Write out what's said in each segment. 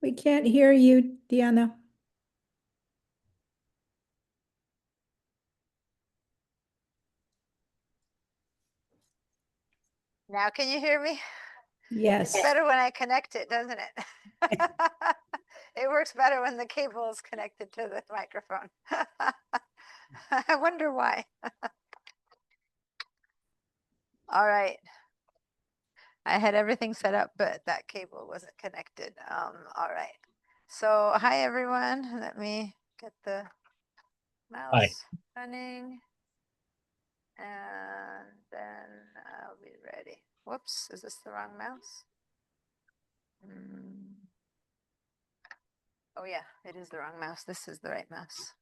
We can't hear you, Deanna. Now can you hear me? Yes. It's better when I connect it, doesn't it? It works better when the cable is connected to the microphone. I wonder why. All right. I had everything set up, but that cable wasn't connected. All right. So hi everyone. Let me get the mouse running. And then I'll be ready. Whoops, is this the wrong mouse? Oh yeah, it is the wrong mouse. This is the right mouse.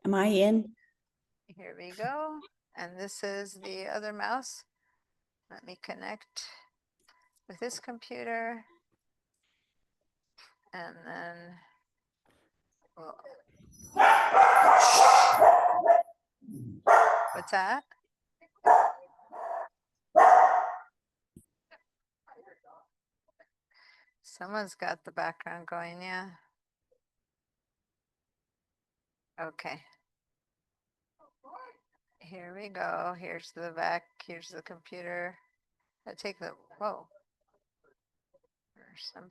Am I in? Here we go. And this is the other mouse. Let me connect with this computer. And then, well, what's that? Someone's got the background going, yeah. Okay. Here we go. Here's the back. Here's the computer. I take the, whoa. There's some.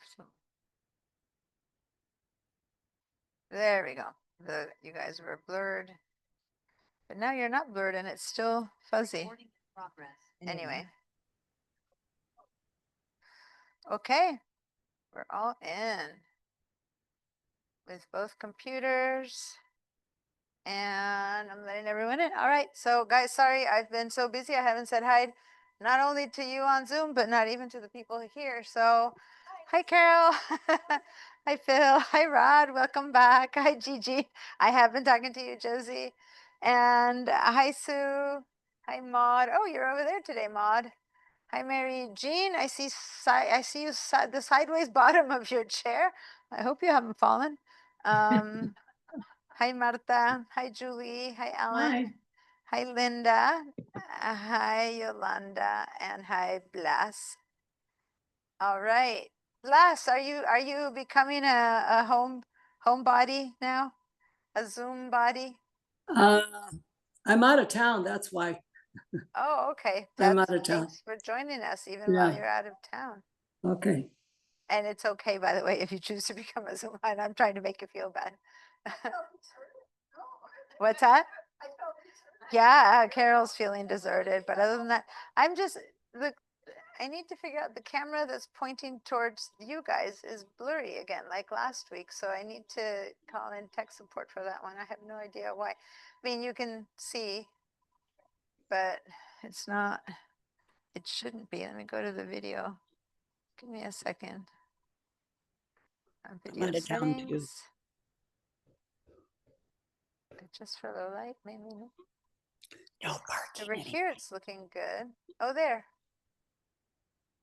There we go. You guys were blurred. But now you're not blurred and it's still fuzzy. Anyway. Okay. We're all in with both computers. And I'm letting everyone in. All right. So guys, sorry, I've been so busy. I haven't said hi, not only to you on Zoom, but not even to the people here. So hi, Carol. Hi, Phil. Hi, Rod. Welcome back. Hi, Gigi. I have been talking to you, Josie. And hi, Sue. Hi, Maud. Oh, you're over there today, Maud. Hi, Mary Jean. I see you the sideways bottom of your chair. I hope you haven't fallen. Hi, Marta. Hi, Julie. Hi, Alan. Hi, Linda. Hi, Yolanda. And hi, Blas. All right. Blas, are you becoming a homebody now? A Zoom body? I'm out of town. That's why. Oh, okay. I'm out of town. Thanks for joining us even while you're out of town. Okay. And it's okay, by the way, if you choose to become a Zoom line. I'm trying to make you feel bad. What's that? Yeah, Carol's feeling deserted, but other than that, I need to figure out the camera that's pointing towards you guys is blurry again, like last week. So I need to call in tech support for that one. I have no idea why. I mean, you can see, but it's not, it shouldn't be. Let me go to the video. Give me a second. Video settings. Just for the light, maybe. No parking. Over here, it's looking good. Oh, there.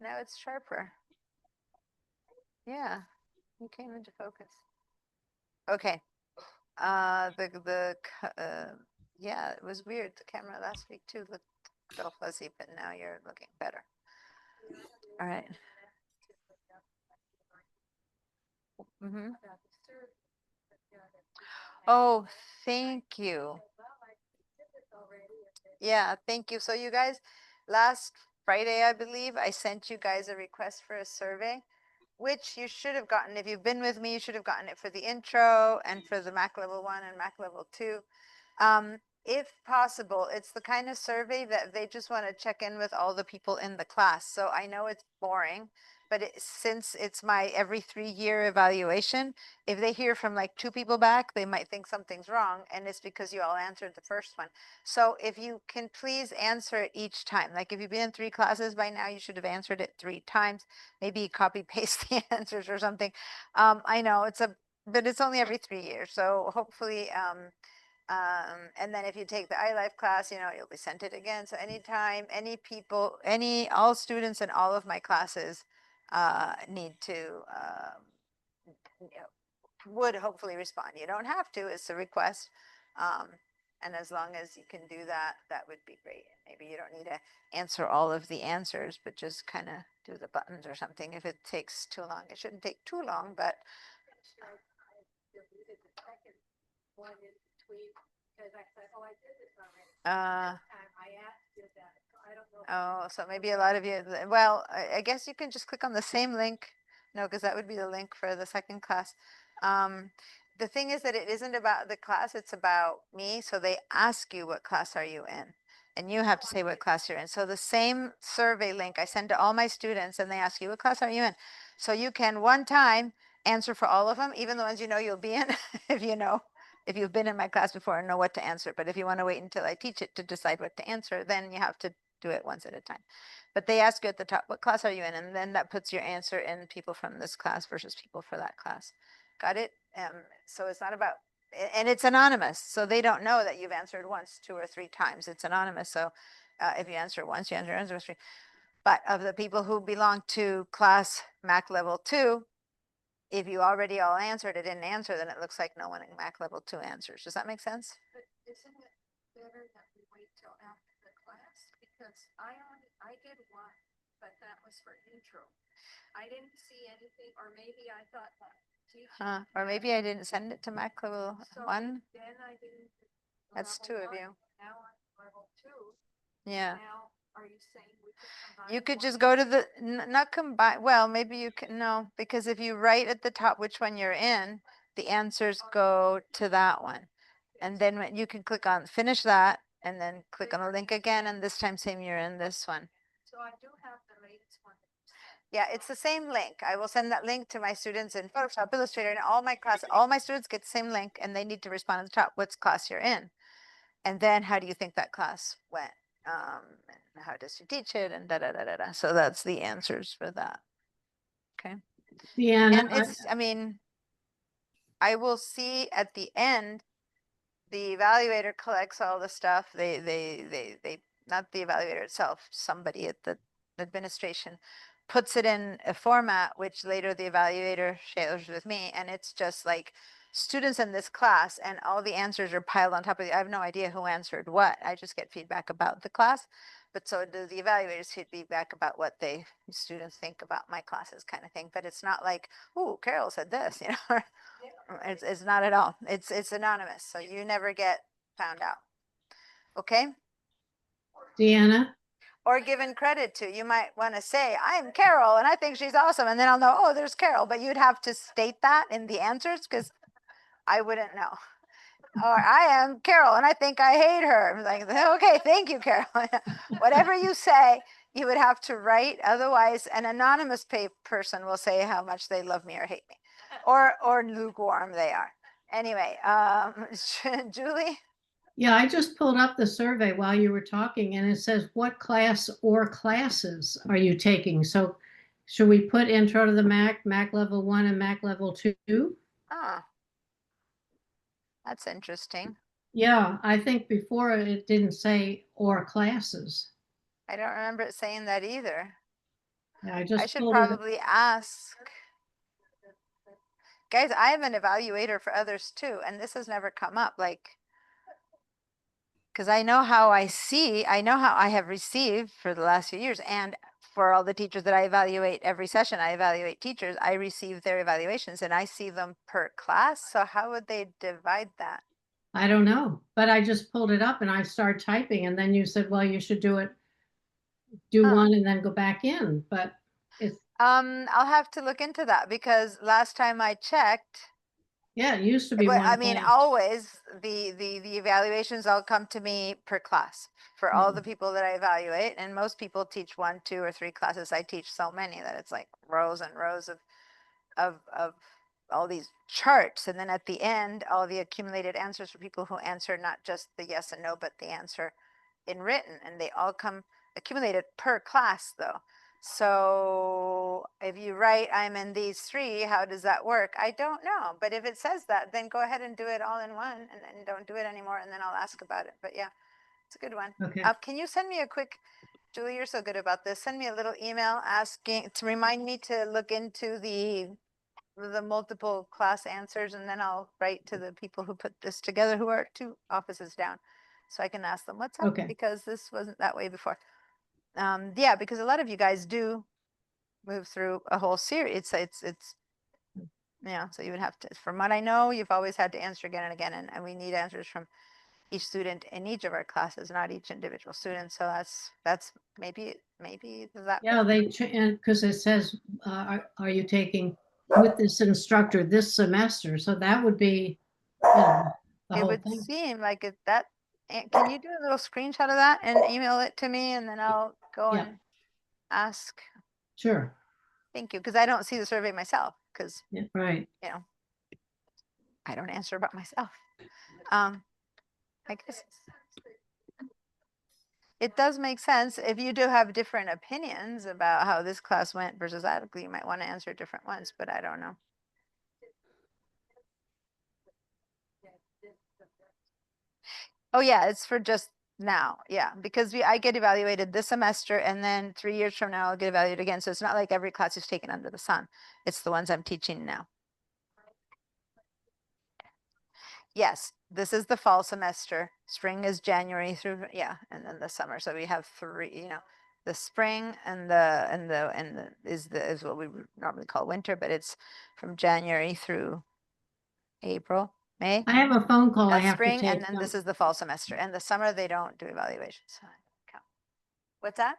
Now it's sharper. Yeah, you came into focus. Okay. Yeah, it was weird. The camera last week too looked so fuzzy, but now you're looking better. All right. Oh, thank you. Yeah, thank you. So you guys, last Friday, I believe, I sent you guys a request for a survey, which you should have gotten. If you've been with me, you should have gotten it for the intro and for the Mac level 1 and Mac level 2. If possible, it's the kind of survey that they just want to check in with all the people in the class. So I know it's boring, but since it's my every 3-year evaluation, if they hear from like 2 people back, they might think something's wrong, and it's because you all answered the first one. So if you can please answer it each time, like if you've been in 3 classes by now, you should have answered it 3 times. Maybe copy paste the answers or something. I know but it's only every 3 years. So hopefully, and then if you take the iLife class, you'll be sent it again. So anytime, all students in all of my classes need to, would hopefully respond. You don't have to, it's a request. And as long as you can do that, that would be great. Maybe you don't need to answer all of the answers, but just kind of do the buttons or something. If it takes too long, it shouldn't take too long, but oh, so maybe a lot of you, well, I guess you can just click on the same link. No, because that would be the link for the second class. The thing is that it isn't about the class, it's about me. So they ask you, what class are you in? And you have to say what class you're in. So the same survey link I send to all my students, and they ask you, what class are you in? So you can one time answer for all of them, even the ones you know you'll be in, if you know, if you've been in my class before and know what to answer. But if you want to wait until I teach it to decide what to answer, then you have to do it once at a time. But they ask you at the top, what class are you in? And then that puts your answer in people from this class versus people for that class. Got it? So it's not about, and it's anonymous. So they don't know that you've answered once, 2 or 3 times. It's anonymous. So if you answer once, you answer 3. But of the people who belong to class Mac level 2, if you already all answered it, didn't answer, then it looks like no one in Mac level 2 answers. Does that make sense? But isn't it better that we wait till after the class? Because I did one, but that was for intro. I didn't see anything, or maybe I thought that teacher. Or maybe I didn't send it to Mac level So 1. then I didn't. That's level 2 of you. one, Now I'm level 2. Yeah. Now, are you saying we could combine? You could one just and go to two? the, not combine, well, maybe you can, no, because if you write at the top which one you're in, the answers go to that one. And then when you can click on, finish that, and then click on the link again, and this time same you're in this one. So I do have the latest one. that you sent. Yeah, it's the same link. I will send that link to my students in Photoshop, Illustrator, and all my class, all my students get the same link, and they need to respond at the top, what's class you're in? And then how do you think that class went? And how does you teach it, and da da da da da. So that's the answers for that. Okay. Deanna, And it's, I mean, I will see at the end, the evaluator collects all the stuff. They, not the evaluator itself, somebody at the administration puts it in a format, which later the evaluator shares with me. And it's just like students in this class, and all the answers are piled on top of the, I have no idea who answered what. I just get feedback about the class. But so do the evaluators get feedback about what students think about my classes, kind of thing. But it's not like, oh, Carol said this, you know, it's not at all. It's anonymous. So you never get found out. Okay. Deanna, Or given credit to. You might want to say, I'm Carol and I think she's awesome. And then I'll know, oh, there's Carol. But you'd have to state that in the answers because I wouldn't know. Or I am Carol and I think I hate her. I'm like, okay, thank you, Carol. Whatever you say, you would have to write. Otherwise, an anonymous person will say how much they love me or hate me, or lukewarm they are. Anyway, Julie? yeah, I just pulled up the survey while you were talking and it says, what class or classes are you taking? So should we put intro to the Mac, Mac level 1 and Mac level 2? Oh, that's interesting. Yeah, I think before it didn't say or classes. I don't remember it saying that either. Yeah, I I just should pulled it. probably ask. Guys, I am an evaluator for others too, and this has never come up. Like, because I know how I know how I have received for the last few years, and for all the teachers that I evaluate every session, I evaluate teachers, I receive their evaluations and I see them per class. So how would they divide that? I don't know, but I just pulled it up and I started typing and then you said, well, you should do Huh. one and then go back in, but it's, I'll have to look into that because last time I checked, yeah, it used to be but one I mean, class. always the evaluations all come to me per class for all Yeah. the people that I evaluate. And most people teach 1, 2, or 3 classes. I teach so many that it's like rows and rows of all these charts. And then at the end, all the accumulated answers for people who answer not just the yes and no, but the answer in written. And they all come accumulated per class though. So if you write, I'm in these 3, how does that work? I don't know. But if it says that, then go ahead and do it all in one and then don't do it anymore. And then I'll ask about it. But yeah, it's a good one. Okay. Can you send me a quick, Julie, you're so good about this. Send me a little email asking to remind me to look into the multiple class answers, and then I'll write to the people who put this together, who are 2 offices down, so I can ask them what's up, Okay. because this wasn't that way before. Yeah, because a lot of you guys do move through a whole series. It's yeah, so you would have to, from what I know, you've always had to answer again and again, and we need answers from each student in each of our classes, not each individual student. So that's maybe that. Yeah, because it says, are you taking with this instructor this semester? So that would be, the It whole would thing. seem like that. Can you do a little screenshot of that and email it to me, and then I'll go Yeah. and ask. Sure. Thank you, because I don't see the survey myself, because Yeah, right. I don't answer about myself. I guess it does make sense. If you do have different opinions about how this class went versus that, you might want to answer different ones, but I don't know. Oh yeah, it's for just now. Yeah, because I get evaluated this semester, and then 3 years from now I'll get evaluated again. So it's not like every class is taken under the sun. It's the ones I'm teaching now. Yes, this is the fall semester. Spring is January through, yeah, and then the summer. So we have three, the spring and the is what we would normally call winter, but it's from January through April, May. I have a phone call I That's have to spring, take. and then this is the fall semester. And the summer they don't do evaluations. Okay. What's that?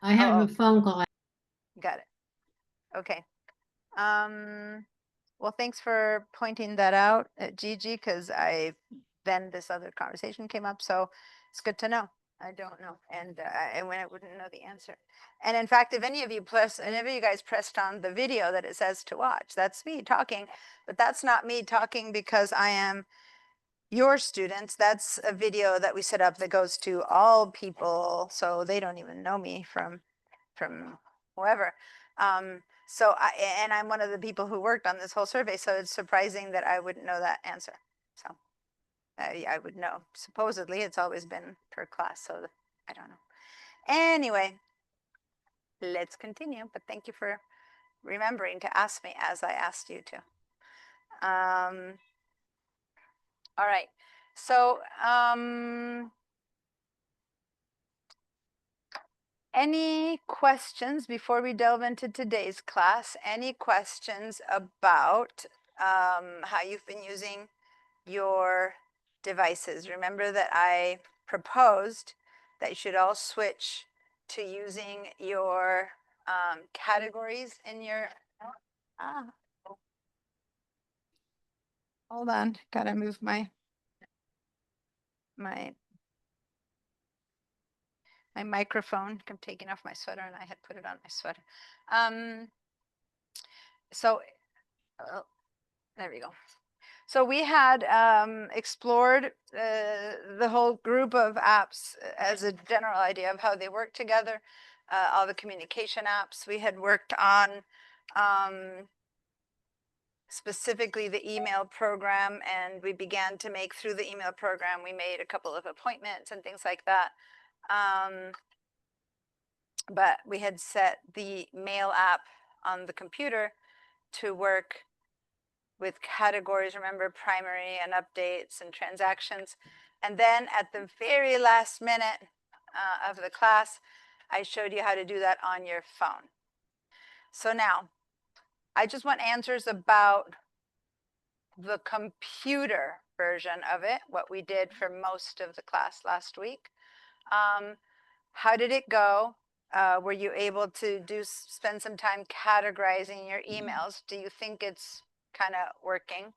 I have Oh, a phone call. got it. Okay. Well, thanks for pointing that out, Gigi, because then this other conversation came up, so it's good to know. I don't know, and when I wouldn't know the answer. And in fact, if any of you guys pressed on the video that it says to watch, that's me talking, but that's not me talking because I am your students. That's a video that we set up that goes to all people, so they don't even know me from whoever. So and I'm one of the people who worked on this whole survey, so it's surprising that I wouldn't know that answer. So I would know. Supposedly it's always been per class, so I don't know. Anyway, let's continue, but thank you for remembering to ask me as I asked you to. All right, so any questions before we delve into today's class? Any questions about how you've been using your devices? Remember that I proposed that you should all switch to using your categories in your, hold on, gotta move my microphone. I'm taking off my sweater, and I had put it on my sweater. So there we go. So we had explored the whole group of apps as a general idea of how they work together, all the communication apps. We had worked on specifically the email program, and we began to make, through the email program, we made a couple of appointments and things like that. But we had set the mail app on the computer to work with categories, remember, primary and updates and transactions. And then at the very last minute of the class, I showed you how to do that on your phone. So now, I just want answers about the computer version of it, what we did for most of the class last week. How did it go? Were you able to spend some time categorizing your emails? Do you think it's kind of working?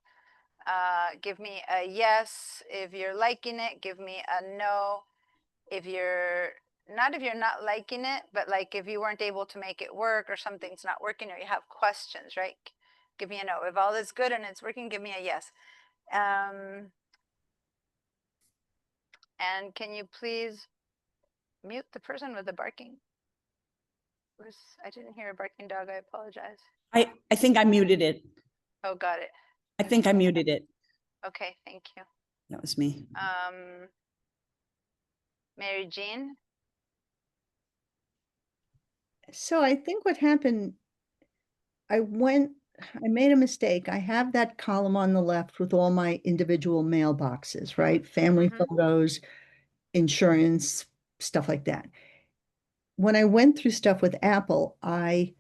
Give me a yes if you're liking it. Give me a no if you're not liking it, but like if you weren't able to make it work, or something's not working, or you have questions, right? Give me a no. If all is good and it's working, give me a yes. And can you please mute the person with the barking? I didn't hear a barking dog. I apologize. I think I muted it. Oh, got it. I think I muted it. Okay, thank you. That was me. Mary Jean? So I think what happened, I went I made a mistake. I have that column on the left with all my individual mailboxes, right? Family Mhm. photos, insurance, stuff like that. When I went through stuff with Apple, I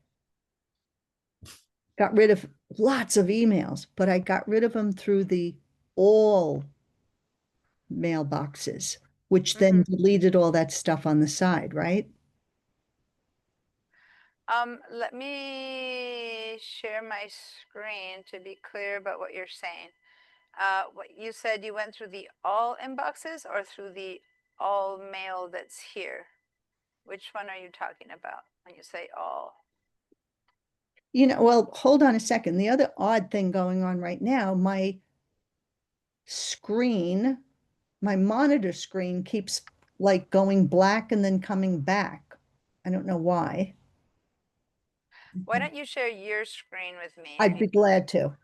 got rid of lots of emails, but I got rid of them through the all mailboxes, which then deleted all that stuff on the side, right? Let me share my screen to be clear about what you're saying. What you said, you went through the all inboxes or through the all mail that's here? Which one are you talking about when you say all? Well, hold on a second. The other odd thing going on right now, my screen, my monitor screen keeps like going black and then coming back. I don't know why. Why don't you share your screen with me? I'd be glad to.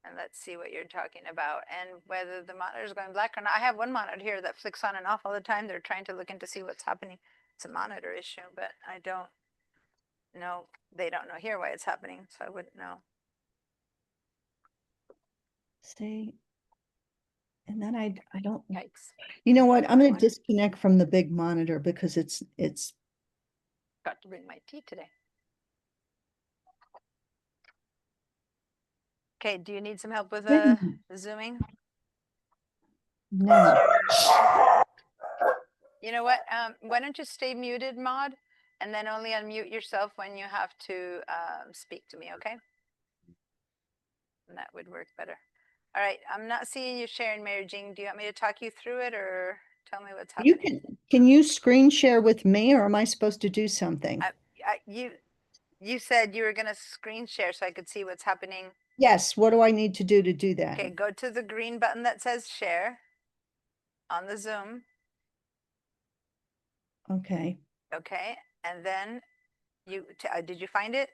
And let's see what you're talking about and whether the monitor is going black or not. I have one monitor here that flicks on and off all the time. They're trying to look into see what's happening. It's a monitor issue, but I don't know. They don't know here why it's happening, so I wouldn't know. See, and then I don't, Yikes. you know what? I'm going to One. disconnect from the big monitor because it's Got to bring my tea today. Okay, do you need some help with zooming? no. You know what? Why don't you stay muted, Maud, and then only unmute yourself when you have to speak to me, okay? And that would work better. All right, I'm not seeing you sharing, Mary Jean. Do you want me to talk you through it or tell me what's You happening? can you screen share with me or am I supposed to do something? You said you were going to screen share so I could see what's happening. Yes, what do I need to do that? Okay, go to the green button that says share on the Zoom. Okay. Okay, and then did you find it?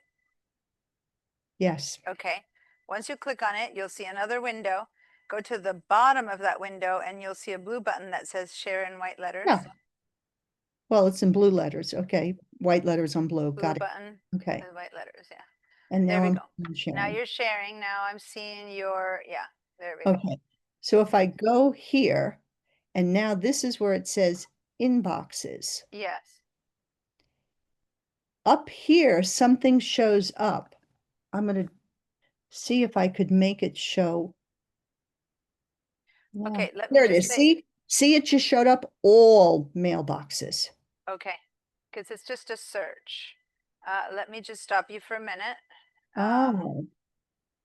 Yes. Okay, once you click on it, you'll see another window. Go to the bottom of that window and you'll see a blue button that says share in white letters. Yeah. Well, it's in blue letters. Okay. White letters on blue. Blue Got it. button Okay. with white letters, yeah. And There now we I'm go. sharing. Now you're sharing. Now I'm seeing your, yeah, there we go. Okay. So if I go here, and now this is where it says inboxes. Yes. Up here, something shows up. I'm going to see if I could make it show. Okay, let me There it just is. say, See, it just showed up all mailboxes. okay, because it's just a search. Let me just stop you for a minute. Oh.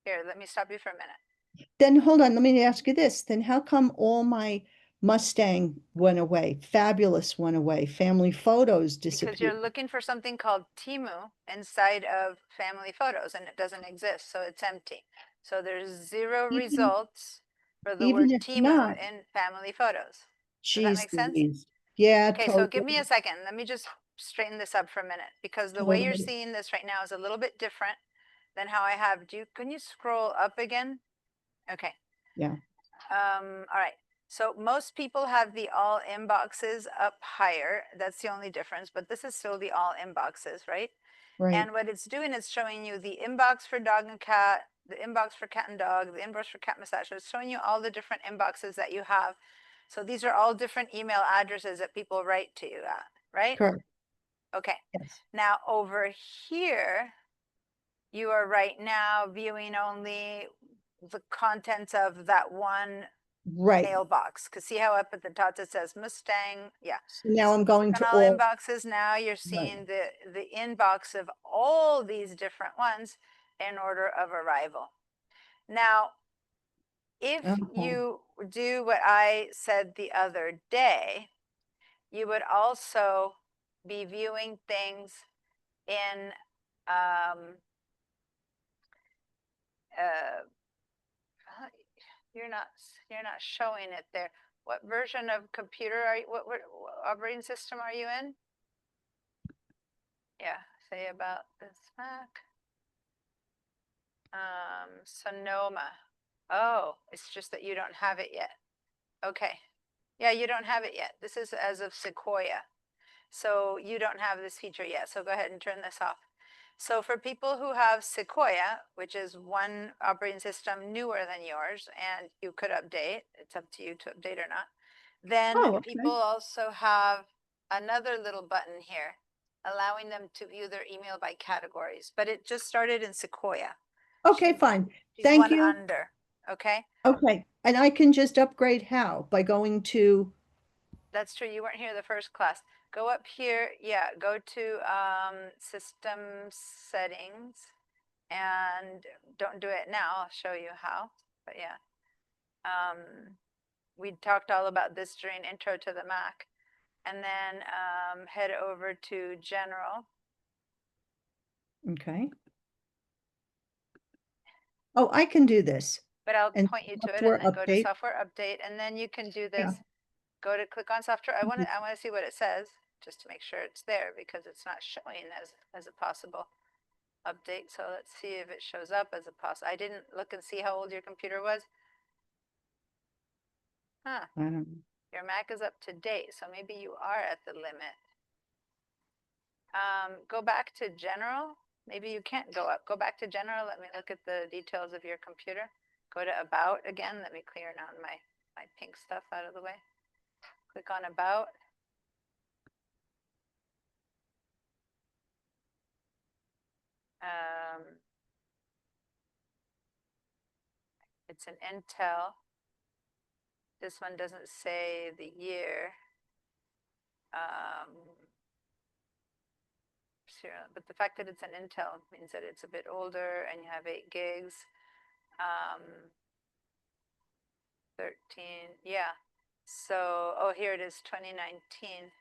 Here, let me stop you for a minute. Then hold on, let me ask you this. Then how come all my Mustang went away? Fabulous went away. Family photos Because disappeared. you're looking for something called Timu inside of family photos and it doesn't exist, so it's empty. So there's zero Even- results for the even word if Timu not, in family photos. Does that Jeez make sense? Louise. Yeah, Okay, so give me totally. a second. Let me just straighten this up for a minute because the way you're Totally. seeing this right now is a little bit different than how I have. Can you scroll up again? Okay. Yeah. All right. So most people have the all inboxes up higher. That's the only difference, but this is still the all inboxes, right? Right. And what it's doing is showing you the inbox for dog and cat, the inbox for cat and dog, the inbox for cat massage. So it's showing you all the different inboxes that you have. So these are all different email addresses that people write to you at, right? Correct. Okay. Yes. Now over here, you are right now viewing only the contents of that one Right. mailbox. Cause see how up at the top it says Mustang? Yeah. So now I'm going On to all all. inboxes now, you're seeing the inbox of all these different ones in order of arrival. Now, if you do what I said the other day, you would also be viewing things in you're not showing it there. What version of computer are you, what operating system are you in? Yeah, say about this Mac. Sonoma. Oh, it's just that you don't have it yet. Okay. Yeah, you don't have it yet. This is as of Sequoia. So you don't have this feature yet. So go ahead and turn this off. So for people who have Sequoia, which is one operating system newer than yours, and you could update, it's up to you to update or not. Then Oh, okay. people also have another little button here, allowing them to view their email by categories, but it just started in Sequoia. Okay, She's- fine. She's Thank one you. under, okay? Okay, and I can just upgrade how? By going to, That's true. You weren't here the first class. Go up here. Yeah, go to system settings and don't do it now. I'll show you how. But yeah, we talked all about this during intro to the Mac. And then head over to general. okay. Oh, I can do this. But I'll And point you to it software and then go to update. software update. And then you can do Yeah. this. Go to click on software. I want to see what it says just to make sure it's there because it's not showing as a possible update. So let's see if it shows up as a possible. I didn't look and see how old your computer was. Huh. I don't know. Your Mac is up to date, so maybe you are at the limit. Go back to general. Maybe you can't go up. Go back to general. Let me look at the details of your computer. Go to about again. Let me clear now my pink stuff out of the way. Click on about. It's an Intel. This one doesn't say the year. But the fact that it's an Intel means that it's a bit older and you have 8 gigs. 13, yeah. So, oh, here it is, 2019.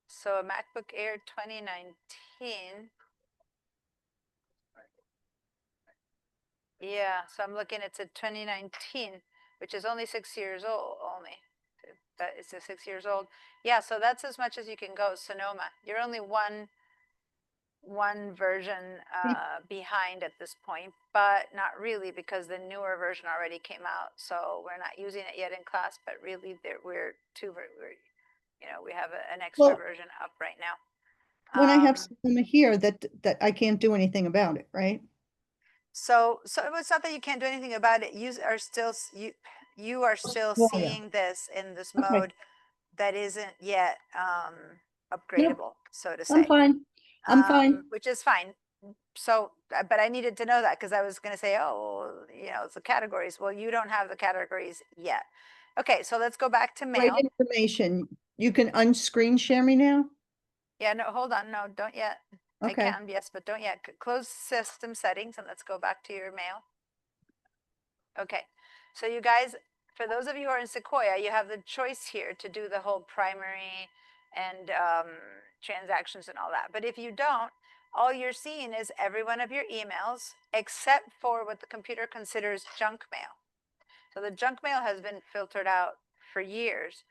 So a MacBook Air 2019. Yeah, so I'm looking, it's a 2019, which is only 6 years old, only. That is a 6 years old. Yeah, so that's as much as you can go, Sonoma. You're only one version behind at this point, but not really because the newer version already came out. So we're not using it yet in class, but really we're we have an extra Well- version up right now. When I have Um, Sonoma here, that I can't do anything about it, right? So it's not that you can't do anything about it. You are still you are still Well, yeah. seeing this in this Okay. mode that isn't yet upgradable, so to say. I'm fine. I'm fine. Which is fine. So, but I needed to know that because I was going to say, oh, it's the categories. Well, you don't have the categories yet. Okay, so let's go back to Great mail. information. You can unscreen share me now? Yeah, no, hold on. No, don't yet. I Okay. can, yes, but don't yet. Close system settings and let's go back to your mail. Okay, so you guys, for those of you who are in Sequoia, you have the choice here to do the whole primary and transactions and all that. But if you don't, all you're seeing is every one of your emails except for what the computer considers junk mail. So the junk mail has been filtered out for years.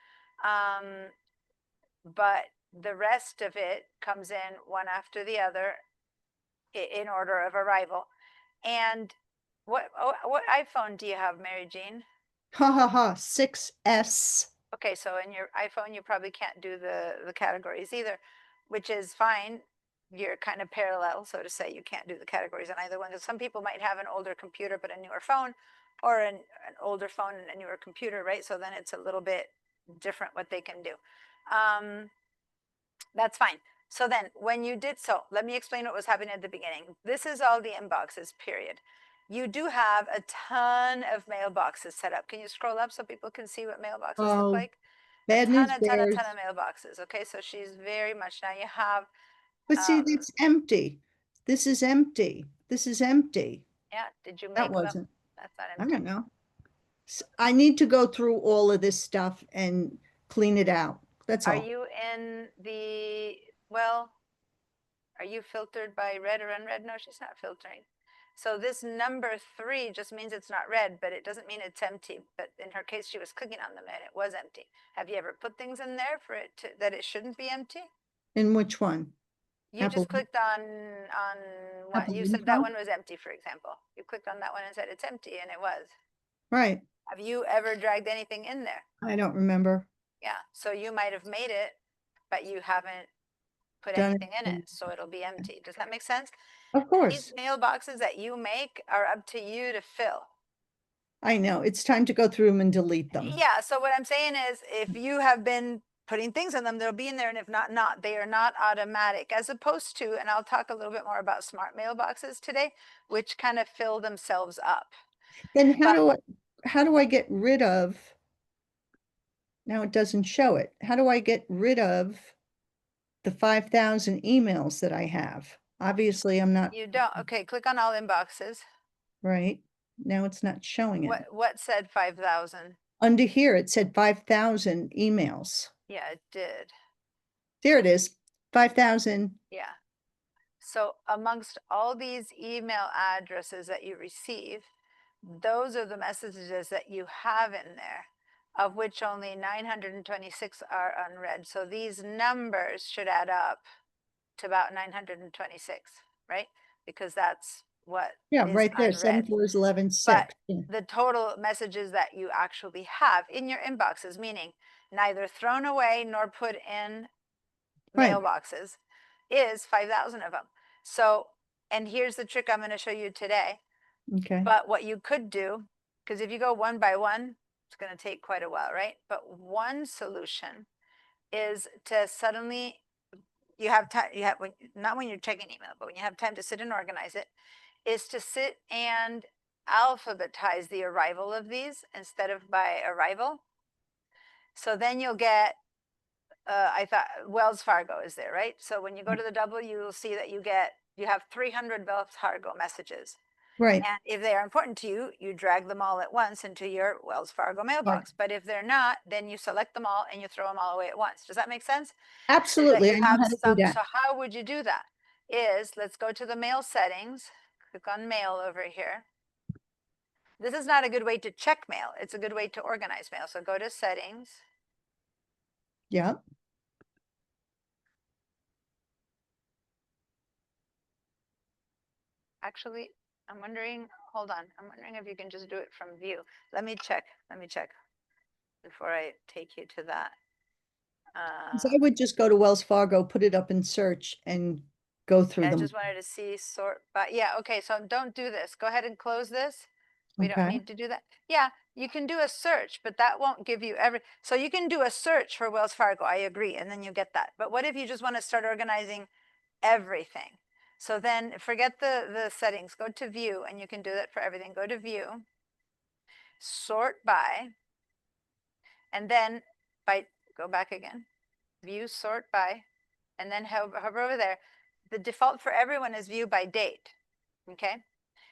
But the rest of it comes in one after the other in order of arrival. And what iPhone do you have, Mary Jean? Ha ha ha, 6S. Okay, so in your iPhone, you probably can't do the categories either, which is fine. You're kind of parallel, so to say. You can't do the categories on either one. Because some people might have an older computer but a newer phone, or an older phone and a newer computer, right? So then it's a little bit different what they can do. That's fine. So then when you did so, let me explain what was happening at the beginning. This is all the inboxes, period. You do have a ton of mailboxes set up. Can you scroll up so people can see what mailboxes Oh, look like? Bad a news ton bears. of mailboxes. Okay, so she's very much, now you have, But see, um, it's empty. This is empty. This is empty. yeah, did you make That them? wasn't. That's not I empty. don't know. I need to go through all of this stuff and clean it out. That's Are all. you in the, well, are you filtered by red or unread? No, she's not filtering. So this number 3 just means it's not red, but it doesn't mean it's empty. But in her case, she was clicking on them and it was empty. Have you ever put things in there for it to, that it shouldn't be empty? In which one? You Apple- just clicked on what Apple you said that Info? one was empty, for example. You clicked on that one and said it's empty, and it was. Right. Have you ever dragged anything in there? I don't remember. Yeah, so you might have made it, but you haven't put Done it anything in in- it, so it'll be empty. Does that make sense? Of course. These mailboxes that you make are up to you to fill. I know. It's time to go through them and delete them. Yeah, so what I'm saying is if you have been putting things in them, they'll be in there, and if not, not. They are not automatic, as opposed to, and I'll talk a little bit more about smart mailboxes today, which kind of fill themselves up. Then But- how do I get rid of? Now it doesn't show it. How do I get rid of the 5,000 emails that I have? Obviously, I'm not, You don't, okay, click on all inboxes. right? Now it's not showing it. What said 5,000? Under here, it said 5,000 emails. Yeah, it did. There it is, 5,000. Yeah. So amongst all these email addresses that you receive, those are the messages that you have in there, of which only 926 are unread. So these numbers should add up to about 926, right? Because that's what Yeah, is right there, unread. 7 4 is 11 But 6. Yeah. the total messages that you actually have in your inboxes, meaning neither thrown away nor put in Right. mailboxes, is 5,000 of them. So, and here's the trick I'm going to show you today. Okay, But what you could do, because if you go one by one, it's going to take quite a while, right? But one solution is to suddenly, you have time, not when you're checking email, but when you have time to sit and organize it, is to sit and alphabetize the arrival of these instead of by arrival. So then you'll get, I thought Wells Fargo is there, right? So when you go to the W, you'll see that you have 300 Wells Fargo messages. right. And if they are important to you, you drag them all at once into your Wells Fargo mailbox. But if they're not, then you select them all and you throw them all away at once. Does that make sense? That Absolutely, I you know have how to do some, that. so how would you do that? Let's go to the mail settings, click on mail over here. This is not a good way to check mail. It's a good way to organize mail. So go to settings. Yeah, Actually, I'm wondering, hold on. I'm wondering if you can just do it from view. Let me check before I take you to that. 'cause I would just go to Wells Fargo, put it up in search and go through I them. just wanted to see sort by, yeah, okay, so don't do this. Go ahead and close this. We don't Okay. need to do that. Yeah, you can do a search, but that won't give you so you can do a search for Wells Fargo, I agree, and then you get that. But what if you just want to start organizing everything? So then forget the settings, go to view, and you can do that for everything. Go to view, sort by, and then go back again, view, sort by, and then hover over there. The default for everyone is view by date, okay?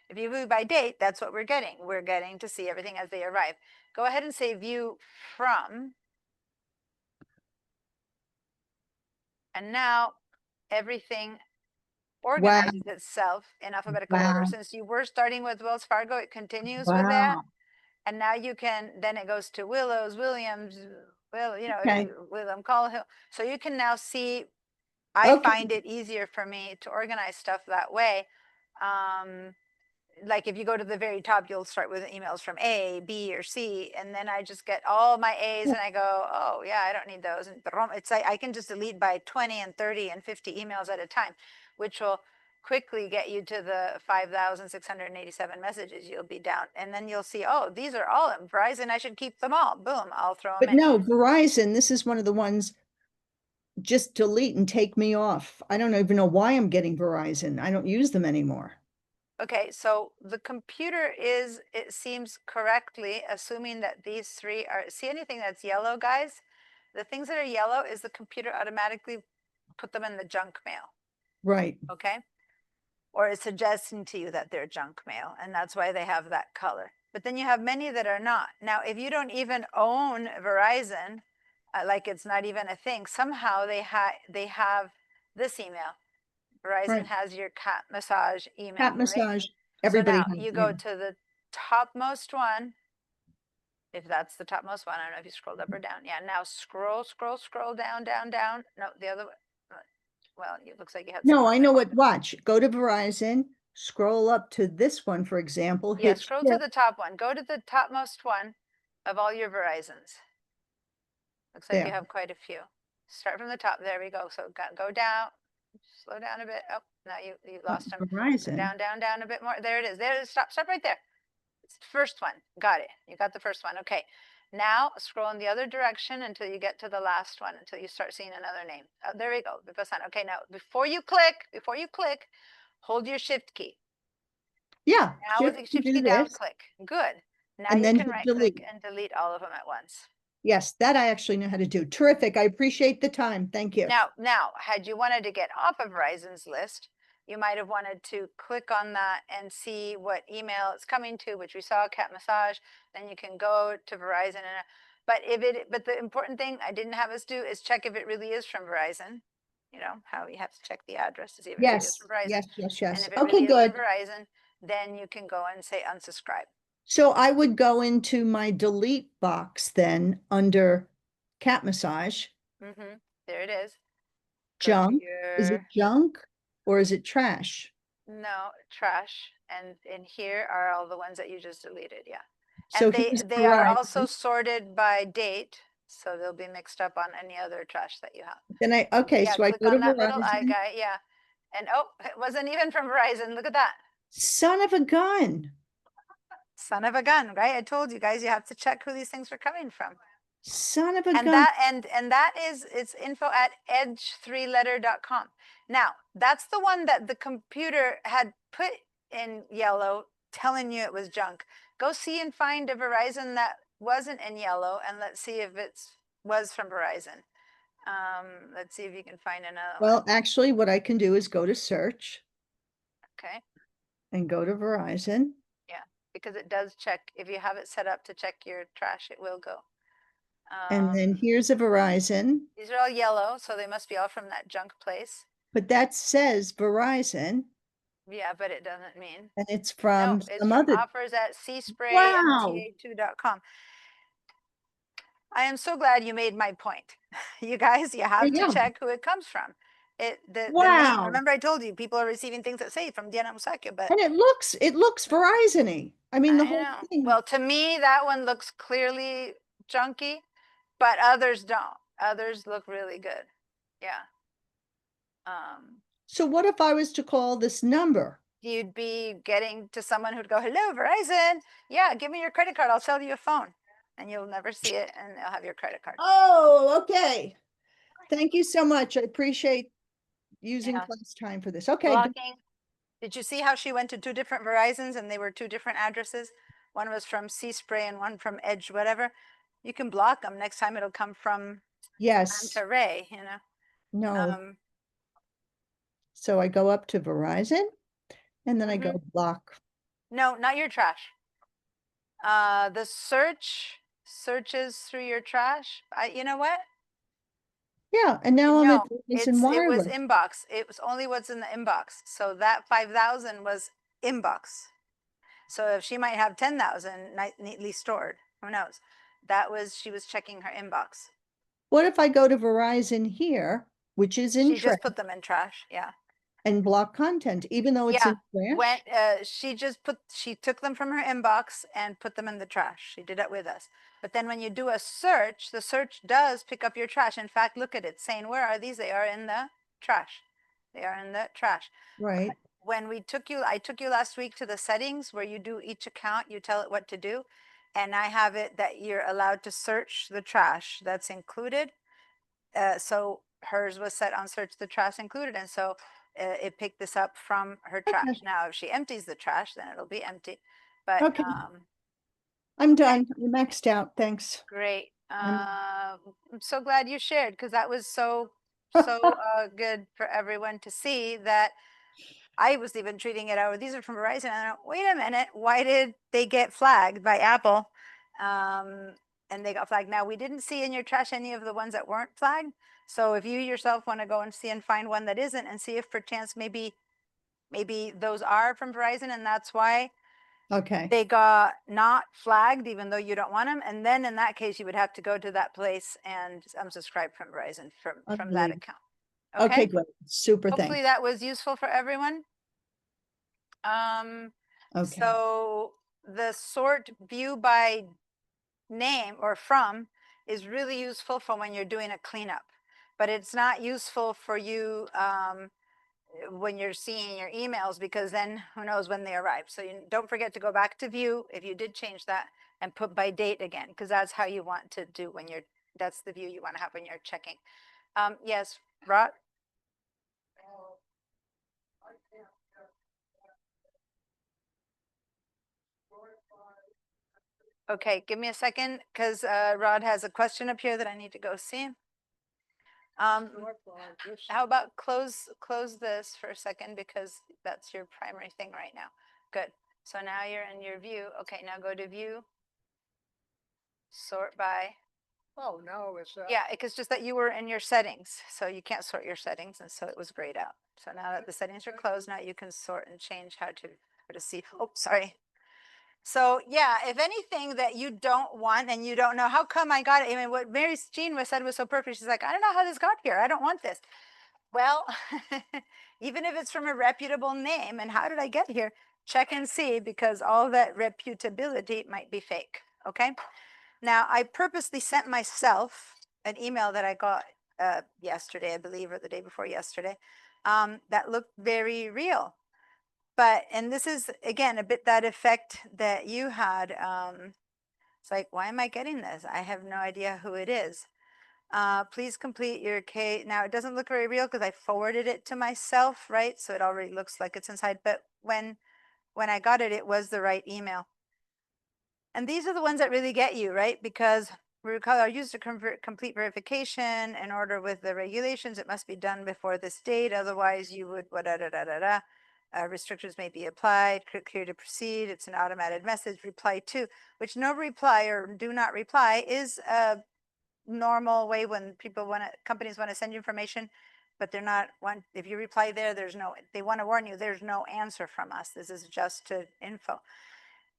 If you view by date, that's what we're getting. We're getting to see everything as they arrive. Go ahead and say view from. And now everything organizes itself in alphabetical order. Wow. Since you were starting with Wells Fargo, it continues with that. Wow. And now you can, then it goes to Willows, Williams, Okay. William Colhill. So you can now see, I Okay. find it easier for me to organize stuff that way. Like if you go to the very top, you'll start with emails from A, B, or C, and then I just get all my A's and I go, oh yeah, I don't need those. And it's like I can just delete by 20 and 30 and 50 emails at a time, which will quickly get you to the 5,687 messages you'll be down. And then you'll see, oh, these are all in Verizon. I should keep them all. Boom, I'll throw them But in. no, Verizon, this is one of the ones, just delete and take me off. I don't even know why I'm getting Verizon. I don't use them anymore. Okay, so the computer is, it seems correctly, assuming that these three are, see anything that's yellow, guys? The things that are yellow is the computer automatically put them in the junk mail, Right. okay? Or it's suggesting to you that they're junk mail, and that's why they have that color. But then you have many that are not. Now, if you don't even own Verizon, like it's not even a thing, somehow they have this email. Verizon Right. has your cat massage email. Cat right? massage, everybody. So now has you go them. to the topmost one. If that's the topmost one, I don't know if you scrolled up or down. Yeah, now scroll down, down, down. No, the other way. Well, it looks like you had. some No, more I know things. what, watch, go to Verizon, scroll up to this one, for example. Yeah, hit scroll to shift. the top one. Go to the topmost one of all your Verizons. Looks like you There. have quite a few. Start from the top. There we go. So go down. Slow down a bit. Oh, now you lost him. Verizon. Down a bit more. There it is. There it is. Stop right there. It's the first one. Got it. You got the first one. Okay. Now scroll in the other direction until you get to the last one, until you start seeing another name. Oh, there we go. Vipassana. Okay, now before you click, hold your shift key. Yeah. Now with the shift shift do key down, this, click. Good. Now and you then can hit right click delete. and delete all of them at once. Yes, that I actually know how to do. Terrific. I appreciate the time. Thank you. Now, had you wanted to get off of Verizon's list, you might have wanted to click on that and see what email it's coming to, which we saw, Cat Massage. Then you can go to Verizon. But the important thing I didn't have us do is check if it really is from Verizon. You know how you have to check the address to see if it really is Yes, from Verizon. yes, yes, And yes. if it Okay, really is from good. Verizon, then you can go and say unsubscribe. So I would go into my delete box then under cat massage, Mm-hmm. There it is. Go to junk. Is it your- junk or is it trash? No, trash. And in here are all the ones that you just deleted. Yeah. So And here's they are Verizon. also sorted by date, so they'll be mixed up on any other trash that you have. Then Yeah, so I click go to on that little eye Verizon. guy, yeah. And oh, it wasn't even from Verizon. Look at that. Son of a gun. Son of a gun, right? I told you guys you have to check who these things are coming from. Son of a And gun. that is it's info at edge3letter.com. Now, that's the one that the computer had put in yellow telling you it was junk. Go see and find a Verizon that wasn't in yellow and let's see if it's was from Verizon. Let's see if you can find another Well, one. actually, what I can do is go to search Okay. and go to Verizon. Because it does check if you have it set up to check your trash, it will go. And then here's a Verizon, These are all yellow, so they must be all from that junk place. but that says Verizon Yeah, but it doesn't mean. and it's No, from it's some from other. offers at Wow. cspraymta2.com. I am so glad you made my point. You guys, you have Yeah. to check who it comes from. The name, Wow. remember I told you, people are receiving things that say from Diana Musacchio, but And it looks Verizon-y. I mean, the I whole know. thing. Well, to me, that one looks clearly junky, but others don't. Others look really good. Yeah. So what if I was to call this number? You'd be getting to someone who'd go, hello, Verizon. Yeah, give me your credit card. I'll sell you a phone. And you'll never see it and they'll have your credit card. Oh, okay. Thank you so much. I appreciate using Yeah. class time for this. Okay, good. Blocking. Did you see how she went to 2 different Verizons and they were 2 different addresses? One was from Sea Spray and one from Edge, whatever. You can block them. Next time it'll come from Yes, Ray, you know. no. So I go up to Verizon and then I Mm-hmm. go block. No, not your trash. The searches through your trash. You know what? Yeah, and now I'm No, at Verizon it was Wireless. inbox. It was only what's in the inbox. So that 5,000 was inbox. So if she might have 10,000 neatly stored, who knows? She was checking her inbox. What if I go to Verizon here, which is in She trash, just put them in trash. Yeah. and block content, even though it's in trash? She took them from her inbox and put them in the trash. She did it with us. But then when you do a search, the search does pick up your trash. In fact, look at it saying, where are these? They are in the trash. They are in the trash. Right. When I took you last week to the settings where you do each account, you tell it what to do. And I have it that you're allowed to search the trash that's included. So hers was set on search the trash included. And so it picked this up from her trash. Now, if she empties the trash, then it'll be empty. But Okay. I'm done. I maxed out. Thanks. great. I'm- I'm so glad you shared because that was so good for everyone to see that I was even treating it out. These are from Verizon. And I went, wait a minute, why did they get flagged by Apple? And they got flagged. Now, we didn't see in your trash any of the ones that weren't flagged. So if you yourself want to go and see and find one that isn't and see if perchance maybe those are from Verizon and that's why Okay. they got not flagged even though you don't want them. And then in that case, you would have to go to that place and unsubscribe from Verizon from that Agreed. account. Okay, great. Super, Hopefully thanks. that was useful for everyone. Okay. So the sort view by name or from is really useful for when you're doing a cleanup, but it's not useful for you when you're seeing your emails, because then who knows when they arrive. So you don't forget to go back to view if you did change that and put by date again, because that's how you want to do when you're, that's the view you want to have when you're checking. Yes, Rod? Okay, give me a second, because Rod has a question up here that I need to go see. How about close this for a second, because that's your primary thing right now. Good. So now you're in your view. Okay, now go to view. Sort by. Oh, no, it's, Yeah, it's just that you were in your settings, so you can't sort your settings, and so it was grayed out. So now that the settings are closed, now you can sort and change how to see. Oh, sorry. So yeah, if anything that you don't want and you don't know, how come I got it? I mean, what Mary Jean was said was so perfect. She's like, I don't know how this got here. I don't want this. Well, even if it's from a reputable name, and how did I get here? Check and see, because all that reputability might be fake. Okay. Now, I purposely sent myself an email that I got yesterday, I believe, or the day before yesterday, that looked very real. But, and this is, again, a bit that effect that you had. It's like, why am I getting this? I have no idea who it is. Please complete your K. Now, it doesn't look very real because I forwarded it to myself, right? So it already looks like it's inside. But when I got it, it was the right email. And these are the ones that really get you, right? Because we recall our user complete verification in order with the regulations. It must be done before this date. Otherwise, you would restrictions may be applied. Click here to proceed. It's an automated message. Reply to, which no reply or do not reply is a normal way when people want to, companies want to send you information, but they're not one. If you reply there, there's no, they want to warn you, there's no answer from us. This is just to info.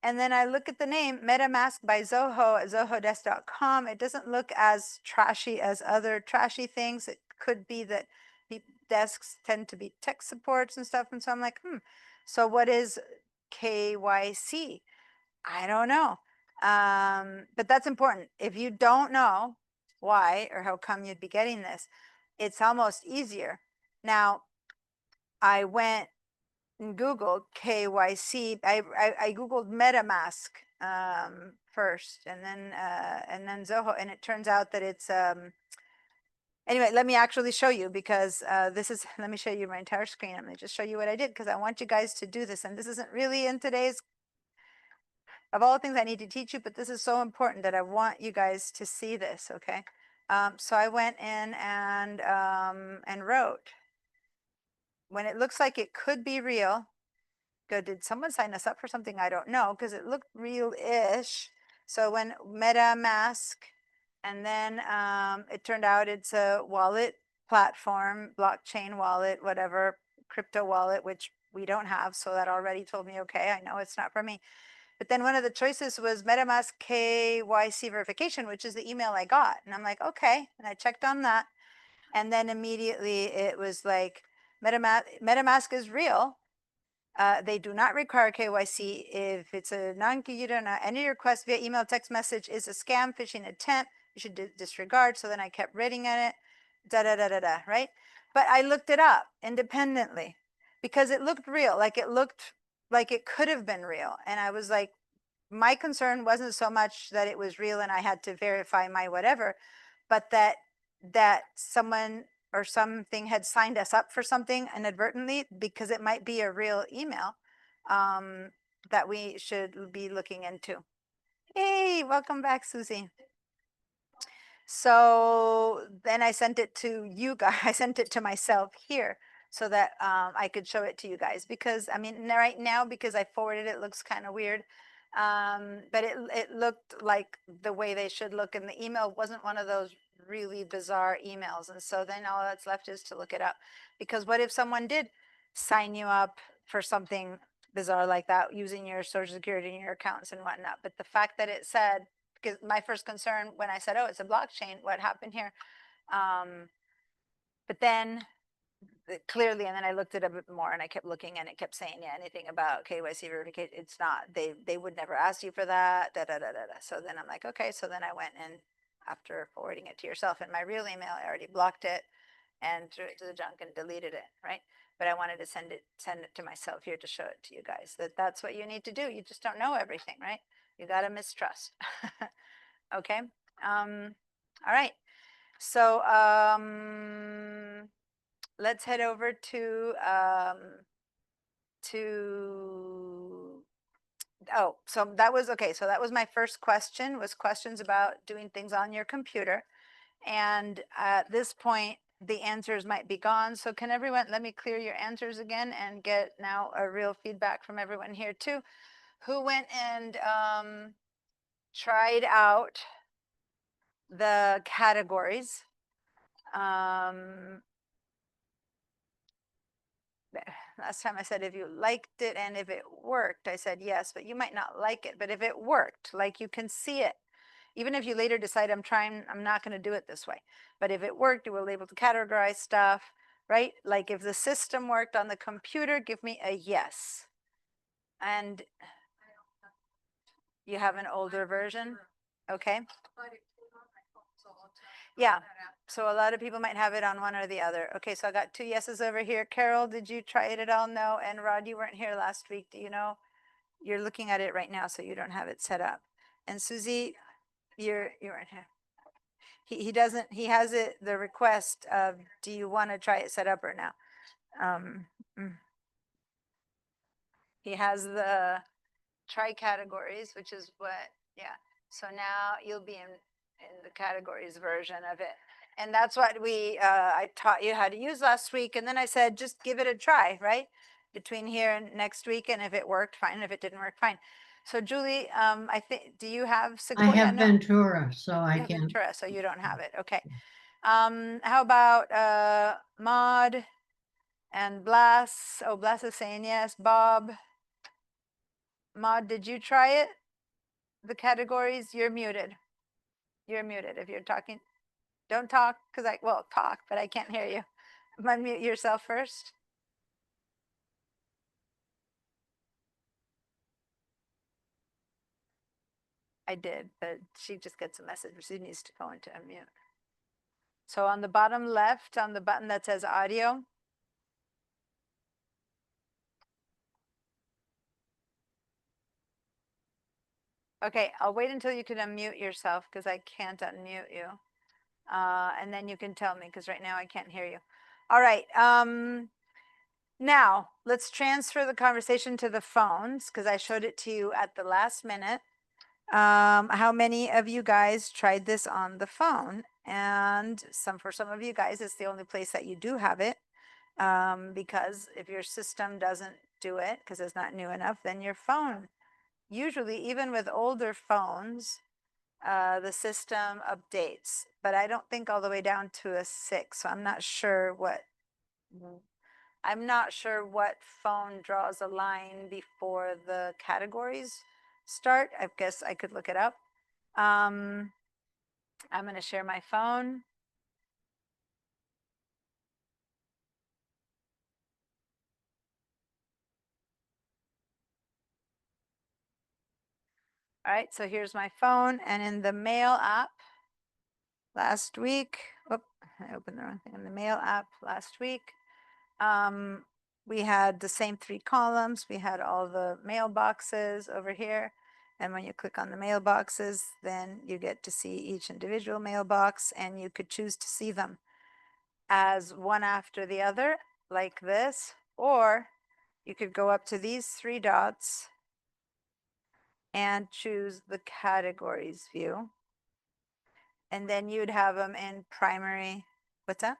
And then I look at the name MetaMask by Zoho at zohodesk.com. It doesn't look as trashy as other trashy things. It could be that desks tend to be tech supports and stuff. And so I'm like, so what is KYC? I don't know. But that's important. If you don't know why or how come you'd be getting this, it's almost easier. Now, I went and Googled KYC. I Googled MetaMask first, and then Zoho, and it turns out that it's anyway, let me actually show you, because this is, let me show you my entire screen. I'm gonna just show you what I did, because I want you guys to do this. And this isn't really in today's, of all the things I need to teach you, but this is so important that I want you guys to see this, okay? So I went in and wrote, when it looks like it could be real, go, did someone sign us up for something? I don't know, because it looked real-ish. So when MetaMask, and then it turned out it's a wallet platform, blockchain wallet, whatever, crypto wallet, which we don't have. So that already told me, okay, I know it's not for me. But then one of the choices was MetaMask KYC verification, which is the email I got. And I'm like, okay. And I checked on that. And then immediately it was like, MetaMask is real. They do not require KYC. If it's a you don't know, any request via email, text message is a scam, phishing attempt. You should disregard. So then I kept reading at it, right? But I looked it up independently because it looked real. Like it looked like it could have been real. And I was like, my concern wasn't so much that it was real and I had to verify my whatever, but that someone or something had signed us up for something inadvertently, because it might be a real email that we should be looking into. Hey, welcome back, Susie. So then I sent it to you guys. I sent it to myself here so that I could show it to you guys, because I mean, right now, because I forwarded it, looks kind of weird. But it looked like the way they should look, and the email wasn't one of those really bizarre emails. And so then all that's left is to look it up, because what if someone did sign you up for something bizarre like that using your social security and your accounts and whatnot? But the fact that it said, because my first concern when I said, oh, it's a blockchain, what happened here? But then clearly, and then I looked it up a bit more and I kept looking, and it kept saying, yeah, anything about KYC verification, it's not, they would never ask you for that, So then I'm like, okay. So then I went and after forwarding it to yourself in my real email, I already blocked it and threw it to the junk and deleted it, right? but I wanted to send it to myself here to show it to you guys, that that's what you need to do. You just don't know everything, right? You got to mistrust. Okay. All right. So, let's head over to, oh, so that was, okay. So that was my first question, was questions about doing things on your computer. And at this point, the answers might be gone. So can everyone, let me clear your answers again and get now a real feedback from everyone here too. Who went and tried out the categories? Last time I said if you liked it and if it worked, I said yes, but you might not like it. But if it worked, like you can see it, even if you later decide I'm not going to do it this way. But if it worked, you will able to categorize stuff, right? Like if the system worked on the computer, give me a yes. And you have an older version? Okay. But it came on my phone, so I'll check Yeah. that out. So a lot of people might have it on one or the other. Okay, so I got 2 yeses over here. Carol, did you try it at all? No. And Rod, you weren't here last week. Do you know? You're looking at it right now, so you don't have it set up. And Susie, you weren't here. He doesn't, he has it, the request of, do you want to try it set up or now? He has the try categories, which is what, yeah. So now you'll be in the categories version of it. And that's what I taught you how to use last week. And then I said, just give it a try, right? Between here and next week. And if it worked, fine. If it didn't work, fine. So Julie, I think, do you have I Sequoia? have No, Ventura, so you I have can. Ventura, so you don't have it. Okay. How about Maud and Blas? Oh, Blas is saying yes. Bob. Maud, did you try it? The categories? You're muted. You're muted if you're talking. Don't talk because well, talk, but I can't hear you. Unmute yourself first. I did, but she just gets a message. She needs to go into unmute. So on the bottom left, on the button that says audio. Okay, I'll wait until you can unmute yourself because I can't unmute you. And then you can tell me because right now I can't hear you. All right. Now let's transfer the conversation to the phones because I showed it to you at the last minute. How many of you guys tried this on the phone? And for some of you guys, it's the only place that you do have it. Because if your system doesn't do it because it's not new enough, then your phone, usually even with older phones, the system updates, but I don't think all the way down to a 6. So I'm not sure what phone draws a line before the categories start. I guess I could look it up. I'm going to share my phone. All right, so here's my phone, and in the mail app last week, I opened the wrong thing. In the mail app last week, we had the same 3 columns. We had all the mailboxes over here. And when you click on the mailboxes, then you get to see each individual mailbox, and you could choose to see them as one after the other, like this, or you could go up to these 3 dots and choose the categories view. And then you'd have them in primary. What's that?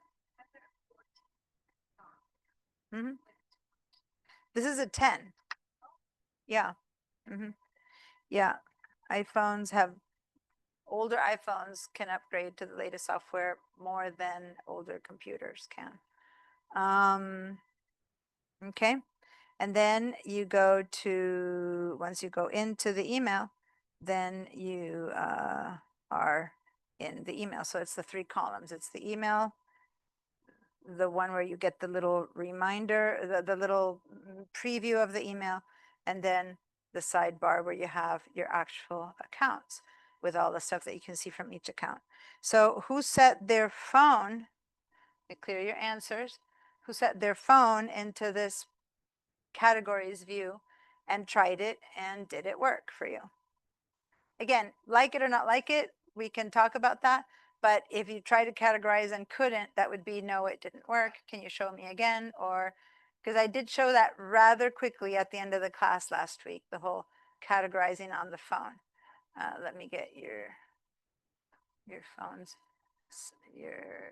This is a 10. Yeah. Yeah. Older iPhones can upgrade to the latest software more than older computers can. Okay. And then you go to, once you go into the email, then you are in the email. So it's the 3 columns. It's the email, the one where you get the little reminder, the little preview of the email, and then the sidebar where you have your actual accounts with all the stuff that you can see from each account. So who set their phone? Clear your answers. who set their phone into this categories view and tried it, and did it work for you? Again, like it or not like it, we can talk about that. But if you try to categorize and couldn't, that would be no, it didn't work. Can you show me again? Or because I did show that rather quickly at the end of the class last week, the whole categorizing on the phone. Let me get your phones, your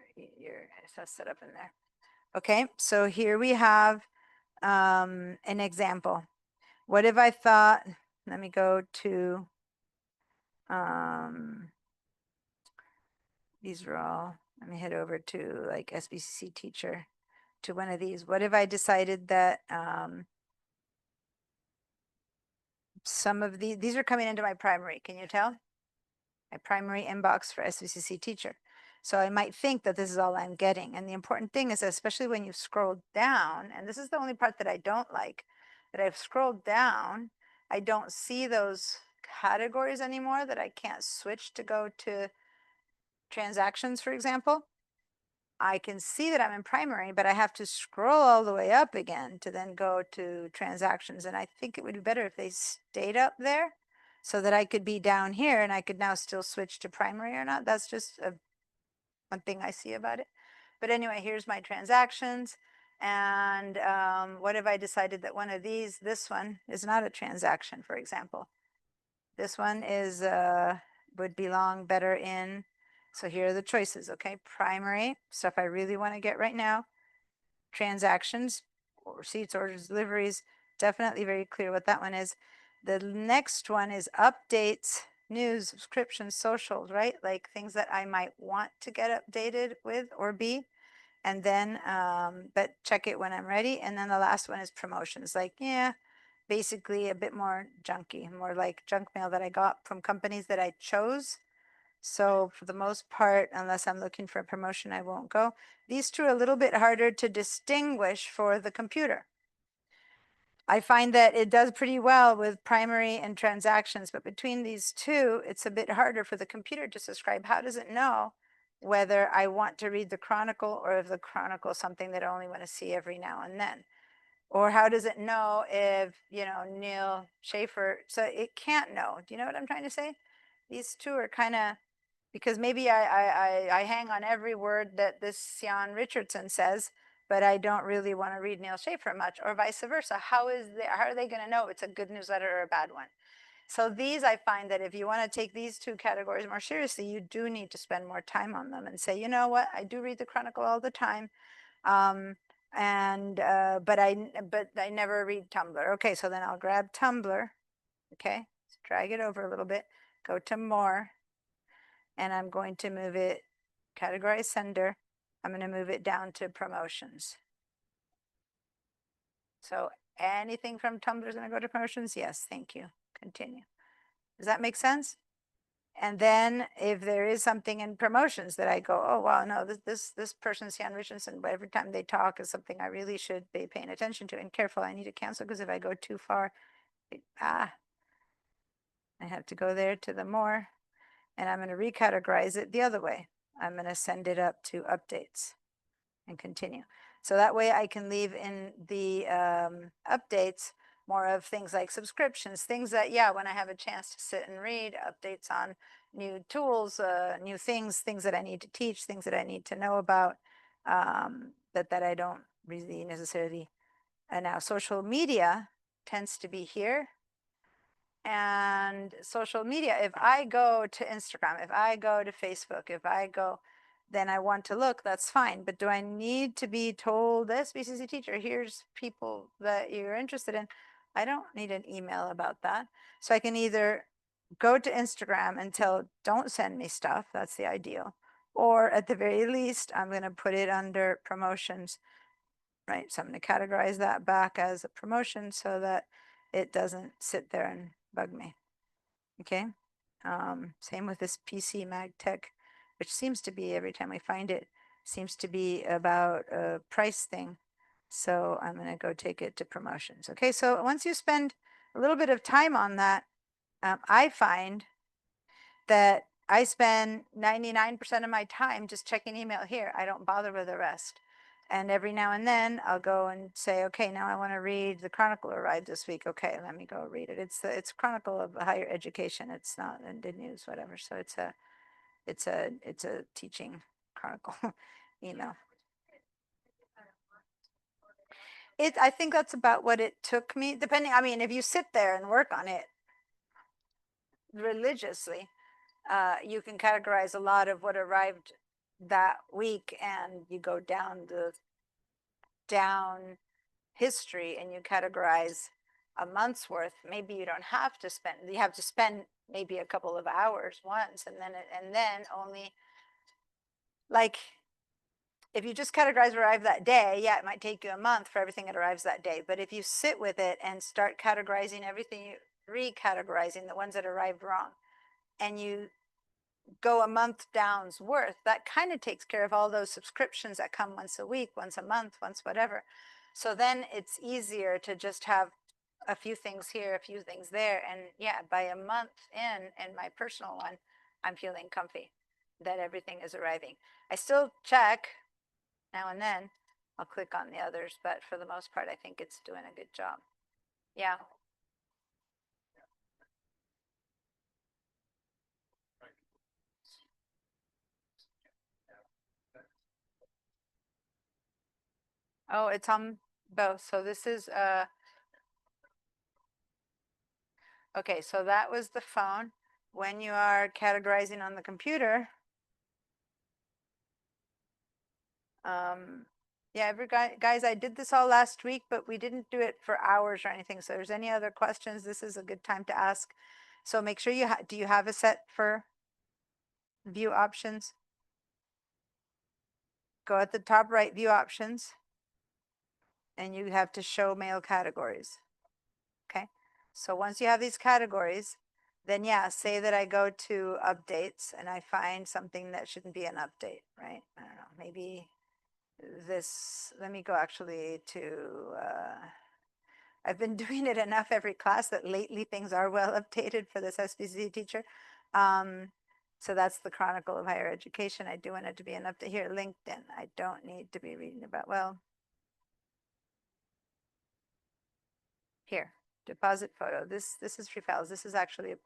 stuff set up in there. Okay, so here we have an example. What if I thought, let me go to, these are all, let me head over to like SBCC teacher, to one of these. What if I decided that some of these are coming into my primary, can you tell? My primary inbox for SBCC teacher. So I might think that this is all I'm getting. And the important thing is, especially when you scroll down, and this is the only part that I don't like, that I've scrolled down, I don't see those categories anymore, that I can't switch to go to transactions, for example. I can see that I'm in primary, but I have to scroll all the way up again to then go to transactions. And I think it would be better if they stayed up there so that I could be down here and I could now still switch to primary or not. That's just one thing I see about it. But anyway, here's my transactions. And what if I decided that one of these, this one is not a transaction, for example. This one is would belong better in, so here are the choices, okay? Primary, stuff I really want to get right now. Transactions, receipts, orders, deliveries, definitely very clear what that one is. The next one is updates, news, subscriptions, socials, right? Like things that I might want to get updated with or be. And then, but check it when I'm ready. And then the last one is promotions. Like, yeah, basically a bit more junky, more like junk mail that I got from companies that I chose. So for the most part, unless I'm looking for a promotion, I won't go. These two are a little bit harder to distinguish for the computer. I find that it does pretty well with primary and transactions, but between these two, it's a bit harder for the computer to subscribe. How does it know whether I want to read the Chronicle or if the Chronicle is something that I only want to see every now and then? Or how does it know if, you know, Neil Schaefer, so it can't know. Do you know what I'm trying to say? These two are kind of, because maybe I hang on every word that this Jan Richardson says, but I don't really want to read Neil Schaefer much, or vice versa. How are they going to know it's a good newsletter or a bad one? So these, I find that if you want to take these two categories more seriously, you do need to spend more time on them and say, you know what, I do read the Chronicle all the time. But I never read Tumblr. Okay, so then I'll grab Tumblr. Okay, let's drag it over a little bit, go to more, and I'm going to move it, categorize sender. I'm going to move it down to promotions. So anything from Tumblr is going to go to promotions? Yes, thank you. Continue. Does that make sense? And then if there is something in promotions that I go, oh, wow, no, this person's Jan Richardson, but every time they talk is something I really should be paying attention to and careful. I need to cancel because if I go too far, I have to go there to the more, and I'm going to recategorize it the other way. I'm going to send it up to updates and continue. So that way I can leave in the updates more of things like subscriptions, things that, yeah, when I have a chance to sit and read, updates on new tools, new things that I need to teach, things that I need to know about, that I don't really necessarily. And now social media tends to be here. And social media, if I go to Instagram, if I go to Facebook, if I go, then I want to look, that's fine. But do I need to be told this, BCC teacher, here's people that you're interested in? I don't need an email about that. So I can either go to Instagram and tell, don't send me stuff. That's the ideal. Or at the very least, I'm going to put it under promotions, right? So I'm going to categorize that back as a promotion so that it doesn't sit there and bug me. Okay. Same with this PC Mag Tech, which seems to be, every time we find it, seems to be about a price thing. So I'm going to go take it to promotions. Okay. So once you spend a little bit of time on that, I find that I spend 99% of my time just checking email here. I don't bother with the rest. And every now and then I'll go and say, okay, now I want to read the Chronicle arrived this week. Okay, let me go read it. It's Chronicle of Higher Education. It's not the news, whatever. So it's a teaching chronicle email. I think that's about what it took me, depending, I mean, if you sit there and work on it religiously, you can categorize a lot of what arrived that week, and you go down history and you categorize a month's worth. Maybe you don't have to spend, you have to spend maybe a couple of hours once, and then only, like, if you just categorize arrive that day, yeah, it might take you a month for everything that arrives that day. But if you sit with it and start categorizing everything, recategorizing the ones that arrived wrong, and you go a month down's worth, that kind of takes care of all those subscriptions that come once a week, once a month, once whatever. So then it's easier to just have a few things here, a few things there. And yeah, by a month in my personal one, I'm feeling comfy that everything is arriving. I still check now and then. I'll click on the others, but for the most part, I think it's doing a good job. Yeah. Oh, it's on both. So this is okay, so that was the phone. When you are categorizing on the computer, yeah, guys, I did this all last week, but we didn't do it for hours or anything. So if there's any other questions, this is a good time to ask. So make sure you do you have a set for view options? Go at the top right, view options, and you have to show mail categories. Okay, so once you have these categories, then yeah, say that I go to updates and I find something that shouldn't be an update, right? I don't know, maybe this, let me go actually to, I've been doing it enough every class that lately things are well updated for this SPC teacher. So that's the Chronicle of Higher Education. I do want it to be an update here. LinkedIn, I don't need to be reading about, well, here, deposit photo. This is free files. This is actually a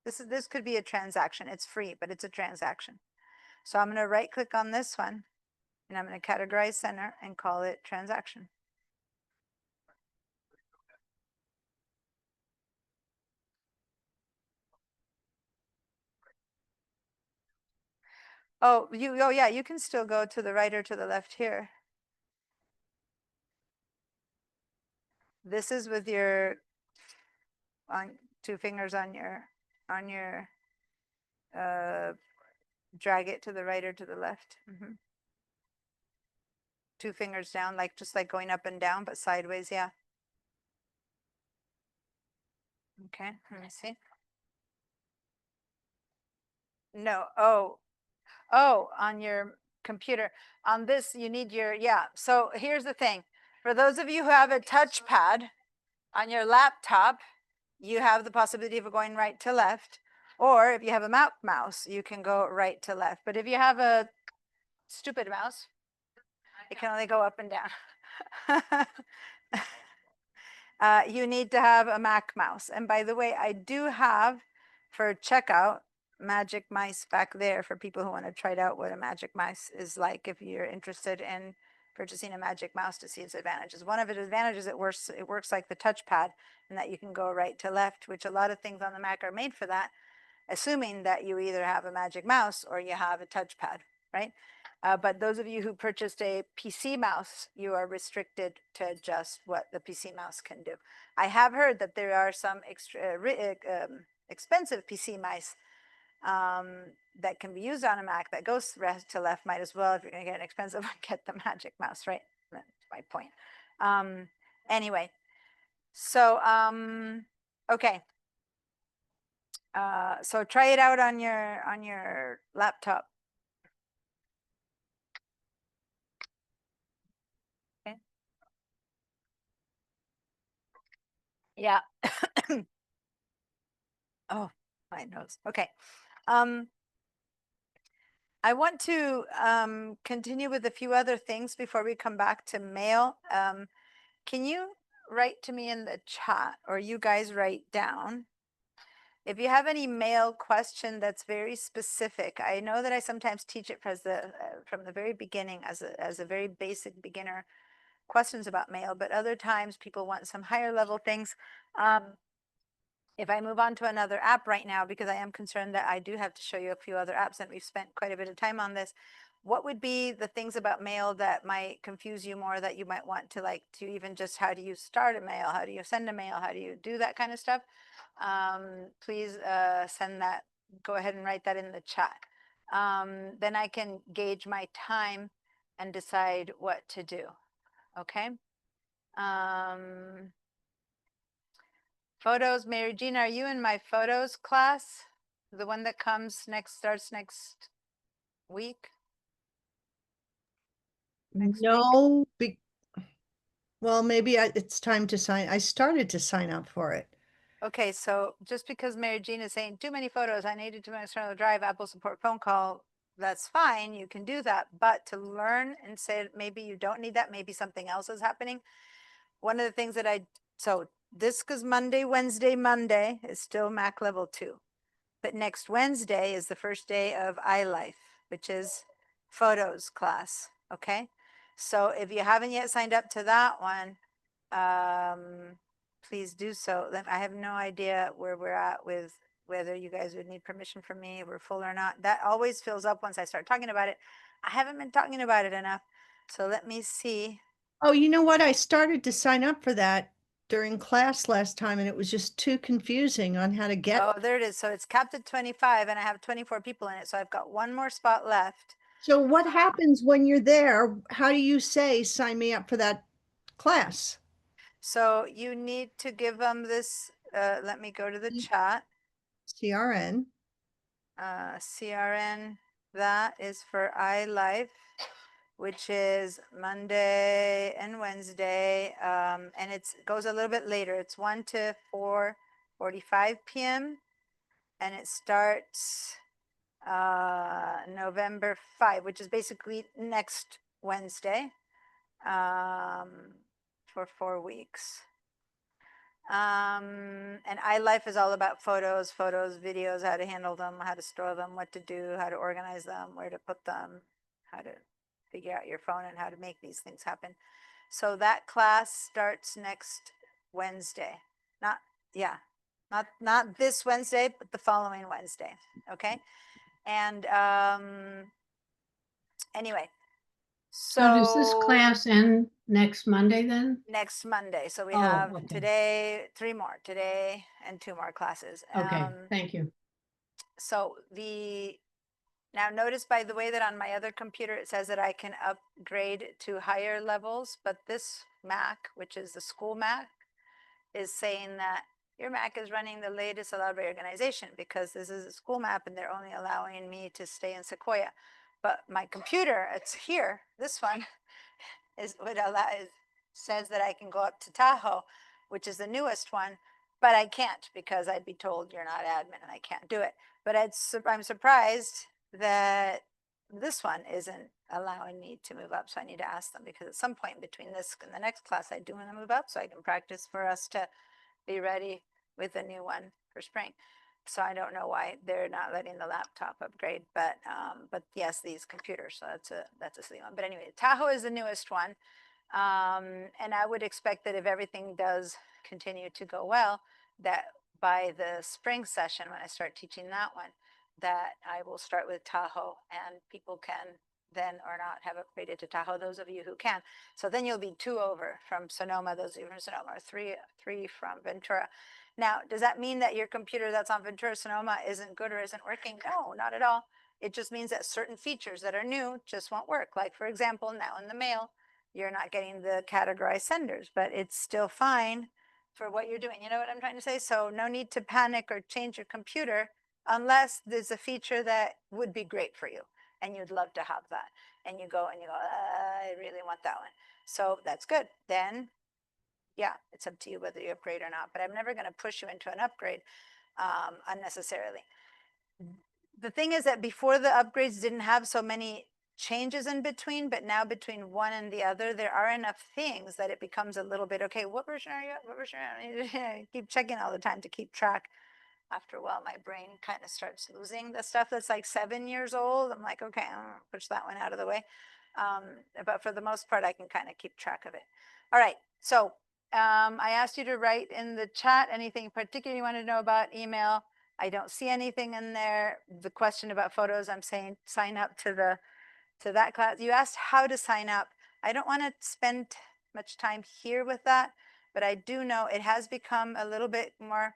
this could be a transaction. It's free, but it's a transaction. So I'm going to right click on this one and I'm going to categorize center and call it transaction. Oh, yeah, you can still go to the right or to the left here. This is with your two fingers on your drag it to the right or to the left. Two fingers down, like just like going up and down, but sideways. Yeah. Okay, let me see. No, oh, on your computer. On this, you need your, yeah. So here's the thing. For those of you who have a touchpad on your laptop, you have the possibility of going right to left. Or if you have a Mac mouse, you can go right to left. But if you have a stupid mouse, it can only go up and down. You need to have a Mac mouse. And by the way, I do have for checkout Magic Mice back there for people who want to try out what a Magic Mouse is like if you're interested in purchasing a Magic Mouse to see its advantages. One of its advantages, it works like the touchpad and that you can go right to left, which a lot of things on the Mac are made for that, assuming that you either have a Magic Mouse or you have a touchpad, right? But those of you who purchased a PC mouse, you are restricted to just what the PC mouse can do. I have heard that there are some expensive PC mice that can be used on a Mac that goes to left. Might as well, if you're going to get an expensive one, get the Magic Mouse, right? That's my point. Anyway, so okay. So try it out on your laptop. Okay. Yeah. Oh, my nose. Okay. I want to continue with a few other things before we come back to mail. Can you write to me in the chat, or you guys write down, if you have any mail question that's very specific? I know that I sometimes teach it from the very beginning as a very basic beginner questions about mail, but other times people want some higher level things. If I move on to another app right now, because I am concerned that I do have to show you a few other apps, and we've spent quite a bit of time on this, what would be the things about mail that might confuse you more, that you might want to even just, how do you start a mail? How do you send a mail? How do you do that kind of stuff? Please send that, go ahead and write that in the chat. Then I can gauge my time and decide what to do. Okay. Photos, Mary Jean, are you in my photos class? The one that starts next week? Next week? No, well, maybe it's time to sign. I started to sign up for it. Okay, so just because Mary Jean is saying too many photos, I needed to external drive, Apple support phone call, that's fine, you can do that. But to learn and say maybe you don't need that, maybe something else is happening. One of the things that so this goes Monday, Wednesday, Monday is still Mac level 2. But next Wednesday is the first day of iLife, which is photos class. Okay. So if you haven't yet signed up to that one, please do so. Then I have no idea where we're at with whether you guys would need permission from me, if we're full or not. That always fills up once I start talking about it. I haven't been talking about it enough. So let me see. Oh, you know what? I started to sign up for that during class last time, and it was just too confusing on how to get. Oh, there it is. So it's capped at 25 and I have 24 people in it. So I've got one more spot left. So what happens when you're there? How do you say, sign me up for that class? So you need to give them this, let me go to the chat. CRN. CRN, that is for iLife, which is Monday and Wednesday. And it goes a little bit later. It's 1 to 4:45 p.m. and it starts November 5, which is basically next Wednesday, for 4 weeks. And iLife is all about photos, videos, how to handle them, how to store them, what to do, how to organize them, where to put them, how to figure out your phone and how to make these things happen. So that class starts next Wednesday. Not this Wednesday, but the following Wednesday. Okay. And anyway, So does this class end next Monday then? next Monday. So we Oh, have okay. today, 3 more today and 2 more classes. Okay, thank you. So now notice, by the way, that on my other computer, it says that I can upgrade to higher levels, but this Mac, which is the school Mac, is saying that your Mac is running the latest allowed by organization, because this is a school map and they're only allowing me to stay in Sequoia. But my computer, it's here, this one, says that I can go up to Tahoe, which is the newest one, but I can't, because I'd be told you're not admin and I can't do it. But I'm surprised that this one isn't allowing me to move up. So I need to ask them, because at some point between this and the next class, I do want to move up so I can practice for us to be ready with a new one for spring. So I don't know why they're not letting the laptop upgrade, but yes, these computers. So that's a silly one. But anyway, Tahoe is the newest one. And I would expect that if everything does continue to go well, that by the spring session, when I start teaching that one, that I will start with Tahoe, and people can then or not have upgraded to Tahoe, those of you who can. So then you'll be 2 over from Sonoma, those of you from Sonoma, or three from Ventura. Now, does that mean that your computer that's on Ventura Sonoma isn't good or isn't working? No, not at all. It just means that certain features that are new just won't work. Like, for example, now in the mail, you're not getting the categorized senders, but it's still fine for what you're doing. You know what I'm trying to say? So no need to panic or change your computer unless there's a feature that would be great for you and you'd love to have that. And you go, I really want that one. So that's good. Then, yeah, it's up to you whether you upgrade or not, but I'm never going to push you into an upgrade unnecessarily. the thing is that before the upgrades didn't have so many changes in between, but now between one and the other, there are enough things that it becomes a little bit, okay, what version are you at? What version are you at? I keep checking all the time to keep track. After a while, my brain kind of starts losing the stuff that's like 7 years old. I'm like, okay, I'm gonna push that one out of the way. But for the most part, I can kind of keep track of it. All right, so I asked you to write in the chat anything particular you want to know about email. I don't see anything in there. The question about photos, I'm saying sign up to that class. You asked how to sign up. I don't want to spend much time here with that, but I do know it has become a little bit more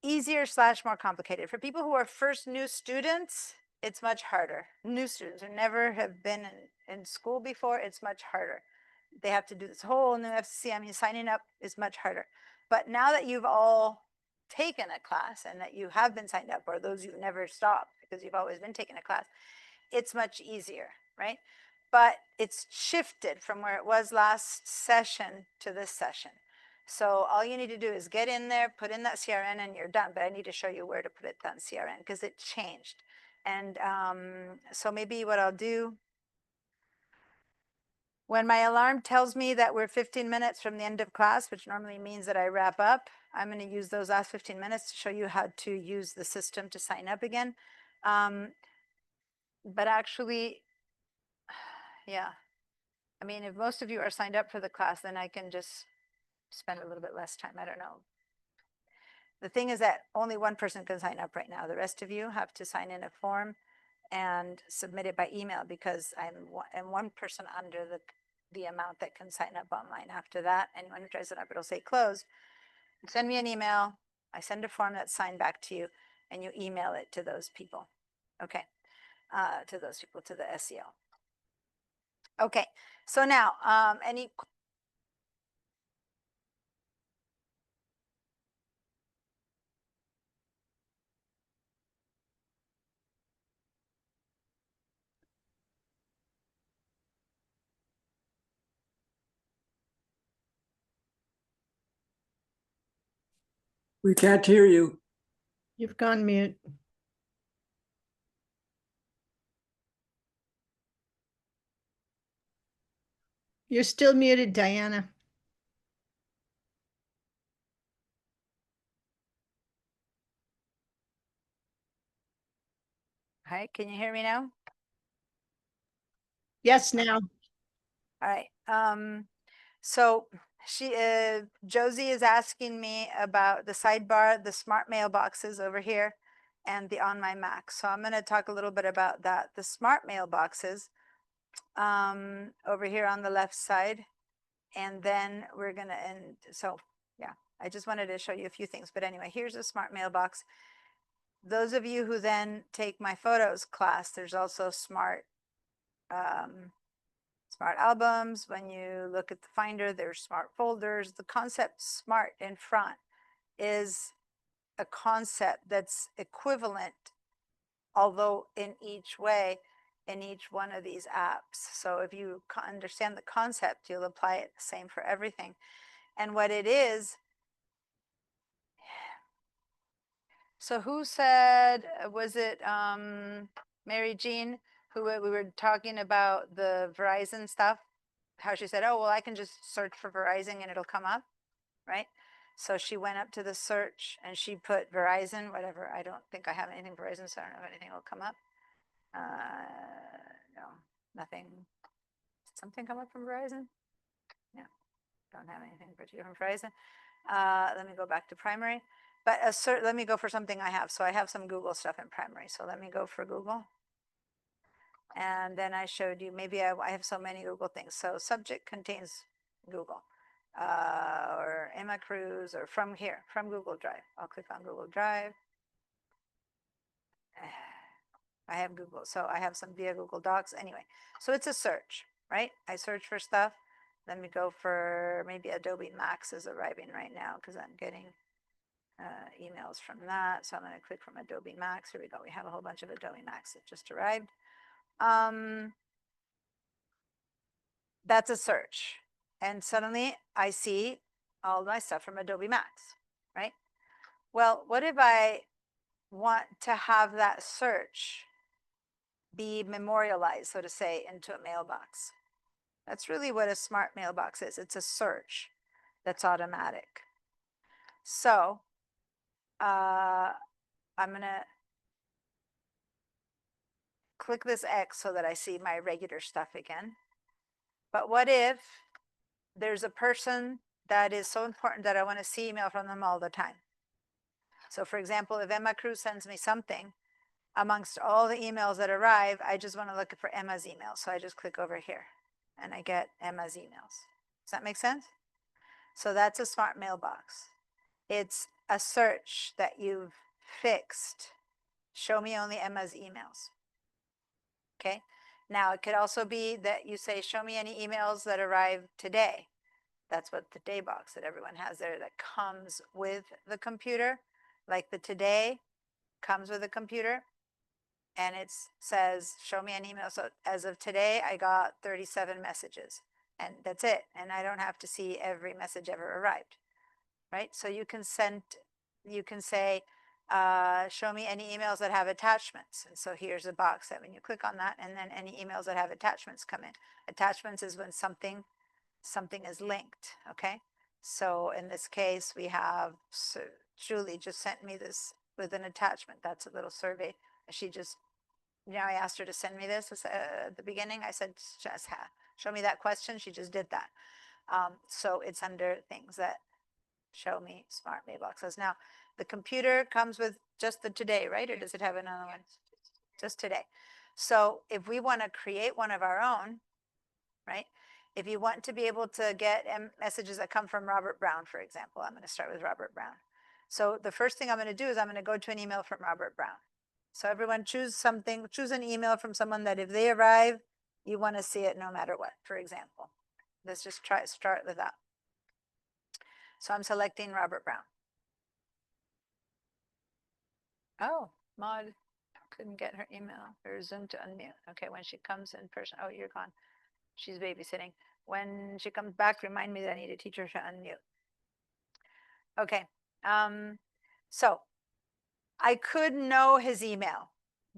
easier / more complicated. For people who are first new students, it's much harder. New students who never have been in school before, it's much harder. They have to do this whole new FCC. I mean, signing up is much harder. But now that you've all taken a class and that you have been signed up, or those who never stop because you've always been taking a class, it's much easier, right? But it's shifted from where it was last session to this session. So all you need to do is get in there, put in that CRN, and you're done. But I need to show you where to put it on CRN because it changed. And so maybe what I'll do, when my alarm tells me that we're 15 minutes from the end of class, which normally means that I wrap up, I'm going to use those last 15 minutes to show you how to use the system to sign up again. But actually, yeah. I mean, if most of you are signed up for the class, then I can just spend a little bit less time. I don't know. The thing is that only one person can sign up right now. The rest of you have to sign in a form and submit it by email because I'm one person under the amount that can sign up online. After that, anyone who tries it up, it'll say closed. Send me an email. I send a form that's signed back to you, and you email it to those people. Okay, to those people, to the SEL. Okay, so now, any We can't hear you. You've gone mute. You're still muted, Diana. Hi, can you hear me now? Yes, now. All right. So Josie is asking me about the sidebar, the smart mailboxes over here, and the On My Mac. So I'm going to talk a little bit about that. The smart mailboxes over here on the left side, and then we're going to end. So yeah, I just wanted to show you a few things. But anyway, here's a smart mailbox. Those of you who then take my photos class, there's also smart albums. When you look at the Finder, there's smart folders. The concept smart in front is a concept that's equivalent, although in each way, in each one of these apps. So if you understand the concept, you'll apply it the same for everything. And what it is, so who said, was it Mary Jean, who we were talking about the Verizon stuff? How she said, oh, well, I can just search for Verizon and it'll come up, right? So she went up to the search and she put Verizon, whatever. I don't think I have anything Verizon, so I don't know if anything will come up. No, nothing. Did something come up from Verizon? No, don't have anything particular from Verizon. Let me go back to primary. But let me go for something I have. So I have some Google stuff in primary. So let me go for Google. And then I showed you, maybe I have so many Google things. So subject contains Google or Emma Cruz or from here, from Google Drive. I'll click on Google Drive. I have Google, so I have some via Google Docs. Anyway, so it's a search, right? I search for stuff. Let me go for maybe Adobe Max is arriving right now because I'm getting emails from that. So I'm going to click from Adobe Max. Here we go. We have a whole bunch of Adobe Max that just arrived. That's a search. And suddenly I see all my stuff from Adobe Max, right? Well, what if I want to have that search be memorialized, so to say, into a mailbox. That's really what a smart mailbox is. It's a search that's automatic. So I'm gonna click this X so that I see my regular stuff again. But what if there's a person that is so important that I want to see email from them all the time? So for example, if Emma Cruz sends me something, amongst all the emails that arrive, I just want to look for Emma's email. So I just click over here and I get Emma's emails. Does that make sense? So that's a smart mailbox. It's a search that you've fixed. Show me only Emma's emails. Okay. Now it could also be that you say, show me any emails that arrived today. That's what the day box that everyone has there that comes with the computer. Like the today comes with a computer. And it says, show me an email. So as of today, I got 37 messages and that's it. And I don't have to see every message ever arrived, right? So you can say, show me any emails that have attachments. And so here's a box that when you click on that, and then any emails that have attachments come in. Attachments is when something is linked, okay? So in this case, we have, so Julie just sent me this with an attachment. That's a little survey. She just, I asked her to send me this at the beginning. I said, just show me that question. She just did that. So it's under things that show me smart mailboxes. Now, the computer comes with just the today, right? Or does it have another one? Just today. So if we want to create one of our own, right? If you want to be able to get messages that come from Robert Brown, for example, I'm going to start with Robert Brown. So the first thing I'm going to do is I'm going to go to an email from Robert Brown. So everyone choose something, choose an email from someone that if they arrive, you want to see it no matter what, for example. Let's just start with that. So I'm selecting Robert Brown. Oh, Maud couldn't get her email or Zoom to unmute. Okay, when she comes in person, oh, you're gone. She's babysitting. When she comes back, remind me that I need to teach her to unmute. Okay, so I could know his email,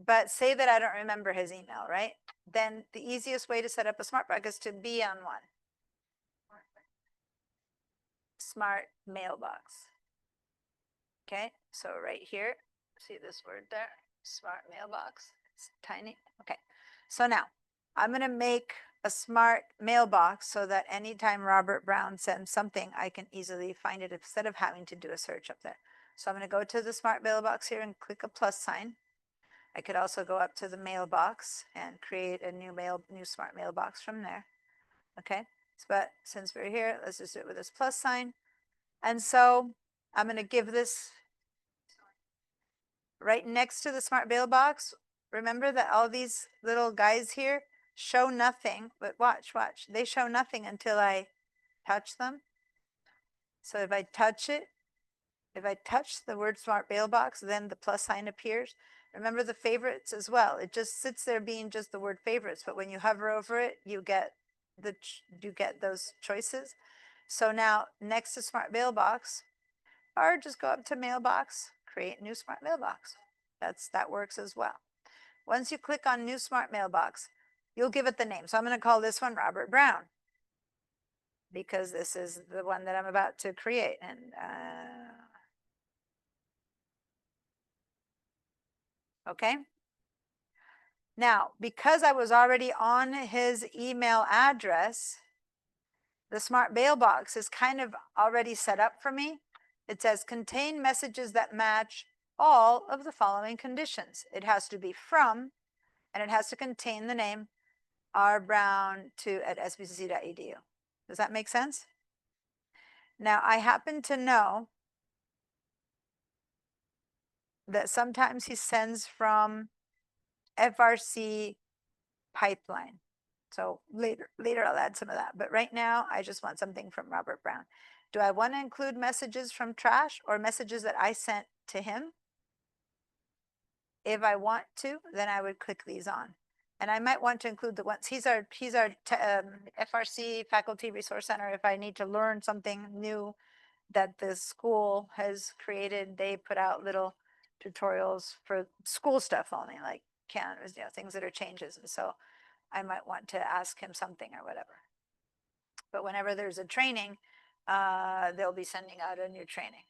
but say that I don't remember his email, right? Then the easiest way to set up a smart box is to be on one. Smart mailbox. Okay, so right here, see this word there? Smart mailbox. It's tiny. Okay, so now I'm going to make a smart mailbox so that anytime Robert Brown sends something, I can easily find it instead of having to do a search up there. So I'm going to go to the smart mailbox here and click a plus sign. I could also go up to the mailbox and create a new smart mailbox from there. Okay, but since we're here, let's just do it with this plus sign. And so I'm going to give this right next to the smart mailbox. Remember that all these little guys here show nothing, but watch, they show nothing until I touch them. So if I touch it, if I touch the word smart mailbox, then the plus sign appears. Remember the favorites as well. It just sits there being just the word favorites, but when you hover over it, you get those choices. So now next to smart mailbox, or just go up to mailbox, create new smart mailbox. That works as well. Once you click on new smart mailbox, you'll give it the name. So I'm going to call this one Robert Brown because this is the one that I'm about to create. And okay. Now, because I was already on his email address, the smart mailbox is kind of already set up for me. It says contain messages that match all of the following conditions. It has to be from, and it has to contain the name rbrown2@sbcc.edu. Does that make sense? Now, I happen to know that sometimes he sends from FRC pipeline. So later I'll add some of that. But right now, I just want something from Robert Brown. Do I want to include messages from trash or messages that I sent to him? If I want to, then I would click these on. And I might want to include the ones, he's our FRC Faculty Resource Center. If I need to learn something new that the school has created, they put out little tutorials for school stuff only, like Canvas, things that are changes. And so I might want to ask him something or whatever. But whenever there's a training, they'll be sending out a new training.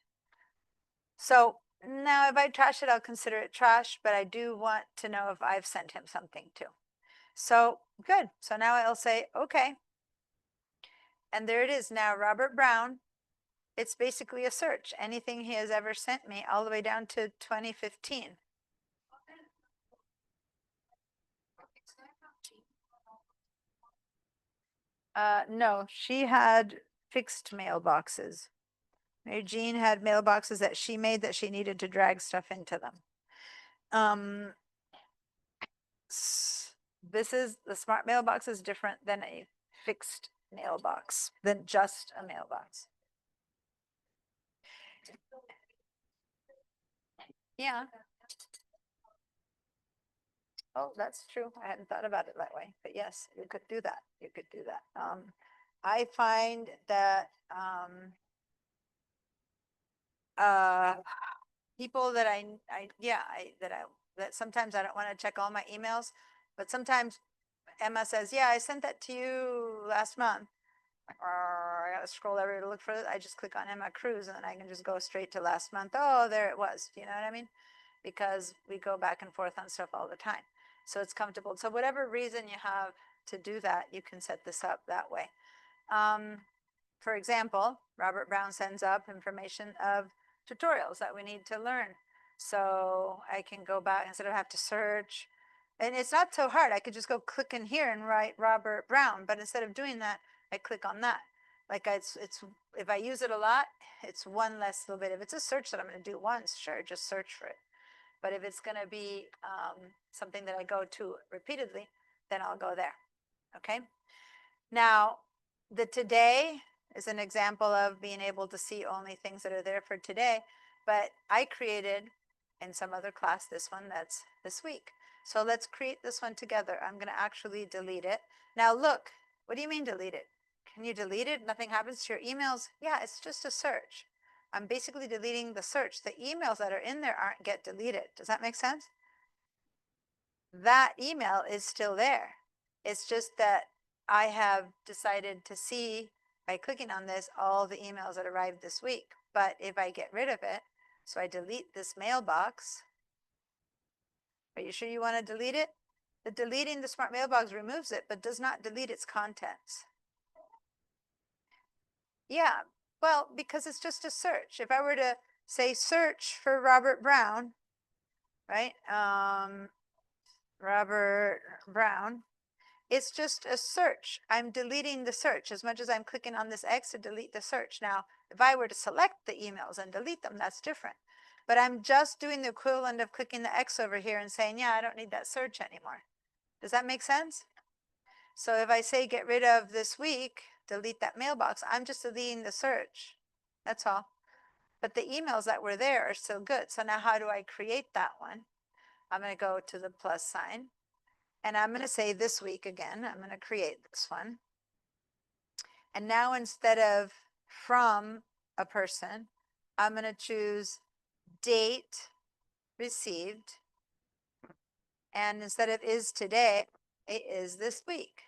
So now if I trash it, I'll consider it trash, but I do want to know if I've sent him something too. So good. So now I'll say, okay. And there it is now, Robert Brown. It's basically a search. Anything he has ever sent me all the way down to 2015. No, she had fixed mailboxes. Mary Jean had mailboxes that she made that she needed to drag stuff into them. This is, the smart mailbox is different than a fixed mailbox, than just a mailbox. Yeah. Oh, that's true. I hadn't thought about it that way, but yes, you could do that. You could do that. I find that people that that sometimes I don't want to check all my emails, but sometimes Emma says, yeah, I sent that to you last month. Or I gotta scroll over to look for it. I just click on Emma Cruz and then I can just go straight to last month. Oh, there it was. You know what I mean? Because we go back and forth on stuff all the time. So it's comfortable. So whatever reason you have to do that, you can set this up that way. For example, Robert Brown sends up information of tutorials that we need to learn. So I can go back instead of have to search. And it's not so hard. I could just go click in here and write Robert Brown. But instead of doing that, I click on that. Like it's if I use it a lot, it's one less little bit. If it's a search that I'm going to do once, sure, just search for it. But if it's going to be something that I go to repeatedly, then I'll go there. Okay. Now, the today is an example of being able to see only things that are there for today. But I created in some other class this one that's this week. So let's create this one together. I'm going to actually delete it. Now look, what do you mean delete it? Can you delete it? Nothing happens to your emails? Yeah, it's just a search. I'm basically deleting the search. The emails that are in there aren't get deleted. Does that make sense? That email is still there. It's just that I have decided to see by clicking on this all the emails that arrived this week. But if I get rid of it, so I delete this mailbox. Are you sure you want to delete it? The deleting the smart mailbox removes it, but does not delete its contents. Yeah, well, because it's just a search. If I were to say search for Robert Brown, right? Robert Brown, it's just a search. I'm deleting the search as much as I'm clicking on this X to delete the search. Now, if I were to select the emails and delete them, that's different. But I'm just doing the equivalent of clicking the X over here and saying, yeah, I don't need that search anymore. Does that make sense? So if I say get rid of this week, delete that mailbox, I'm just deleting the search. That's all. But the emails that were there are still good. So now how do I create that one? I'm going to go to the plus sign. And I'm going to say this week again. I'm going to create this one. And now instead of from a person, I'm going to choose date received. And instead of is today, it is this week.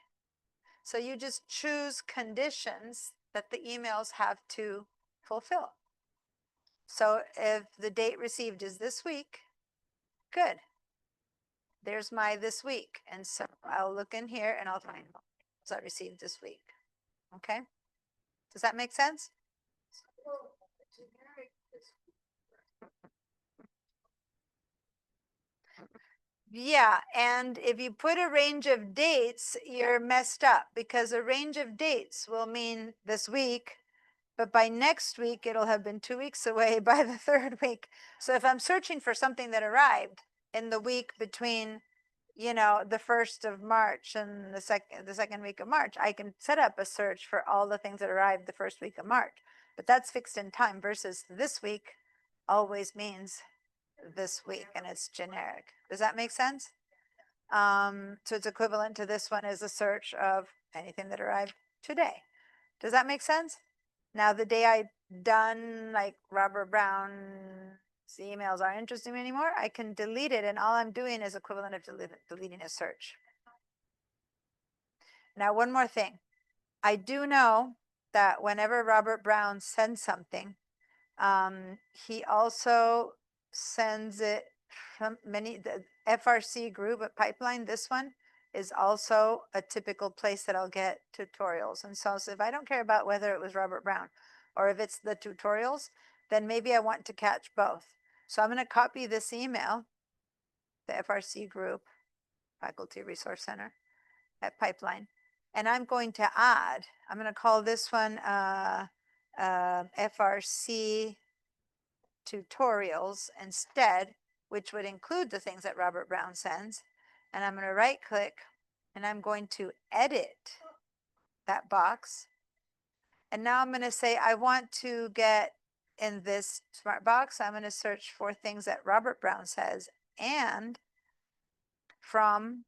So you just choose conditions that the emails have to fulfill. So if the date received is this week, good. There's my this week. And so I'll look in here and I'll find what I received this week. Okay. Does that make sense? Yeah, and if you put a range of dates, you're messed up because a range of dates will mean this week, but by next week, it'll have been 2 weeks away by the third week. So if I'm searching for something that arrived in the week between, you know, the 1st of March and the second week of March, I can set up a search for all the things that arrived the first week of March. But that's fixed in time versus this week always means this week and it's generic. Does that make sense? So it's equivalent to this one is a search of anything that arrived today. Does that make sense? Now the day I done like Robert Brown the emails aren't interesting me anymore, I can delete it, and all I'm doing is equivalent of deleting a search. Now, one more thing. I do know that whenever Robert Brown sends something, he also sends it from the FRC group at Pipeline. This one is also a typical place that I'll get tutorials. And so if I don't care about whether it was Robert Brown or if it's the tutorials, then maybe I want to catch both. So I'm going to copy this email, the FRC group, Faculty Resource Center at Pipeline. And I'm going to add, I'm going to call this one FRC tutorials instead, which would include the things that Robert Brown sends. And I'm going to right click and I'm going to edit that box. And now I'm going to say, I want to get in this smart box, I'm going to search for things that Robert Brown says and from,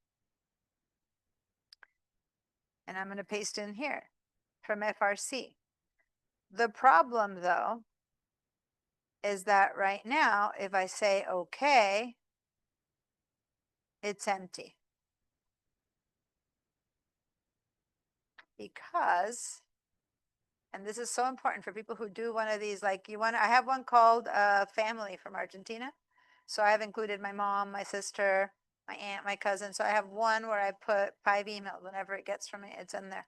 and I'm going to paste in here from FRC. The problem though, is that right now, if I say okay, it's empty. Because, and this is so important for people who do one of these, like I have one called Family from Argentina. So I have included my mom, my sister, my aunt, my cousin. So I have one where I put 5 emails. Whenever it gets from me, it's in there.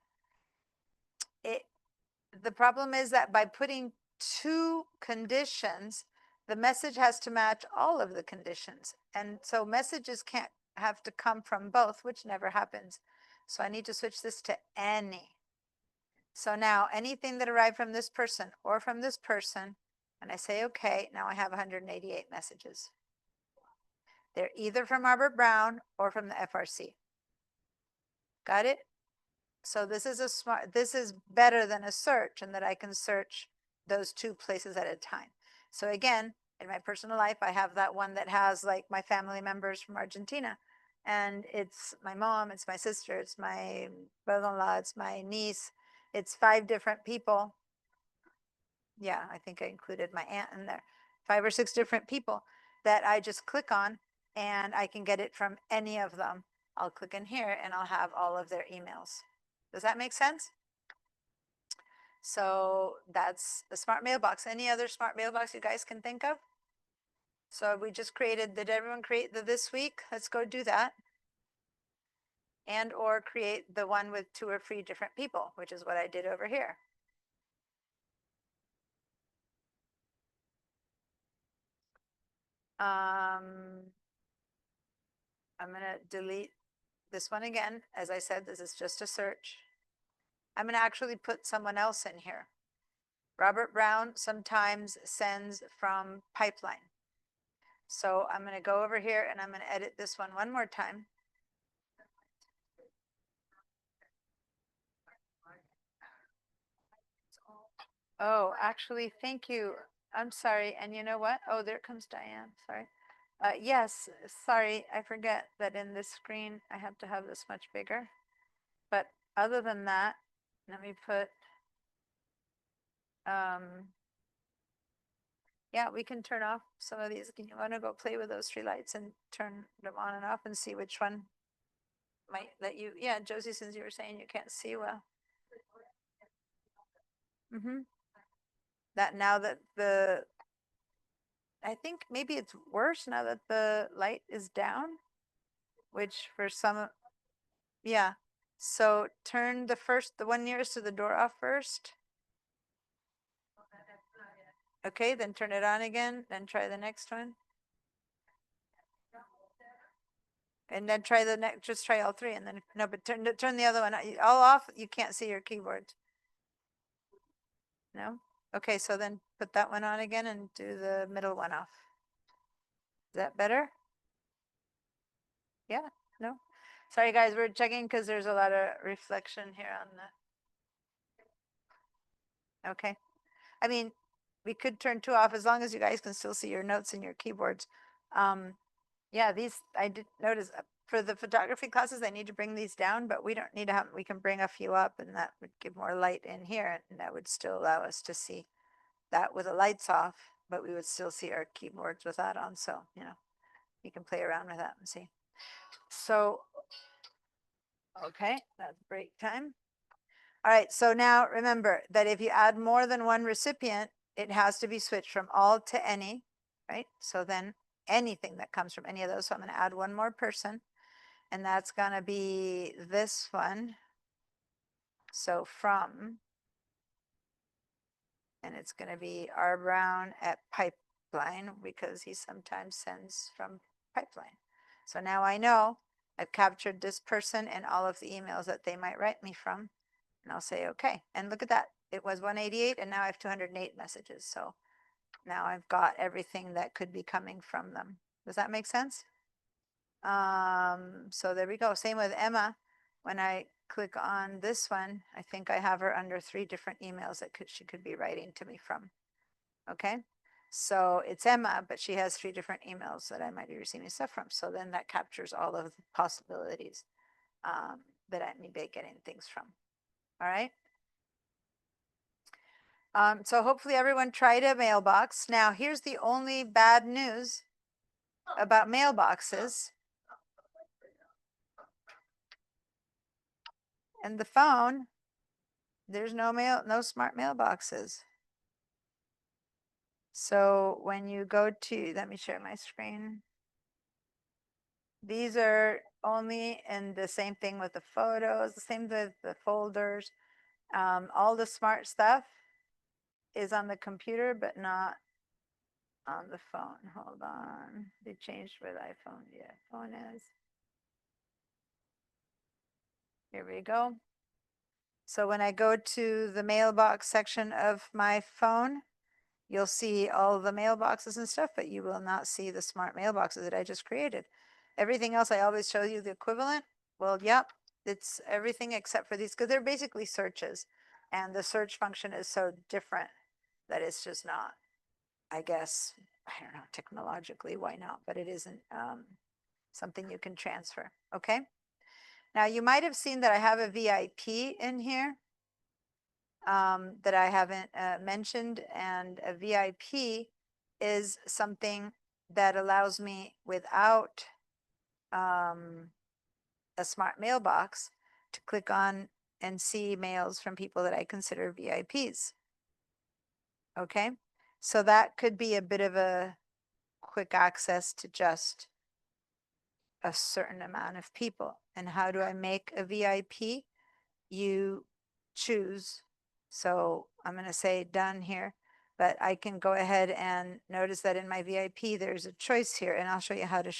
The problem is that by putting 2 conditions, the message has to match all of the conditions. And so messages can't have to come from both, which never happens. So I need to switch this to any. So now anything that arrived from this person or from this person, and I say, okay, now I have 188 messages. They're either from Robert Brown or from the FRC. Got it? So this is better than a search in that I can search those 2 places at a time. So again, in my personal life, I have that one that has like my family members from Argentina, and it's my mom, it's my sister, it's my brother-in-law, it's my niece, it's 5 different people. Yeah, I think I included my aunt in there. 5 or 6 different people that I just click on and I can get it from any of them. I'll click in here and I'll have all of their emails. Does that make sense? So that's the smart mailbox. Any other smart mailbox you guys can think of? So we just created, did everyone create the this week? Let's go do that. And or create the one with 2 or 3 different people, which is what I did over here. I'm going to delete this one again. As I said, this is just a search. I'm going to actually put someone else in here. Robert Brown sometimes sends from Pipeline. So I'm going to go over here and I'm going to edit this one more time. Oh, actually, thank you. I'm sorry. And you know what? Oh, there comes Diane. Sorry. Yes, sorry. I forget that in this screen, I have to have this much bigger. But other than that, let me put, yeah, we can turn off some of these. You want to go play with those 3 lights and turn them on and off and see which one might let you, yeah, Josie, since you were saying you can't see well. That now that I think maybe it's worse now that the light is down, which for some, yeah. So turn the one nearest to the door off first. Okay, then turn it on again, then try the next one. And then try the next, just try all 3 and then, no, but turn the other one all off. You can't see your keyboard. No? Okay, so then put that one on again and do the middle one off. Is that better? Yeah, no? Sorry guys, we're checking because there's a lot of reflection here on the. Okay. I mean, we could turn 2 off as long as you guys can still see your notes and your keyboards. Yeah, these, I did notice for the photography classes, I need to bring these down, but we don't need to have, we can bring a few up and that would give more light in here and that would still allow us to see that with the lights off. but we would still see our keyboards with that on. So, you know, you can play around with that and see. So, okay, that's break time. All right, so now remember that if you add more than one recipient, it has to be switched from all to any, right? So then anything that comes from any of those. So I'm going to add one more person, and that's going to be this one. So from, and it's going to be R Brown at Pipeline because he sometimes sends from Pipeline. So now I know I've captured this person and all of the emails that they might write me from. And I'll say, okay. And look at that. It was 188 and now I have 208 messages. So now I've got everything that could be coming from them. Does that make sense? So there we go. Same with Emma. When I click on this one, I think I have her under 3 different emails that she could be writing to me from. Okay. So it's Emma, but she has 3 different emails that I might be receiving stuff from. So then that captures all of the possibilities that I may be getting things from. All right. So hopefully everyone tried a mailbox. Now here's the only bad news about mailboxes. And the phone, there's no smart mailboxes. So when you go to, let me share my screen. These are only, and the same thing with the photos, the same with the folders. All the smart stuff is on the computer, but not on the phone. Hold on. They changed where the iPhone, phone is. Here we go. So when I go to the mailbox section of my phone, you'll see all the mailboxes and stuff, but you will not see the smart mailboxes that I just created. Everything else, I always show you the equivalent. Well, yep, it's everything except for these, because they're basically searches. And the search function is so different that it's just not, I guess, I don't know, technologically, why not? But it isn't something you can transfer, okay? Now, you might have seen that I have a VIP in here that I haven't mentioned, and a VIP is something that allows me without a smart mailbox to click on and see mails from people that I consider VIPs. Okay, so that could be a bit of a quick access to just a certain amount of people. And how do I make a VIP? You choose. So I'm going to say done here, but I can go ahead and notice that in my VIP, there's a choice here, and I'll show you how to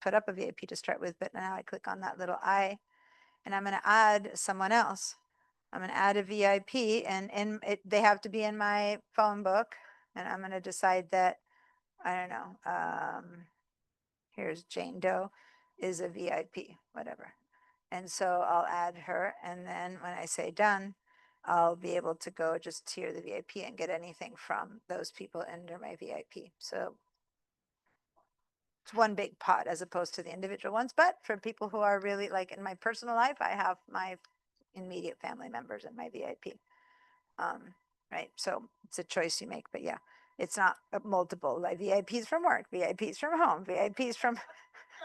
put up a VIP to start with. But now I click on that little I, and I'm going to add someone else. I'm going to add a VIP, and they have to be in my phone book. And I'm going to decide that, I don't know, here's Jane Doe is a VIP, whatever. And so I'll add her. And then when I say done, I'll be able to go just tier the VIP and get anything from those people under my VIP. So it's one big pot as opposed to the individual ones. But for people who are really like in my personal life, I have my immediate family members in my VIP. Right. So it's a choice you make. But yeah, it's not multiple, like VIPs from work, VIPs from home, VIPs from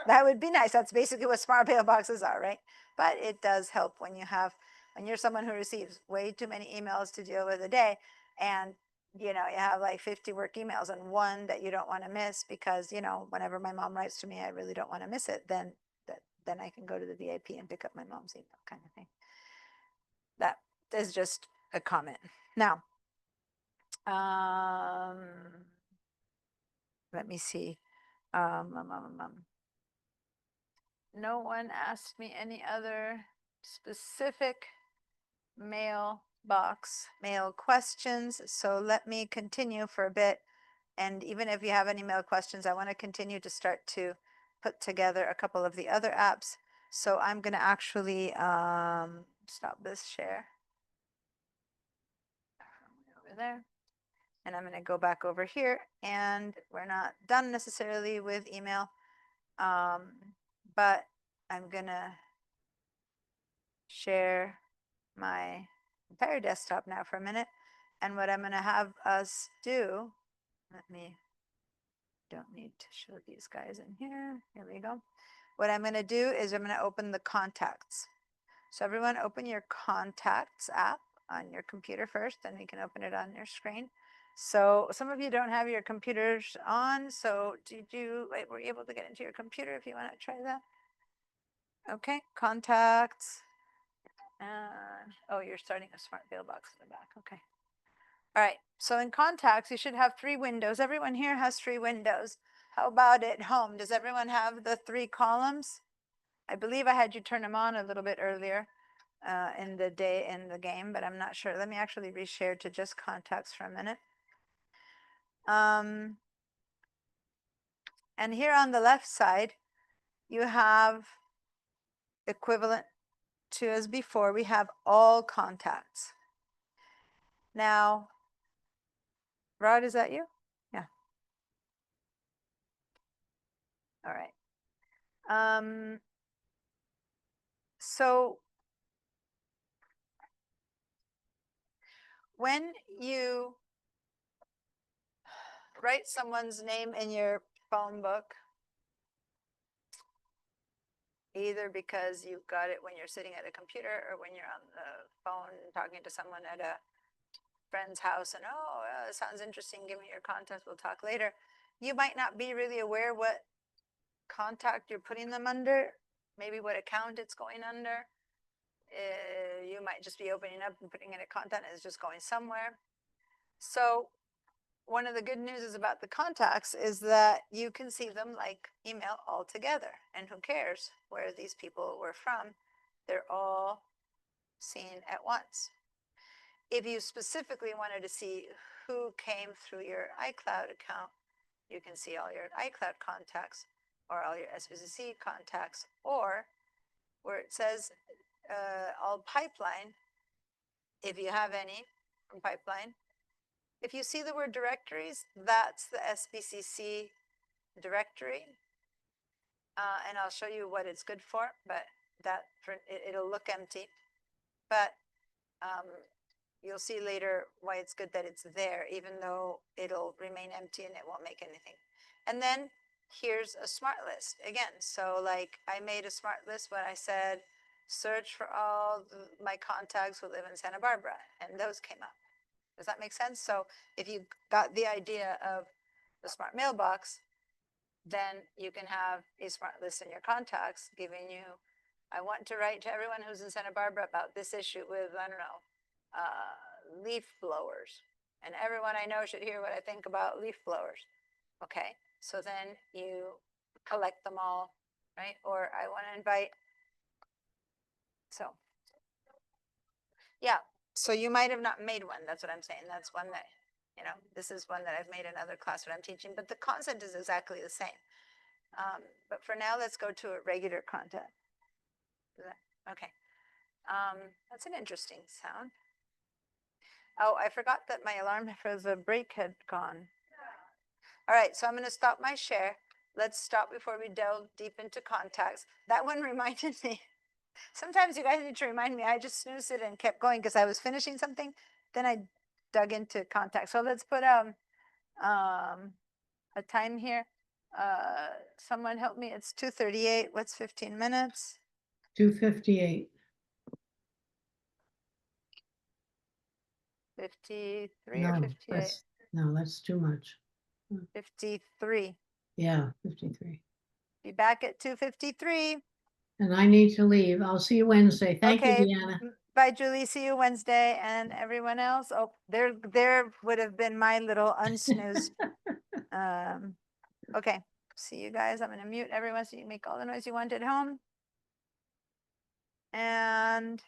that would be nice. That's basically what smart mailboxes are, right? But it does help when you're someone who receives way too many emails to deal with a day, and you have like 50 work emails and one that you don't want to miss because whenever my mom writes to me, I really don't want to miss it. Then I can go to the VIP and pick up my mom's email, kind of thing. That is just a comment. Now, let me see. No one asked me any other specific mail questions. So let me continue for a bit. And even if you have any mail questions, I want to continue to start to put together a couple of the other apps. So I'm going to actually stop this share over there. And I'm going to go back over here, and we're not done necessarily with email. But I'm going to share my entire desktop now for a minute. And what I'm going to have us do, let me, don't need to show these guys in here. Here we go. What I'm going to do is I'm going to open the contacts. So everyone open your contacts app on your computer first, then we can open it on your screen. So some of you don't have your computers on. So wait, were you able to get into your computer if you want to try that? Okay, contacts. And, oh, you're starting a smart mailbox in the back. Okay. All right. So in contacts, you should have 3 windows. Everyone here has 3 windows. How about at home? Does everyone have the 3 columns? I believe I had you turn them on a little bit earlier in the game, but I'm not sure. Let me actually reshare to just contacts for a minute. And here on the left side, you have equivalent to as before, we have all contacts. Now, Rod, is that you? Yeah. All right. So when you write someone's name in your phone book, either because you got it when you're sitting at a computer or when you're on the phone talking to someone at a friend's house and, oh, it sounds interesting, give me your contact, we'll talk later. You might not be really aware what contact you're putting them under, maybe what account it's going under. You might just be opening up and putting in a contact and it's just going somewhere. So one of the good news about the contacts is that you can see them like email all together, and who cares where these people were from? They're all seen at once. If you specifically wanted to see who came through your iCloud account, you can see all your iCloud contacts or all your SVCC contacts, or where it says all pipeline, if you have any from pipeline. If you see the word directories, that's the SBCC directory. And I'll show you what it's good for, but it'll look empty. But you'll see later why it's good that it's there, even though it'll remain empty and it won't make anything. And then here's a smart list again. So like I made a smart list when I said, search for all my contacts who live in Santa Barbara, and those came up. Does that make sense? So if you got the idea of the smart mailbox, then you can have a smart list in your contacts giving you, I want to write to everyone who's in Santa Barbara about this issue with, I don't know, leaf blowers. And everyone I know should hear what I think about leaf blowers. Okay, so then you collect them all, right? Or I want to invite, so yeah. So you might have not made one. That's what I'm saying. That's one that, this is one that I've made another class that I'm teaching, but the concept is exactly the same. But for now, let's go to a regular contact. Okay. That's an interesting sound. Oh, I forgot that my alarm for the break had gone. All right, so I'm going to stop my share. Let's stop before we delve deep into contacts. That one reminded me. Sometimes you guys need to remind me. I just snoozed it and kept going because I was finishing something. Then I dug into contact. So let's put a time here. Someone help me. It's 2:38. What's 15 minutes? 2:58. 53 or No, 58? that's too much. 53. Yeah, 53. Be back at 2:53. And I need to leave. I'll see you Wednesday. Thank you, Okay. Deanna. Bye, Julie. See you Wednesday. And everyone else. Oh, there would have been my little unsnooze. Okay. See you guys. I'm going to mute everyone so you can make all the noise you want at home. And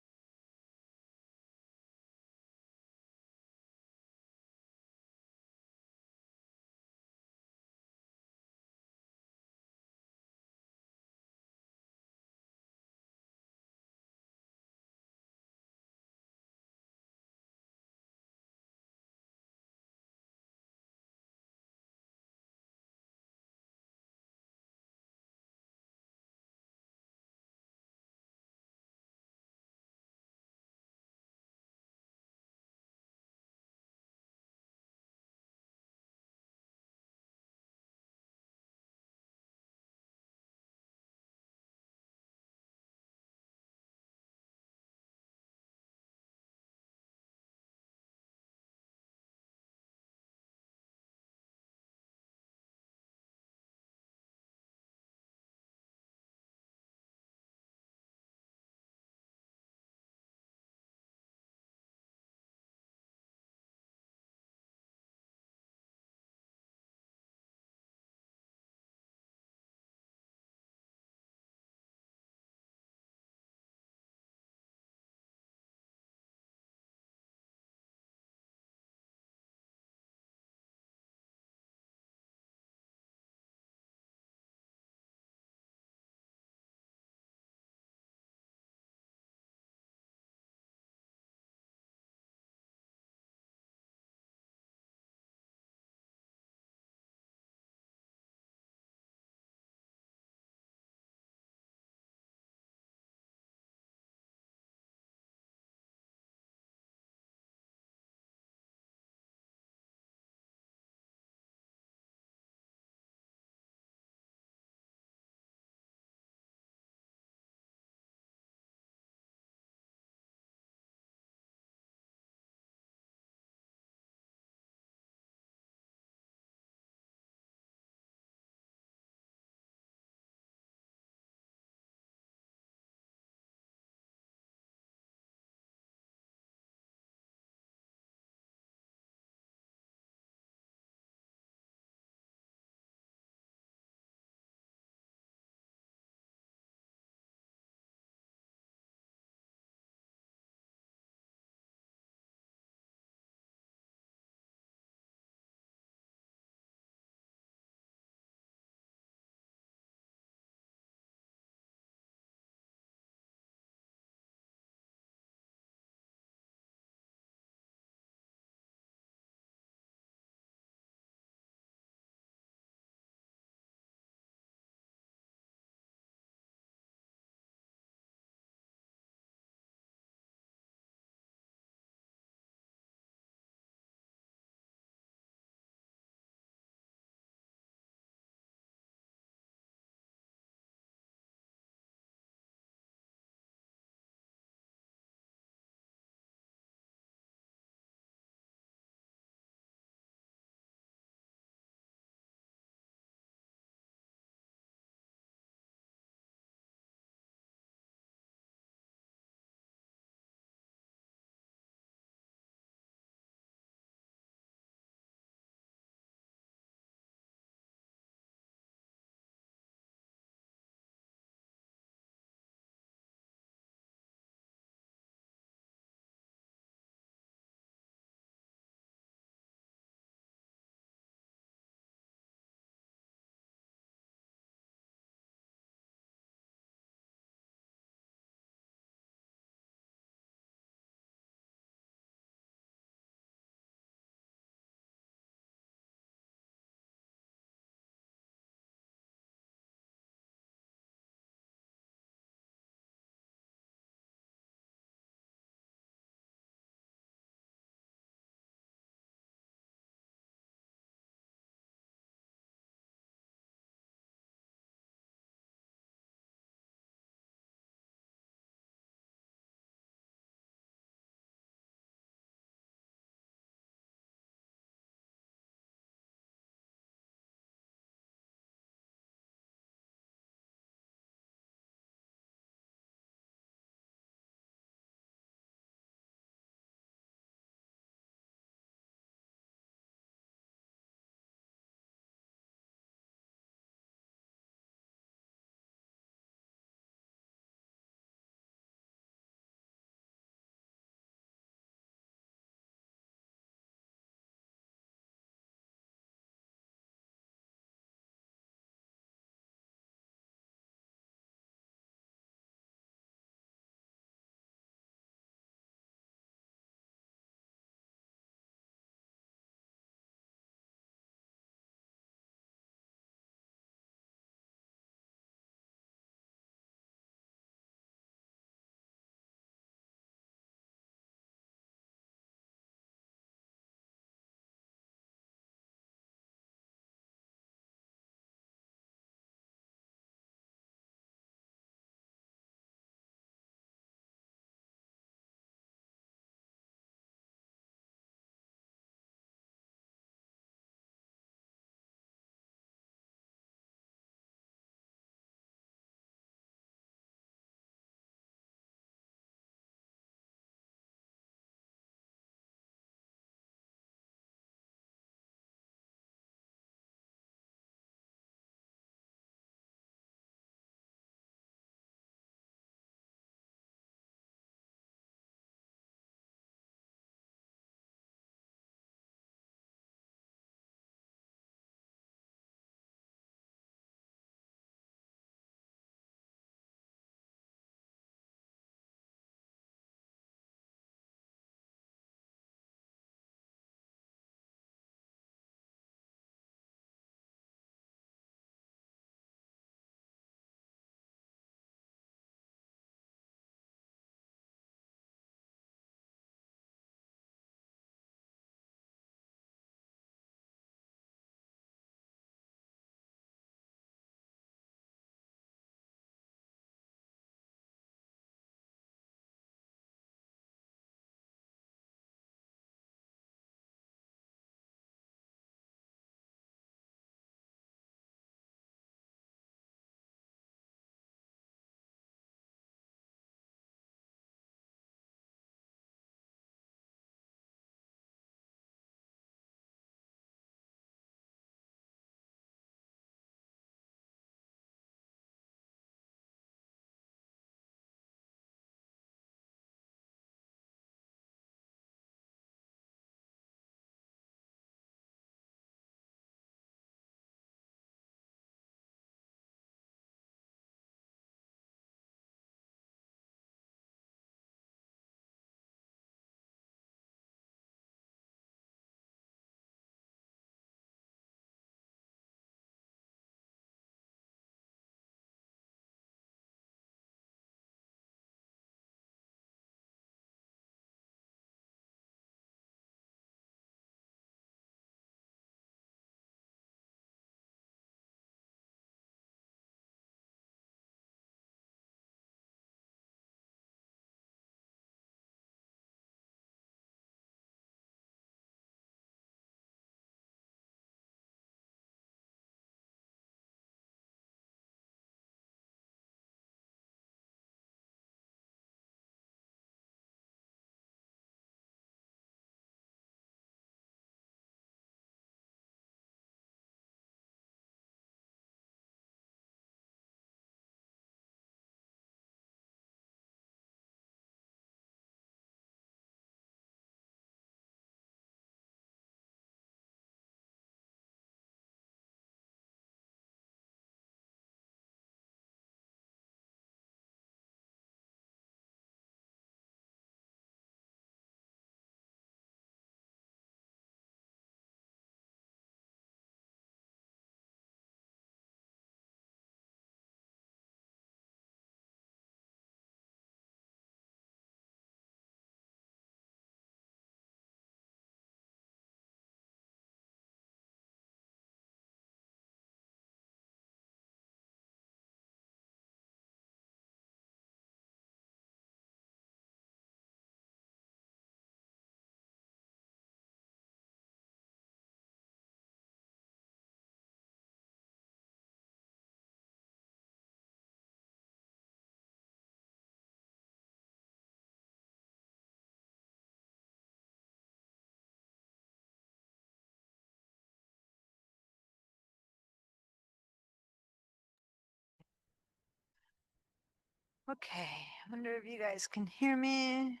Okay, I wonder if you guys can hear me.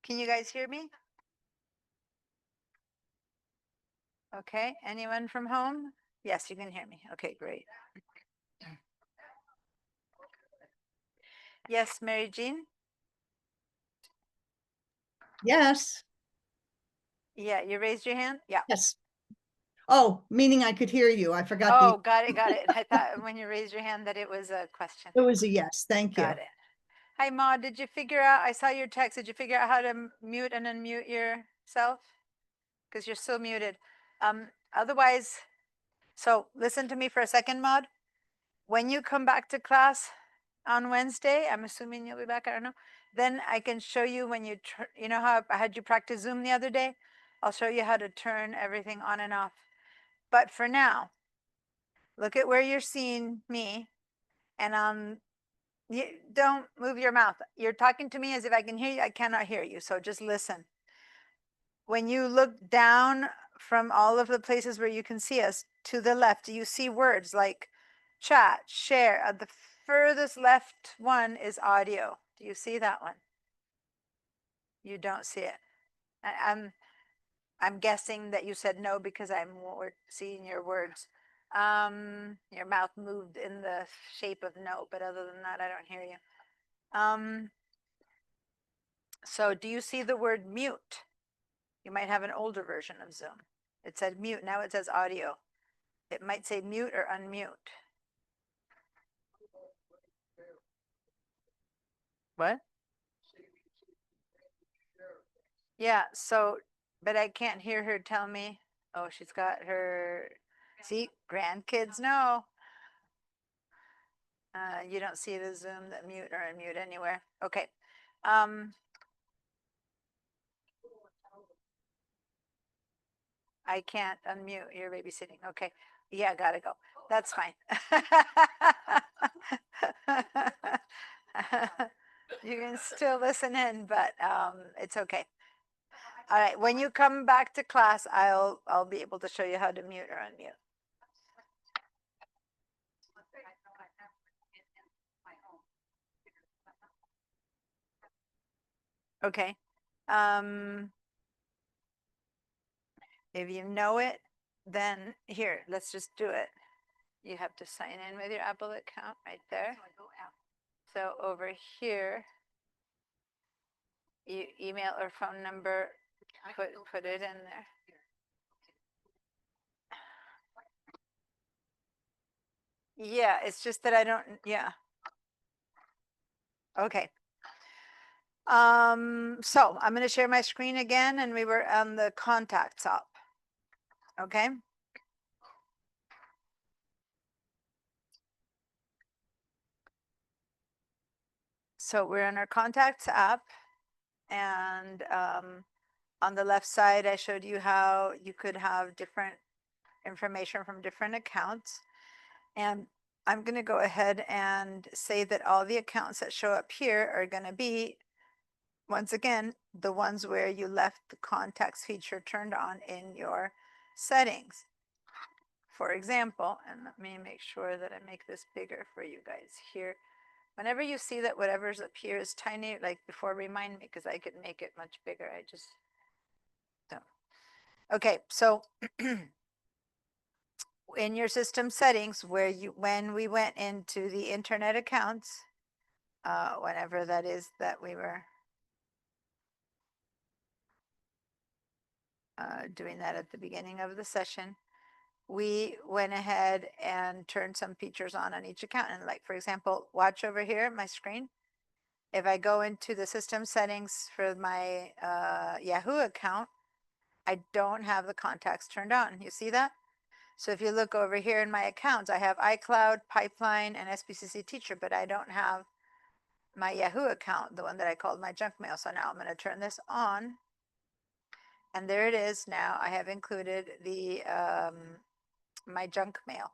Can you guys hear me? Okay, anyone from home? Yes, you can hear me. Okay, great. Yes, Mary Jean? Yes, Yeah, you raised your hand? Yeah. yes. Oh, meaning I could hear you. I forgot Oh, got it, got it. I thought when you raised your hand that it was a question. it was a yes. Thank you. Got it. Hi, Maud, did you figure out, I saw your text, did you figure out how to mute and unmute yourself? Because you're still muted. Otherwise, so listen to me for a second, Maud. When you come back to class on Wednesday, I'm assuming you'll be back, I don't know. Then I can show you when you, you know how I had you practice Zoom the other day? I'll show you how to turn everything on and off. But for now, look at where you're seeing me and you don't move your mouth. You're talking to me as if I can hear you. I cannot hear you. So just listen. When you look down from all of the places where you can see us to the left, you see words like chat, share. The furthest left one is audio. Do you see that one? You don't see it. I'm guessing that you said no because I'm seeing your words. Your mouth moved in the shape of no, but other than that, I don't hear you. So do you see the word mute? You might have an older version of Zoom. It said mute, now it says audio. It might say mute or unmute. What? Yeah, so, but I can't hear her tell me, oh, she's got her, see, grandkids know. You don't see the Zoom that mute or unmute anywhere. Okay. I can't unmute. You're babysitting. Okay. Yeah, gotta go. That's fine. You can still listen in, but it's okay. All right. When you come back to class, I'll be able to show you how to mute or unmute. Okay. If you know it, then here, let's just do it. You have to sign in with your Apple account right there. So over here, you email or phone number, put it in there. Yeah, it's just that I don't, yeah. Okay. So I'm going to share my screen again, and we were on the contacts up. Okay. So we're in our contacts app, and on the left side, I showed you how you could have different information from different accounts. And I'm going to go ahead and say that all the accounts that show up here are going to be, once again, the ones where you left the contacts feature turned on in your settings. For example, and let me make sure that I make this bigger for you guys here. Whenever you see that whatever's up here is tiny, like before, remind me, because I could make it much bigger. I just don't. Okay, so in your system settings, when we went into the internet accounts, whenever that is that we were doing that at the beginning of the session, we went ahead and turned some features on each account. And like, for example, watch over here, my screen. If I go into the system settings for my Yahoo account, I don't have the contacts turned on. You see that? So if you look over here in my accounts, I have iCloud, Pipeline, and SPCC Teacher, but I don't have my Yahoo account, the one that I called my junk mail. So now I'm going to turn this on. And there it is. Now I have included the my junk mail,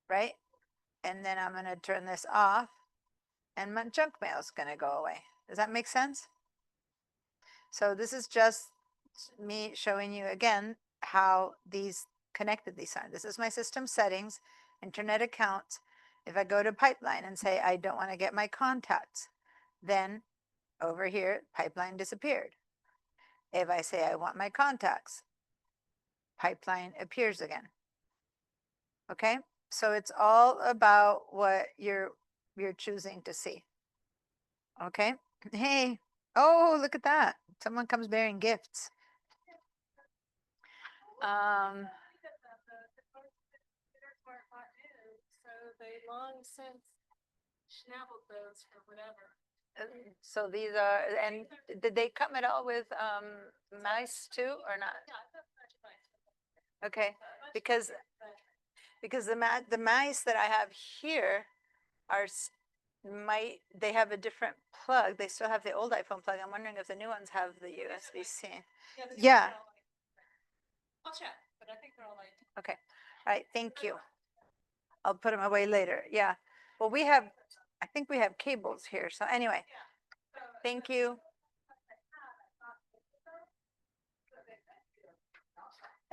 right? And then I'm going to turn this off, and my junk mail is going to go away. Does that make sense? So this is just me showing you again how these connected these are. This is my system settings, internet accounts, If I go to pipeline and say, I don't want to get my contacts, then over here, pipeline disappeared. If I say I want my contacts, pipeline appears again. Okay, so it's all about what you're choosing to see. Okay, hey, oh, look at that. Someone comes bearing gifts. So they long since schnabbled those for whatever. So these are, and did they come at all with mice too or not? Okay, because the mice that I have here are they have a different plug. They still have the old iPhone plug. I'm wondering if the new ones have the USB-C. Yeah. I'll check, but I think they're all like. Okay. All right. Thank you. I'll put them away later. Yeah. Well, I think we have cables here. So anyway, thank you.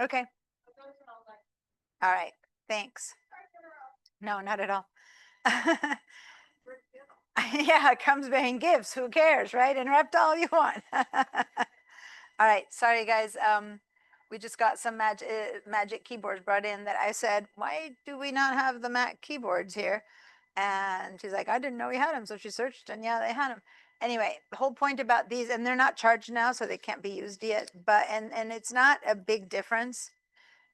Okay. All right. Thanks. No, not at all. Yeah, it comes bearing gifts. Who cares, right? Interrupt all you want. All right. Sorry, guys. We just got some magic keyboards brought in that I said, why do we not have the Mac keyboards here? And she's like, I didn't know we had them. So she searched and yeah, they had them. Anyway, the whole point about these, and they're not charged now, so they can't be used yet, but, and it's not a big difference.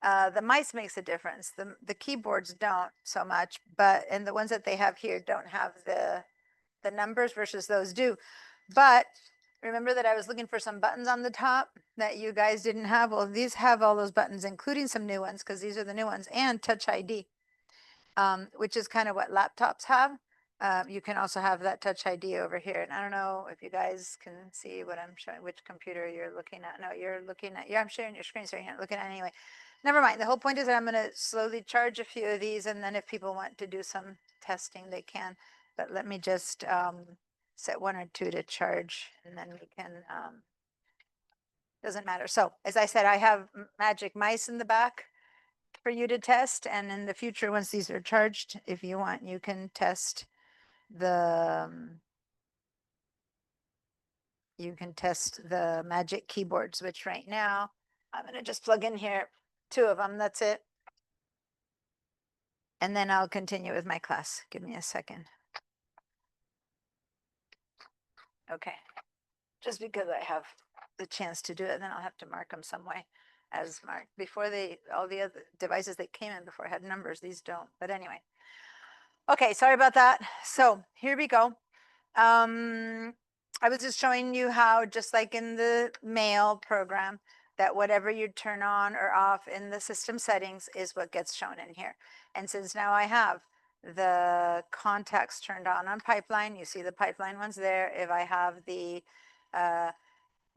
The mice makes a difference. The keyboards don't so much, but, and the ones that they have here don't have the numbers versus those do. But remember that I was looking for some buttons on the top that you guys didn't have. Well, these have all those buttons, including some new ones, because these are the new ones, and Touch ID, which is kind of what laptops have. You can also have that Touch ID over here. And I don't know if you guys can see what I'm showing, which computer you're looking at. No, you're looking at, yeah, I'm sharing your screen, so you're not looking at it anyway. Never mind. The whole point is that I'm going to slowly charge a few of these, and then if people want to do some testing, they can. But let me just set 1 or 2 to charge, and then we can, doesn't matter. So as I said, I have magic mice in the back for you to test. And in the future, once these are charged, if you want, you can test the, magic keyboards, which right now, I'm going to just plug in here 2 of them. That's it. And then I'll continue with my class. Give me a second. Okay. Just because I have the chance to do it, then I'll have to mark them some way as marked. Before all the other devices that came in before had numbers, these don't. But anyway. Okay, sorry about that. So here we go. I was just showing you how, just like in the mail program, that whatever you turn on or off in the system settings is what gets shown in here. And since now I have the contacts turned on pipeline, you see the pipeline ones there. If I have the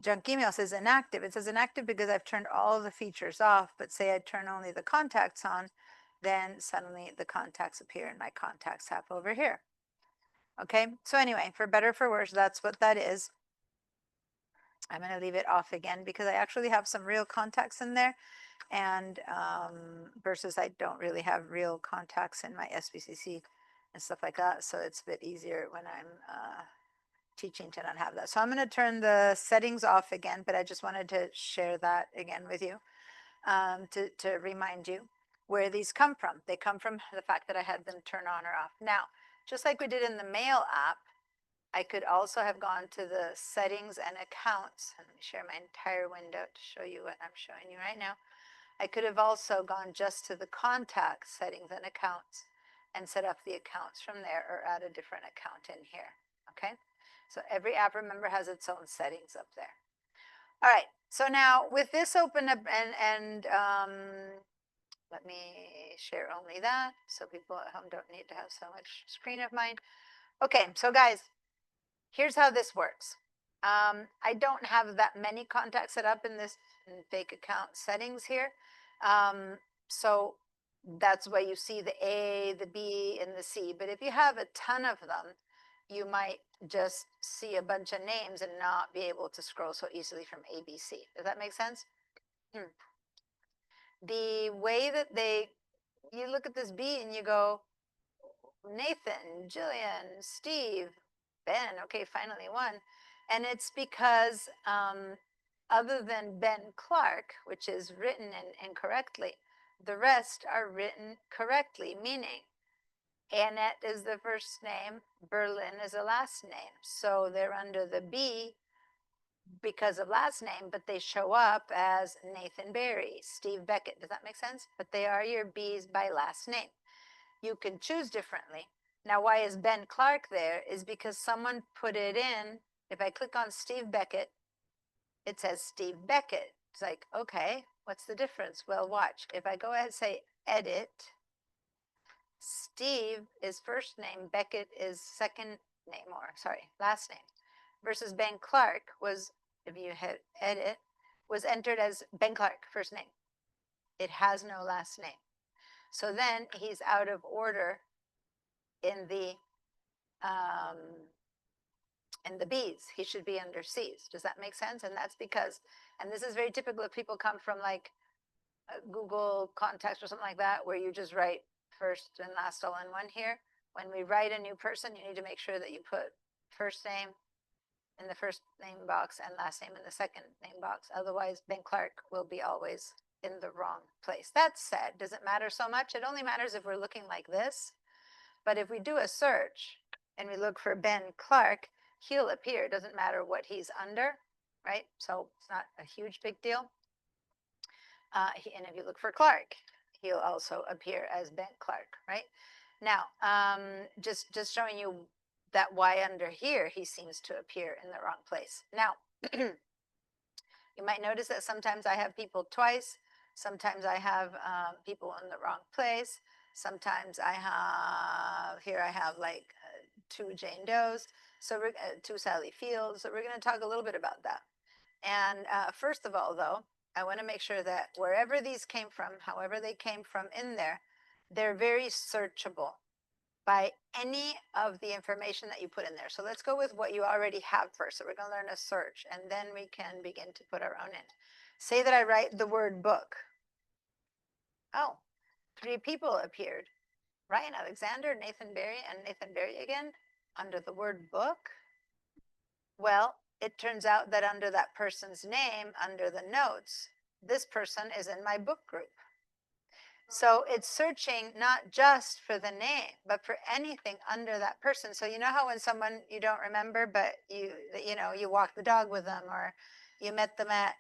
junk email says inactive, it says inactive because I've turned all the features off, but say I turn only the contacts on, then suddenly the contacts appear in my contacts app over here. Okay, so anyway, for better or for worse, that's what that is. I'm going to leave it off again because I actually have some real contacts in there, and versus I don't really have real contacts in my SBCC and stuff like that. So it's a bit easier when I'm teaching to not have that. So I'm going to turn the settings off again, but I just wanted to share that again with you to remind you where these come from. They come from the fact that I had them turn on or off. Now, just like we did in the mail app, I could also have gone to the settings and accounts. Let me share my entire window to show you what I'm showing you right now. I could have also gone just to the contact settings and accounts and set up the accounts from there, or add a different account in here. Okay, so every app, remember, has its own settings up there. All right, so now with this open up and let me share only that so people at home don't need to have so much screen of mine. Okay, so guys, here's how this works. I don't have that many contacts set up in this fake account settings here. So that's why you see the A, the B, and the C. But if you have a ton of them, you might just see a bunch of names and not be able to scroll so easily from A, B, C. Does that make sense? The way that you look at this B and you go, Nathan, Jillian, Steve, Ben. Okay, finally one. And it's because other than Ben Clark, which is written incorrectly, the rest are written correctly, meaning Annette is the first name, Berlin is a last name. So they're under the B because of last name, but they show up as Nathan Barry, Steve Beckett. Does that make sense? But they are your B's by last name. You can choose differently. Now, why is Ben Clark there? Is because someone put it in. If I click on Steve Beckett, it says Steve Beckett. It's like, okay, what's the difference? Well, watch. If I go ahead and say edit, Steve is first name, Beckett is second name, or sorry, last name, versus Ben Clark was, if you hit edit, was entered as Ben Clark, first name. It has no last name. So then he's out of order in the B's. He should be under C's. Does that make sense? And that's because, and this is very typical if people come from like Google Contacts or something like that, where you just write first and last all in one here. When we write a new person, you need to make sure that you put first name in the first name box and last name in the second name box. Otherwise, Ben Clark will be always in the wrong place. That said, does it matter so much? It only matters if we're looking like this. But if we do a search and we look for Ben Clark, he'll appear. It doesn't matter what he's under, right? So it's not a huge big deal. And if you look for Clark, he'll also appear as Ben Clark, right? Now, just showing you that why under here he seems to appear in the wrong place. Now, you might notice that sometimes I have people twice. Sometimes I have people in the wrong place. Sometimes I have like 2 Jane Does, so we're 2 Sally Fields. So we're going to talk a little bit about that. And first of all, though, I want to make sure that wherever these came from, however they came from in there, they're very searchable by any of the information that you put in there. So let's go with what you already have first. So we're going to learn a search, and then we can begin to put our own in. Say that I write the word book. Oh, 3 people appeared. Ryan Alexander, Nathan Barry, and Nathan Barry again under the word book. Well, it turns out that under that person's name, under the notes, this person is in my book group. So it's searching not just for the name, but for anything under that person. So you know how when someone you don't remember, but you walk the dog with them, or you met them at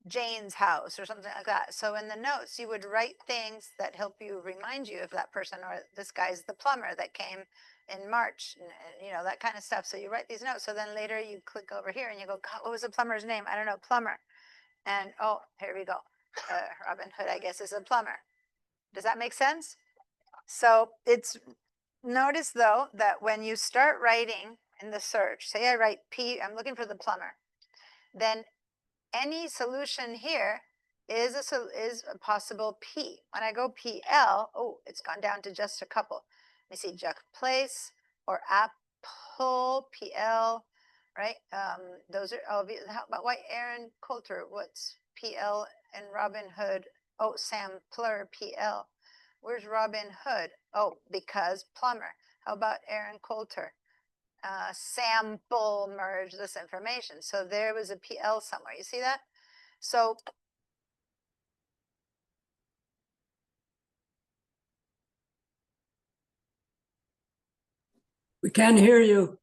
Jane's house or something like that. So in the notes, you would write things that help you remind you of that person, or this guy's the plumber that came in March, that kind of stuff. So you write these notes. So then later you click over here and you go, God, what was the plumber's name? I don't know, plumber. And oh, here we go. Robin Hood, I guess, is a plumber. Does that make sense? So it's, notice though, that when you start writing in the search, say I write P, I'm looking for the plumber, then any solution here is a possible P. When I go PL, oh, it's gone down to just a couple. Let me see, Jack Place or Apple, PL, right? Those are obvious. How about why Aaron Coulter? What's PL and Robin Hood? Oh, Sam Plur, PL. Where's Robin Hood? Oh, because plumber. How about Aaron Coulter? Sample merge this information. So there was a PL somewhere. You see that? So We can hear you.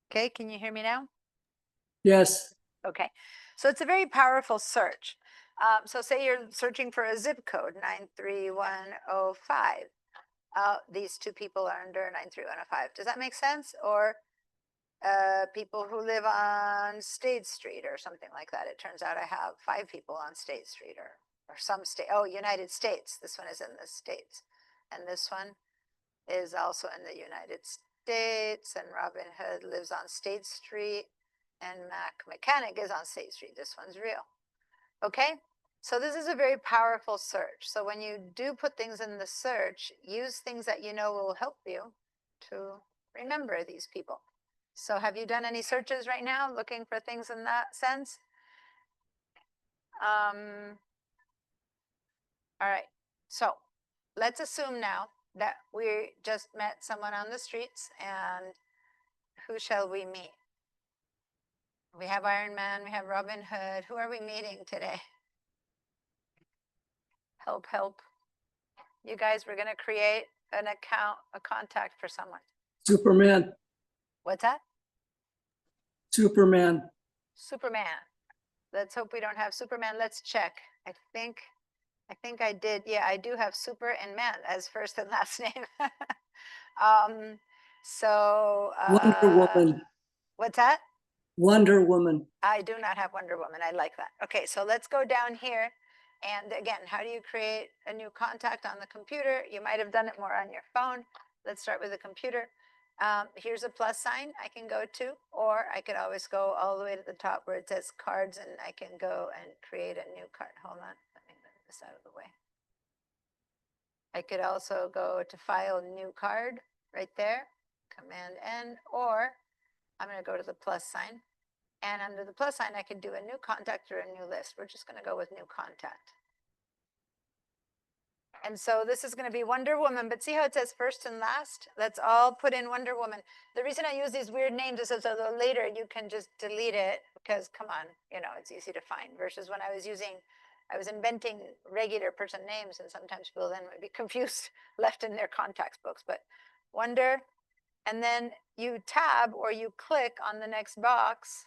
okay, can you hear me now? Yes, Okay, so it's a very powerful search. So say you're searching for a zip code, 93105. These 2 people are under 93105. Does that make sense? Or people who live on State Street or something like that. It turns out I have 5 people on State Street, or some state. Oh, United States. This one is in the States. And this one is also in the United States. And Robin Hood lives on State Street. And Mac Mechanic is on State Street. This one's real. Okay, so this is a very powerful search. So when you do put things in the search, use things that you know will help you to remember these people. So have you done any searches right now looking for things in that sense? All right, so let's assume now that we just met someone on the streets, and who shall we meet? We have Iron Man, we have Robin Hood. Who are we meeting today? Help, help. You guys, we're gonna create an account, a contact for someone. Superman, What's that? Superman. Superman. Let's hope we don't have Superman. Let's check. I think I did. Yeah, I do have super and man as first and last name. So Wonder Woman, what's that? Wonder Woman. I do not have Wonder Woman. I like that. Okay, so let's go down here. And again, how do you create a new contact on the computer? You might have done it more on your phone. Let's start with the computer. Here's a plus sign I can go to, or I could always go all the way to the top where it says cards, and I can go and create a new card. Hold on, let me move this out of the way. I could also go to file new card right there, Command N, or I'm going to go to the plus sign. And under the plus sign, I can do a new contact or a new list. We're just going to go with new contact. And so this is going to be Wonder Woman, but see how it says first and last? Let's all put in Wonder Woman. The reason I use these weird names is so that later you can just delete it, because come on, you know, it's easy to find, versus when I was inventing regular person names, and sometimes people then would be confused, left in their contacts books. But Wonder, and then you tab or you click on the next box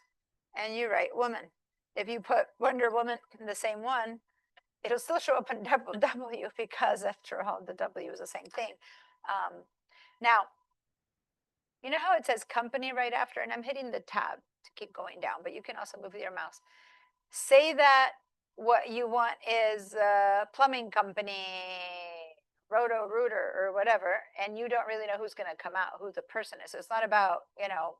and you write woman. If you put Wonder Woman in the same one, it'll still show up in W, because after all, the W is the same thing. Now, you know how it says company right after, and I'm hitting the tab to keep going down, but you can also move your mouse. Say that what you want is a plumbing company, Roto-Rooter or whatever, and you don't really know who's going to come out, who the person is. So it's not about, you know,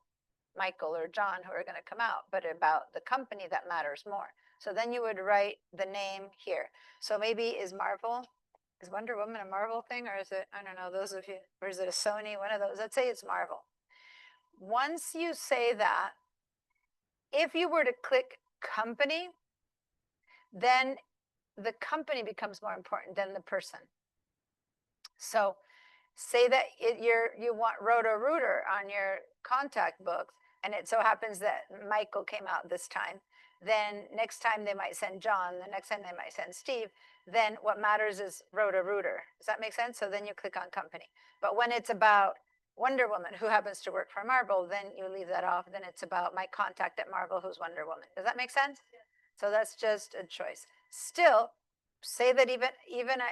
Michael or John who are going to come out, but about the company that matters more. So then you would write the name here. So maybe is Wonder Woman a Marvel thing, or is it, I don't know, those of you, or is it a Sony, one of those? Let's say it's Marvel. Once you say that, if you were to click company, then the company becomes more important than the person. So say that you want Roto-Rooter on your contact book, and it so happens that Michael came out this time. Then next time they might send John, the next time they might send Steve. Then what matters is Roto-Rooter. Does that make sense? So then you click on company. But when it's about Wonder Woman, who happens to work for Marvel, then you leave that off. Then it's about my contact at Marvel, who's Wonder Woman. Does that make sense? Yeah. So that's just a choice. Still, say that even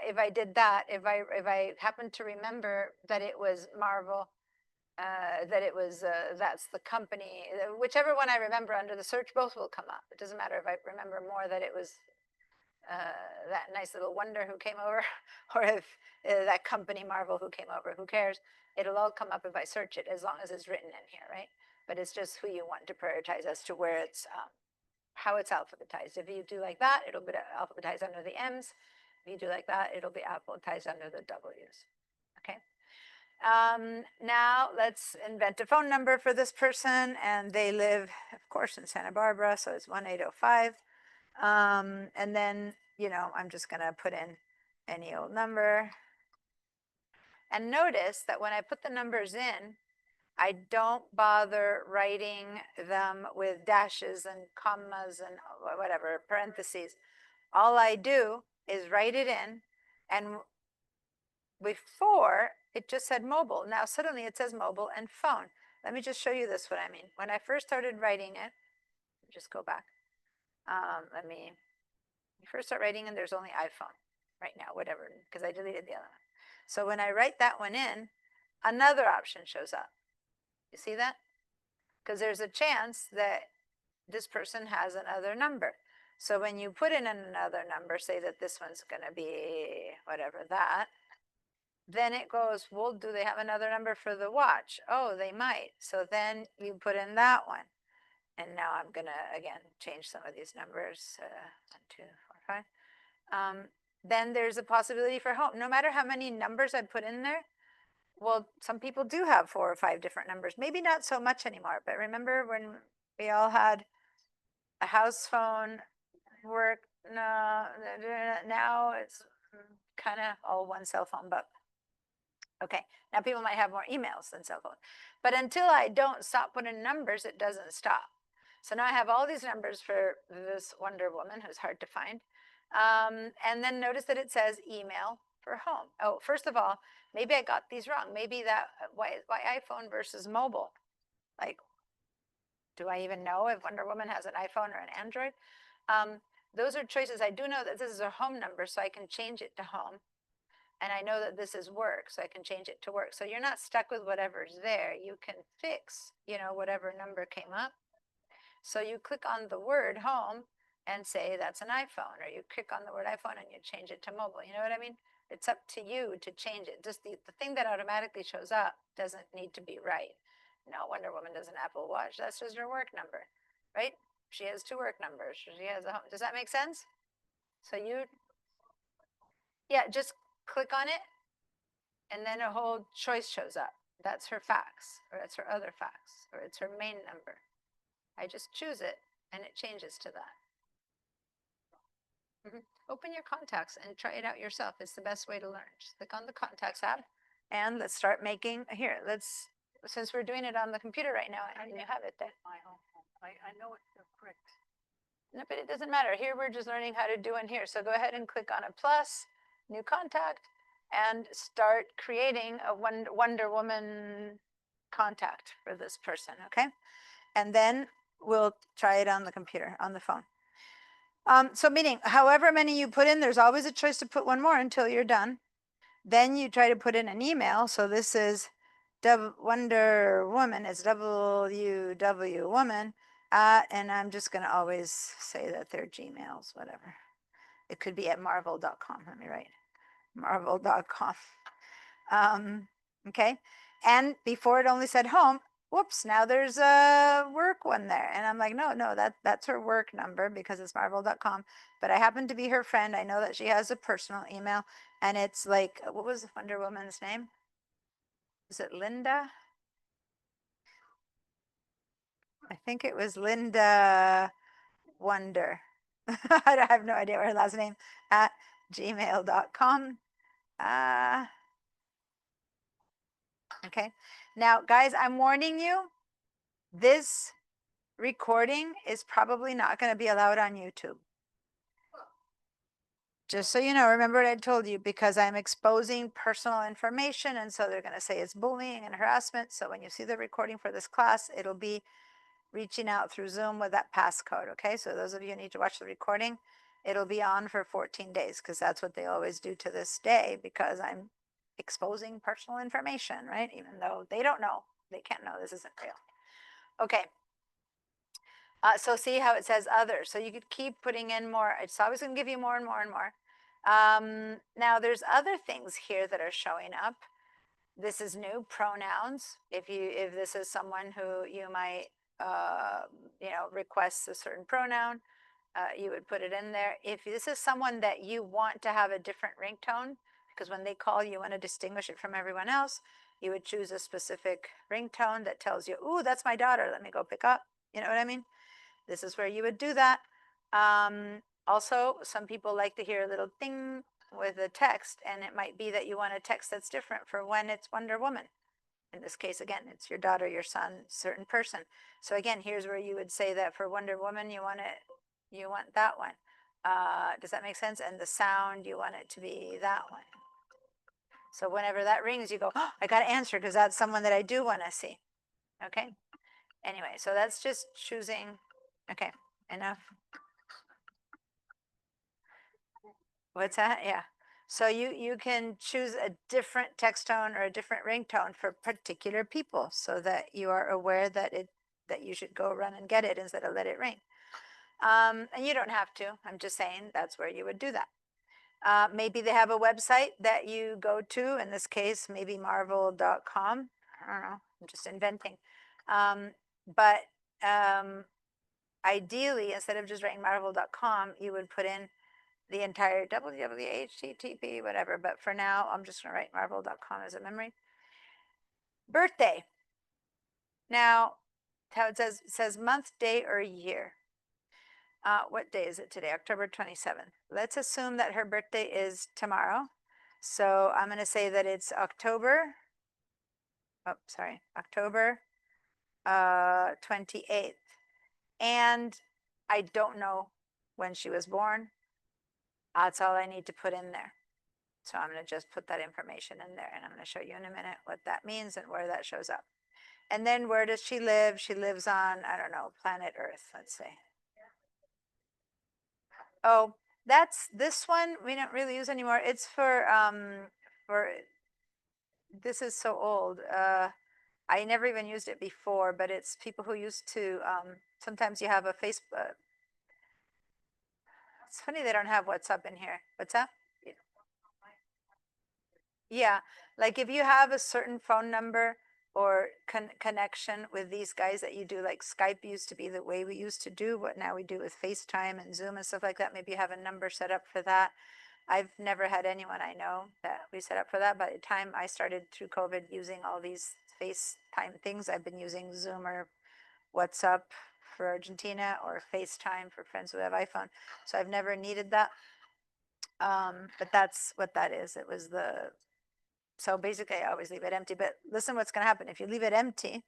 if I did that, if I happen to remember that it was Marvel, that it was, that's the company, whichever one I remember under the search, both will come up. It doesn't matter if I remember more that it was that nice little Wonder who came over, or if that company Marvel who came over, who cares? It'll all come up if I search it, as long as it's written in here, right? But it's just who you want to prioritize as to where it's, how it's alphabetized. If you do like that, it'll be alphabetized under the M's. If you do like that, it'll be alphabetized under the W's, okay? Now let's invent a phone number for this person, and they live, of course, in Santa Barbara, so it's 1805. And then, you know, I'm just gonna put in any old number. And notice that when I put the numbers in, I don't bother writing them with dashes and commas and whatever, parentheses. All I do is write it in, and before it just said mobile. Now suddenly it says mobile and phone. Let me just show you this, what I mean. When I first started writing it, just go back. You first start writing, and there's only iPhone right now, whatever, because I deleted the other one. So when I write that one in, another option shows up. You see that? Because there's a chance that this person has another number. So when you put in another number, say that this one's going to be whatever that, then it goes, well, do they have another number for the watch? Oh, they might. So then you put in that one. And now I'm going to, again, change some of these numbers. 1, 2, 4, 5. Then there's a possibility for home. No matter how many numbers I put in there, well, some people do have 4 or 5 different numbers. Maybe not so much anymore. But remember when we all had a house phone, work No, they're doing it now it's kind of all one cell phone, but okay. Now people might have more emails than cell phone, but until I don't stop putting numbers, it doesn't stop. So now I have all these numbers for this Wonder Woman who's hard to find. And then notice that it says email for home. Oh, first of all, maybe I got these wrong. Maybe that why iPhone versus mobile? Like, do I even know if Wonder Woman has an iPhone or an Android? Those are choices. I do know that this is her home number, so I can change it to home. And I know that this is work, so I can change it to work. So you're not stuck with whatever's there. You can fix, whatever number came up. So you click on the word home and say that's an iPhone, or you click on the word iPhone and you change it to mobile. You know what I mean? It's up to you to change it. Just the thing that automatically shows up doesn't need to be right. No, Wonder Woman does an Apple Watch. That's just her work number, right? She has two work numbers. She has a home. Does that make sense? So yeah, just click on it and then a whole choice shows up. That's her fax, or it's her other fax, or it's her main number. I just choose it and it changes to that. Open your contacts and try it out yourself. It's the best way to learn. Just click on the contacts app and let's start making, since we're doing it on the computer right now and you have it there. I know it's correct. No, but it doesn't matter. Here we're just learning how to do in here. So go ahead and click on a plus, new contact, and start creating a Wonder Woman contact for this person, okay? And then we'll try it on the computer, on the phone. So meaning, however many you put in, there's always a choice to put one more until you're done. Then you try to put in an email. So this is Wonder Woman, it's WW Woman at, and I'm just going to always say that they're Gmails, whatever. It could be at marvel.com. Let me write marvel.com. Okay. And before it only said home, whoops, now there's a work one there. And I'm like, no, that's her work number because it's marvel.com. But I happen to be her friend. I know that she has a personal email and it's like, what was Wonder Woman's name? Is it Linda? I think it was Linda Wonder. I have no idea what her last name at gmail.com. Okay. Now, guys, I'm warning you, this recording is probably not going to be allowed on YouTube. Just so you know, remember what I told you, because I'm exposing personal information. And so they're going to say it's bullying and harassment. So when you see the recording for this class, it'll be reaching out through Zoom with that passcode. Okay. So those of you who need to watch the recording, it'll be on for 14 days because that's what they always do to this day because I'm exposing personal information, right? Even though they don't know, they can't know this isn't real. Okay. So see how it says others. So you could keep putting in more. It's always going to give you more and more and more. Now there's other things here that are showing up. This is new pronouns. If this is someone who you might request a certain pronoun, you would put it in there. If this is someone that you want to have a different ringtone, because when they call you want to distinguish it from everyone else, you would choose a specific ringtone that tells you, ooh, that's my daughter, let me go pick up. You know what I mean? This is where you would do that. Also, some people like to hear a little ding with a text, and it might be that you want a text that's different for when it's Wonder Woman. In this case, again, it's your daughter, your son, certain person. So again, here's where you would say that for Wonder Woman, you want that one. Does that make sense? And the sound, you want it to be that one. So whenever that rings, you go, oh, I got to answer because that's someone that I do want to see. Okay. Anyway, so that's just choosing. Okay, enough. What's that? Yeah. So you can choose a different text tone or a different ringtone for particular people so that you are aware that you should go run and get it instead of let it ring. And you don't have to. I'm just saying that's where you would do that. Maybe they have a website that you go to. In this case, maybe marvel.com. I don't know. I'm just inventing. But ideally, instead of just writing marvel.com, you would put in the entire www.http, whatever. But for now, I'm just going to write marvel.com as a memory. Birthday. Now, how it says month, day, or year. What day is it today? October 27th. Let's assume that her birthday is tomorrow. So I'm going to say that it's October. Oh, sorry, October 28th. And I don't know when she was born. That's all I need to put in there. So I'm going to just put that information in there, and I'm going to show you in a minute what that means and where that shows up. And then where does she live? She lives on, I don't know, planet Earth, let's say. Oh, that's this one we don't really use anymore. It's for this is so old. I never even used it before, but it's people who used to sometimes you have a Facebook. It's funny they don't have WhatsApp in here. What's that? Yeah, like if you have a certain phone number or connection with these guys that you do, like Skype used to be the way we used to do, what now we do with FaceTime and Zoom and stuff like that. Maybe you have a number set up for that. I've never had anyone I know that we set up for that. By the time I started through COVID using all these FaceTime things, I've been using Zoom or WhatsApp for Argentina or FaceTime for friends who have iPhone. So I've never needed that. But that's what that is. It was the so basically, I always leave it empty. But listen, what's going to happen if you leave it empty?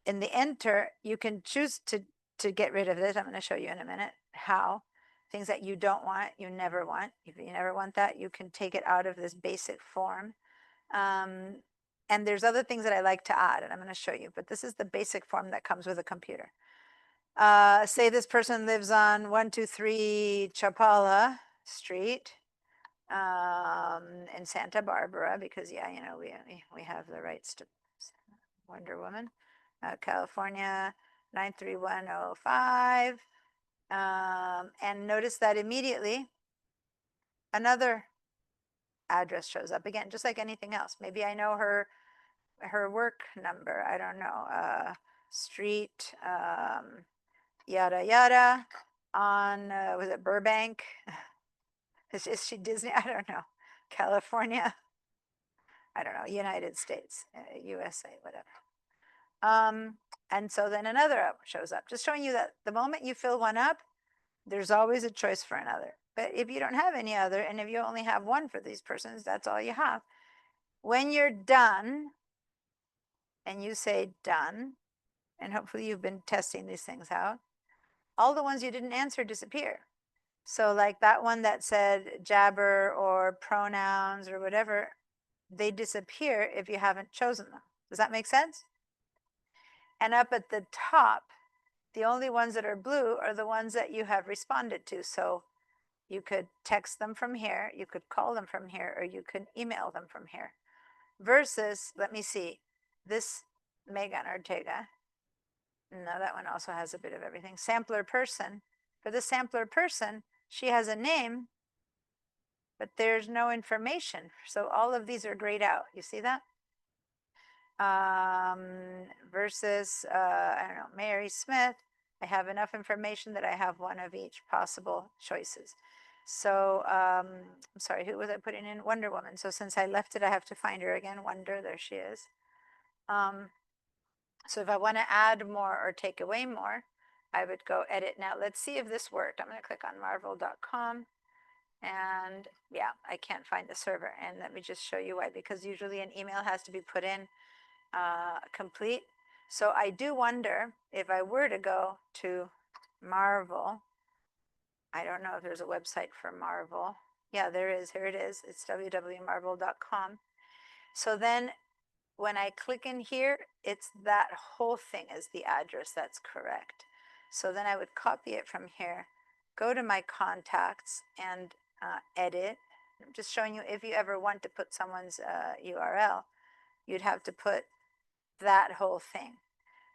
In the enter, you can choose to get rid of it. I'm going to show you in a minute how. Things that you don't want, you never want. If you never want that, you can take it out of this basic form. And there's other things that I like to add, and I'm going to show you. But this is the basic form that comes with a computer. Say this person lives on 123 Chapala Street. In Santa Barbara, because yeah, you know, we have the rights to Wonder Woman, California 93105. And notice that immediately another address shows up again, just like anything else. Maybe I know her work number. I don't know, street, yada yada, on was it Burbank? Is she Disney? I don't know. California. I don't know. United States, USA, whatever. And so then another shows up, just showing you that the moment you fill one up, there's always a choice for another. But if you don't have any other, and if you only have one for these persons, that's all you have. When you're done, and you say done, and hopefully you've been testing these things out, all the ones you didn't answer disappear. So like that one that said jabber or pronouns or whatever, they disappear if you haven't chosen them. Does that make sense? And up at the top, the only ones that are blue are the ones that you have responded to. So you could text them from here, you could call them from here, or you could email them from here. Versus, let me see, this Megan Ortega. No, that one also has a bit of everything. Sampler person. For the sampler person, she has a name, but there's no information. So all of these are grayed out. You see that? Versus, I don't know, Mary Smith. I have enough information that I have one of each possible choices. So, I'm sorry, who was I putting in? Wonder Woman. So since I left it, I have to find her again. Wonder, there she is. So if I want to add more or take away more, I would go edit. Now let's see if this worked. I'm going to click on marvel.com. And yeah, I can't find the server. And let me just show you why, because usually an email has to be put in complete. So I do wonder if I were to go to Marvel, I don't know if there's a website for Marvel. Yeah, there is. Here it is. It's www.marvel.com. So then when I click in here, it's that whole thing is the address that's correct. So then I would copy it from here, go to my contacts and edit. I'm just showing you if you ever want to put someone's URL, you'd have to put that whole thing.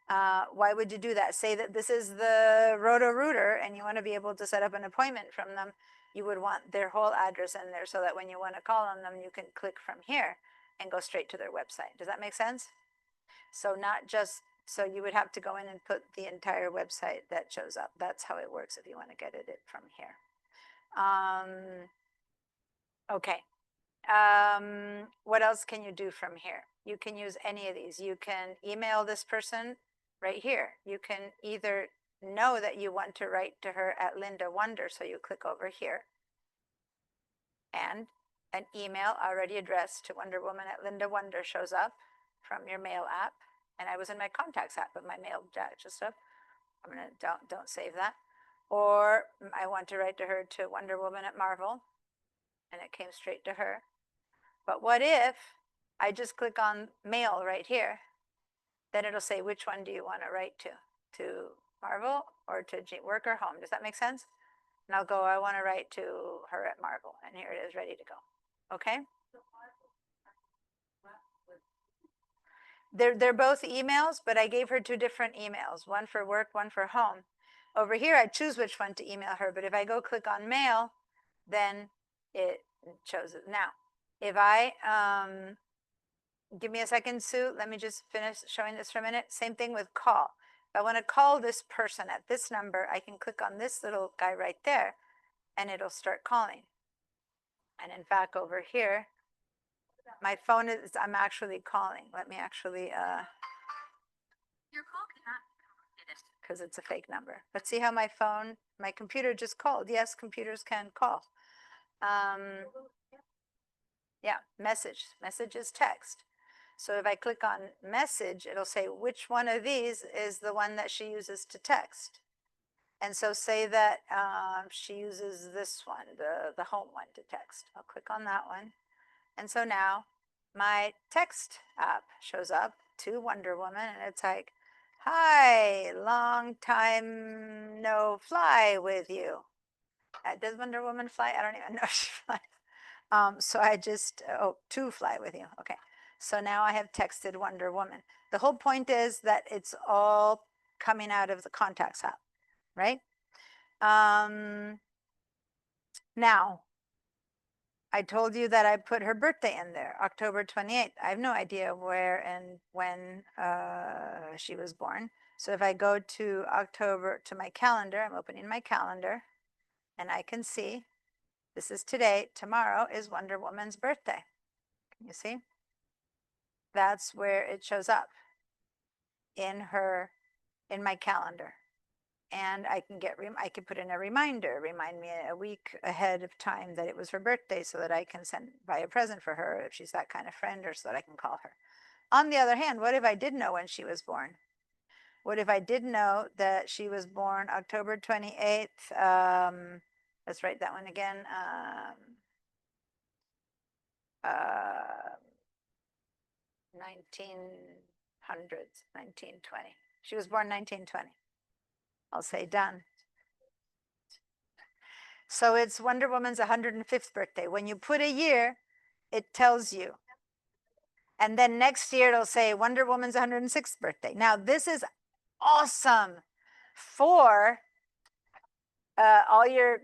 Why would you do that? Say that this is the Roto-Rooter and you want to be able to set up an appointment from them. You would want their whole address in there so that when you want to call on them, you can click from here and go straight to their website. Does that make sense? So not just, so you would have to go in and put the entire website that shows up. That's how it works if you want to get it from here. Okay. What else can you do from here? You can use any of these. You can email this person right here. You can either know that you want to write to her at Linda Wonder. So you click over here and an email already addressed to Wonder Woman at Linda Wonder shows up from your mail app. And I was in my contacts app, but my mail just up. I'm gonna don't save that. Or I want to write to her to Wonder Woman at Marvel, and it came straight to her. But what if I just click on mail right here? Then it'll say, which one do you want to write to Marvel or to work or home? Does that make sense? And I'll go, I want to write to her at Marvel, and here it is ready to go. Okay. They're both emails, but I gave her two different emails, one for work, one for home. Over here, I choose which one to email her, but if I go click on mail, then it shows it. Now, if I, give me a second, Sue, let me just finish showing this for a minute. Same thing with call. If I want to call this person at this number, I can click on this little guy right there, and it'll start calling. And in fact, over here, my phone is, I'm actually calling. Let me actually, Your call cannot be completed. because it's a fake number. Let's see how my phone, my computer just called. Yes, computers can call. Yeah, message is text. So if I click on message, it'll say which one of these is the one that she uses to text. And so say that she uses this one, the home one to text. I'll click on that one. And so now my text app shows up to Wonder Woman, and it's like, hi, long time no fly with you. Does Wonder Woman fly? I don't even know if she flies. So I just, to fly with you. Okay. So now I have texted Wonder Woman. The whole point is that it's all coming out of the contacts app, right? Now, I told you that I put her birthday in there, October 28th. I have no idea where and when she was born. So if I go to October, to my calendar, I'm opening my calendar, and I can see this is today. Tomorrow is Wonder Woman's birthday. Can you see? That's where it shows up in my calendar. And I can I can put in a reminder, remind me a week ahead of time that it was her birthday, so that I can buy a present for her if she's that kind of friend, or so that I can call her. On the other hand, what if I did know when she was born? What if I did know that she was born October 28th? Let's write that one again. 1900s, 1920. She was born 1920. I'll say done. So it's Wonder Woman's 105th birthday. When you put a year, it tells you. And then next year it'll say Wonder Woman's 106th birthday. Now this is awesome for all your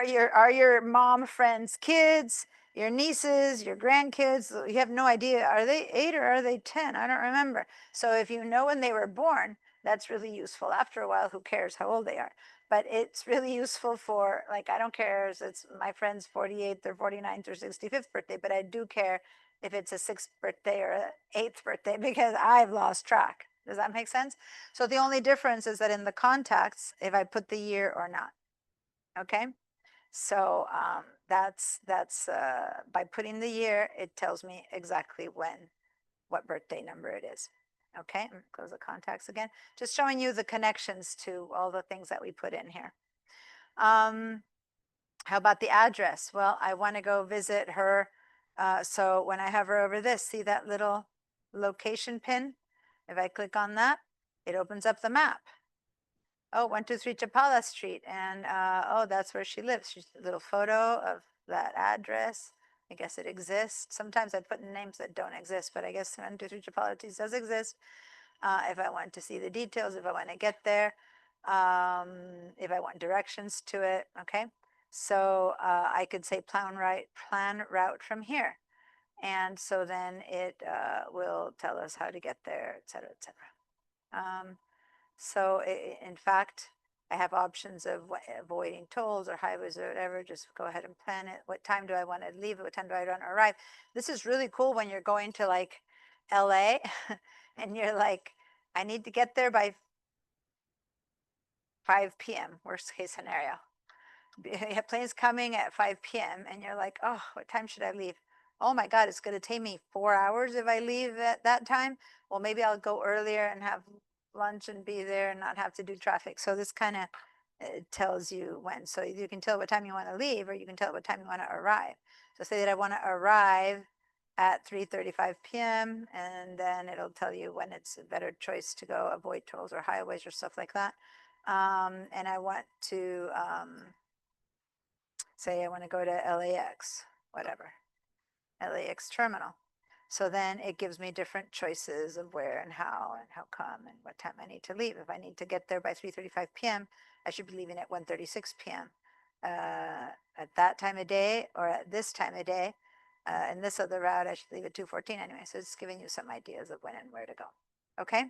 your mom friends' kids, your nieces, your grandkids. You have no idea. Are they 8 or are they 10? I don't remember. So if you know when they were born, that's really useful. After a while, who cares how old they are? But it's really useful for, like, I don't care if it's my friend's 48th or 49th or 65th birthday, but I do care if it's a 6th birthday or an 8th birthday, because I've lost track. Does that make sense? So the only difference is that in the contacts, if I put the year or not. Okay. So that's by putting the year, it tells me exactly what birthday number it is. Okay, I'm gonna close the contacts again. Just showing you the connections to all the things that we put in here. How about the address? Well, I want to go visit her. So when I hover over this, see that little location pin? If I click on that, it opens up the map. Oh, 123 Chapala Street. And oh, that's where she lives. She's a little photo of that address. I guess it exists. Sometimes I put in names that don't exist, but I guess 123 Chapala Street does exist. If I want to see the details, if I want to get there, if I want directions to it, okay? So I could say plan route from here. And so then it will tell us how to get there, et cetera, et cetera. So in fact, I have options of avoiding tolls or highways or whatever. Just go ahead and plan it. What time do I want to leave? What time do I want to arrive? This is really cool when you're going to like LA and you're like, I need to get there by 5 p.m., worst case scenario. You have planes coming at 5 p.m. and you're like, oh, what time should I leave? Oh my God, it's going to take me 4 hours if I leave at that time. Well, maybe I'll go earlier and have lunch and be there and not have to do traffic. So this kind of tells you when. So you can tell what time you want to leave, or you can tell what time you want to arrive. So say that I want to arrive at 3:35 p.m. and then it'll tell you when it's a better choice to go avoid tolls or highways or stuff like that. And I want to say I want to go to LAX, whatever, LAX terminal. So then it gives me different choices of where and how come and what time I need to leave. If I need to get there by 3:35 p.m., I should be leaving at 1:36 p.m. At that time of day or at this time of day. In this other route, I should leave at 2:14 anyway. So it's giving you some ideas of when and where to go. Okay.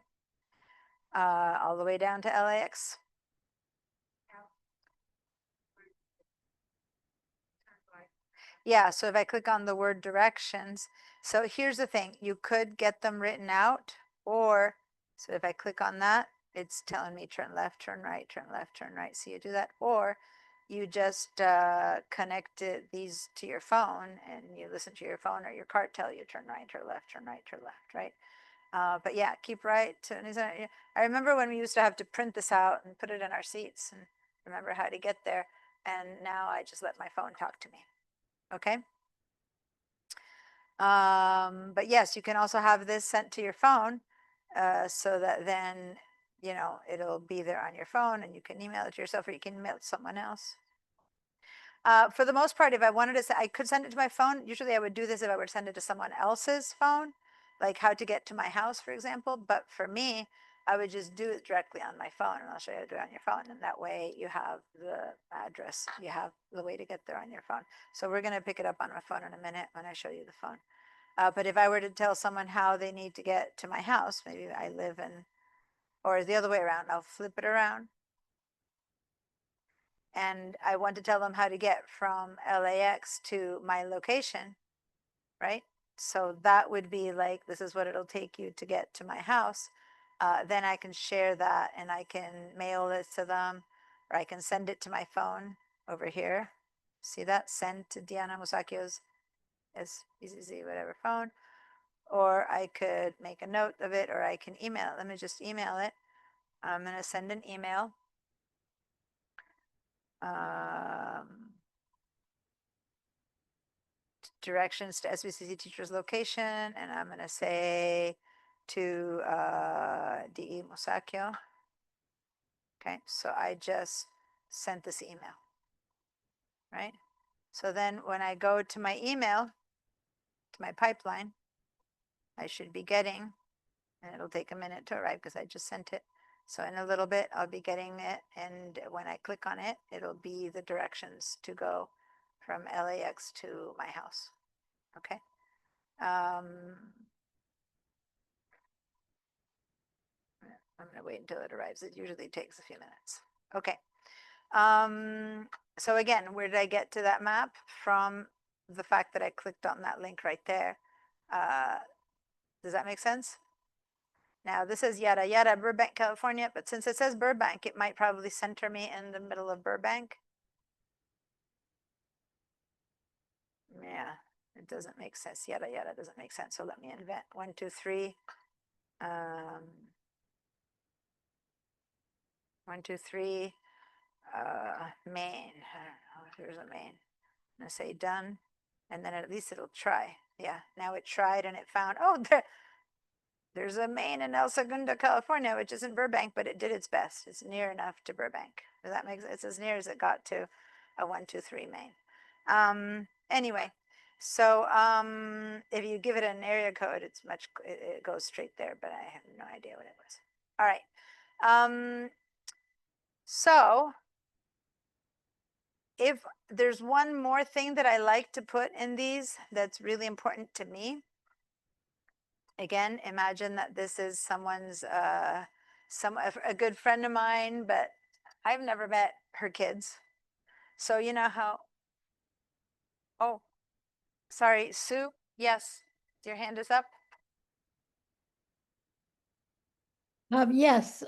All the way down to LAX. Yeah, so if I click on the word directions, so here's the thing, you could get them written out, or, so if I click on that, it's telling me turn left, turn right, turn left, turn right. So you do that, or you just connect these to your phone and you listen to your phone or your car tell you turn right, turn left, turn right, turn left, right? But yeah, keep right. I remember when we used to have to print this out and put it in our seats and remember how to get there. And now I just let my phone talk to me. Okay. But yes, you can also have this sent to your phone so that then, you know, it'll be there on your phone and you can email it to yourself or you can email it to someone else. For the most part, if I wanted to, I could send it to my phone. Usually I would do this if I were to send it to someone else's phone, like how to get to my house, for example. But for me, I would just do it directly on my phone, and I'll show you how to do it on your phone. And that way you have the address, you have the way to get there on your phone. So we're going to pick it up on my phone in a minute when I show you the phone. But if I were to tell someone how they need to get to my house, maybe I live in, or the other way around, I'll flip it around. And I want to tell them how to get from LAX to my location, right? So that would be like, this is what it'll take you to get to my house. Then I can share that and I can mail it to them, or I can send it to my phone over here. See that? Send to Diana Musacchio's SBCC, whatever phone. Or I could make a note of it, or I can email it. Let me just email it. I'm going to send an email. Directions to SBCC teacher's location, and I'm going to say to DE Musacchio. Okay, so I just sent this email, right? So then when I go to my email, to my pipeline, I should be getting, and it'll take a minute to arrive because I just sent it. So in a little bit, I'll be getting it. And when I click on it, it'll be the directions to go from LAX to my house. Okay. I'm going to wait until it arrives. It usually takes a few minutes. Okay. So again, where did I get to that map? From the fact that I clicked on that link right there. Does that make sense? Now this is yada yada, Burbank, California, but since it says Burbank, it might probably center me in the middle of Burbank. Yeah, it doesn't make sense. Yada yada doesn't make sense. So let me invent 1, 2, 3. 1, 2, 3. Maine. I don't know if there's a Maine. I'm gonna say done, and then at least it'll try. Yeah, now it tried and it found, oh, there's a Maine in El Segundo, California, which isn't Burbank, but it did its best. It's near enough to Burbank. Does that make sense? It's as near as it got to a 1, 2, 3 Maine. Anyway, so if you give it an area code, it's it goes straight there, but I have no idea what it was. All right. So if there's one more thing that I like to put in these that's really important to me. Again, imagine that this is someone's, a good friend of mine, but I've never met her kids. So you know how, oh, sorry, Sue, yes, your hand is up. Yes,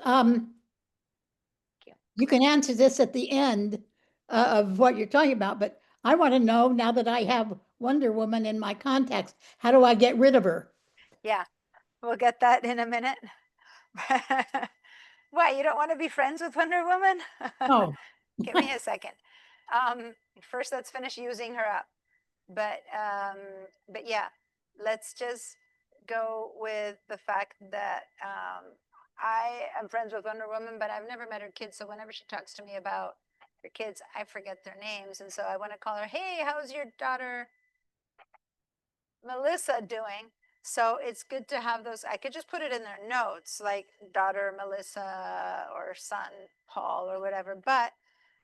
You can answer this at the end of what you're talking about, but I want to know, now that I have Wonder Woman in my contacts, how do I get rid of her? Yeah, we'll get that in a minute. Why, you don't want to be friends with Wonder Woman? Oh, Give me a second. First, let's finish using her up. But yeah, let's just go with the fact that I am friends with Wonder Woman, but I've never met her kids. So whenever she talks to me about her kids, I forget their names. And so I want to call her, hey, how's your daughter Melissa doing? So it's good to have those. I could just put it in their notes, like daughter Melissa or son Paul or whatever. But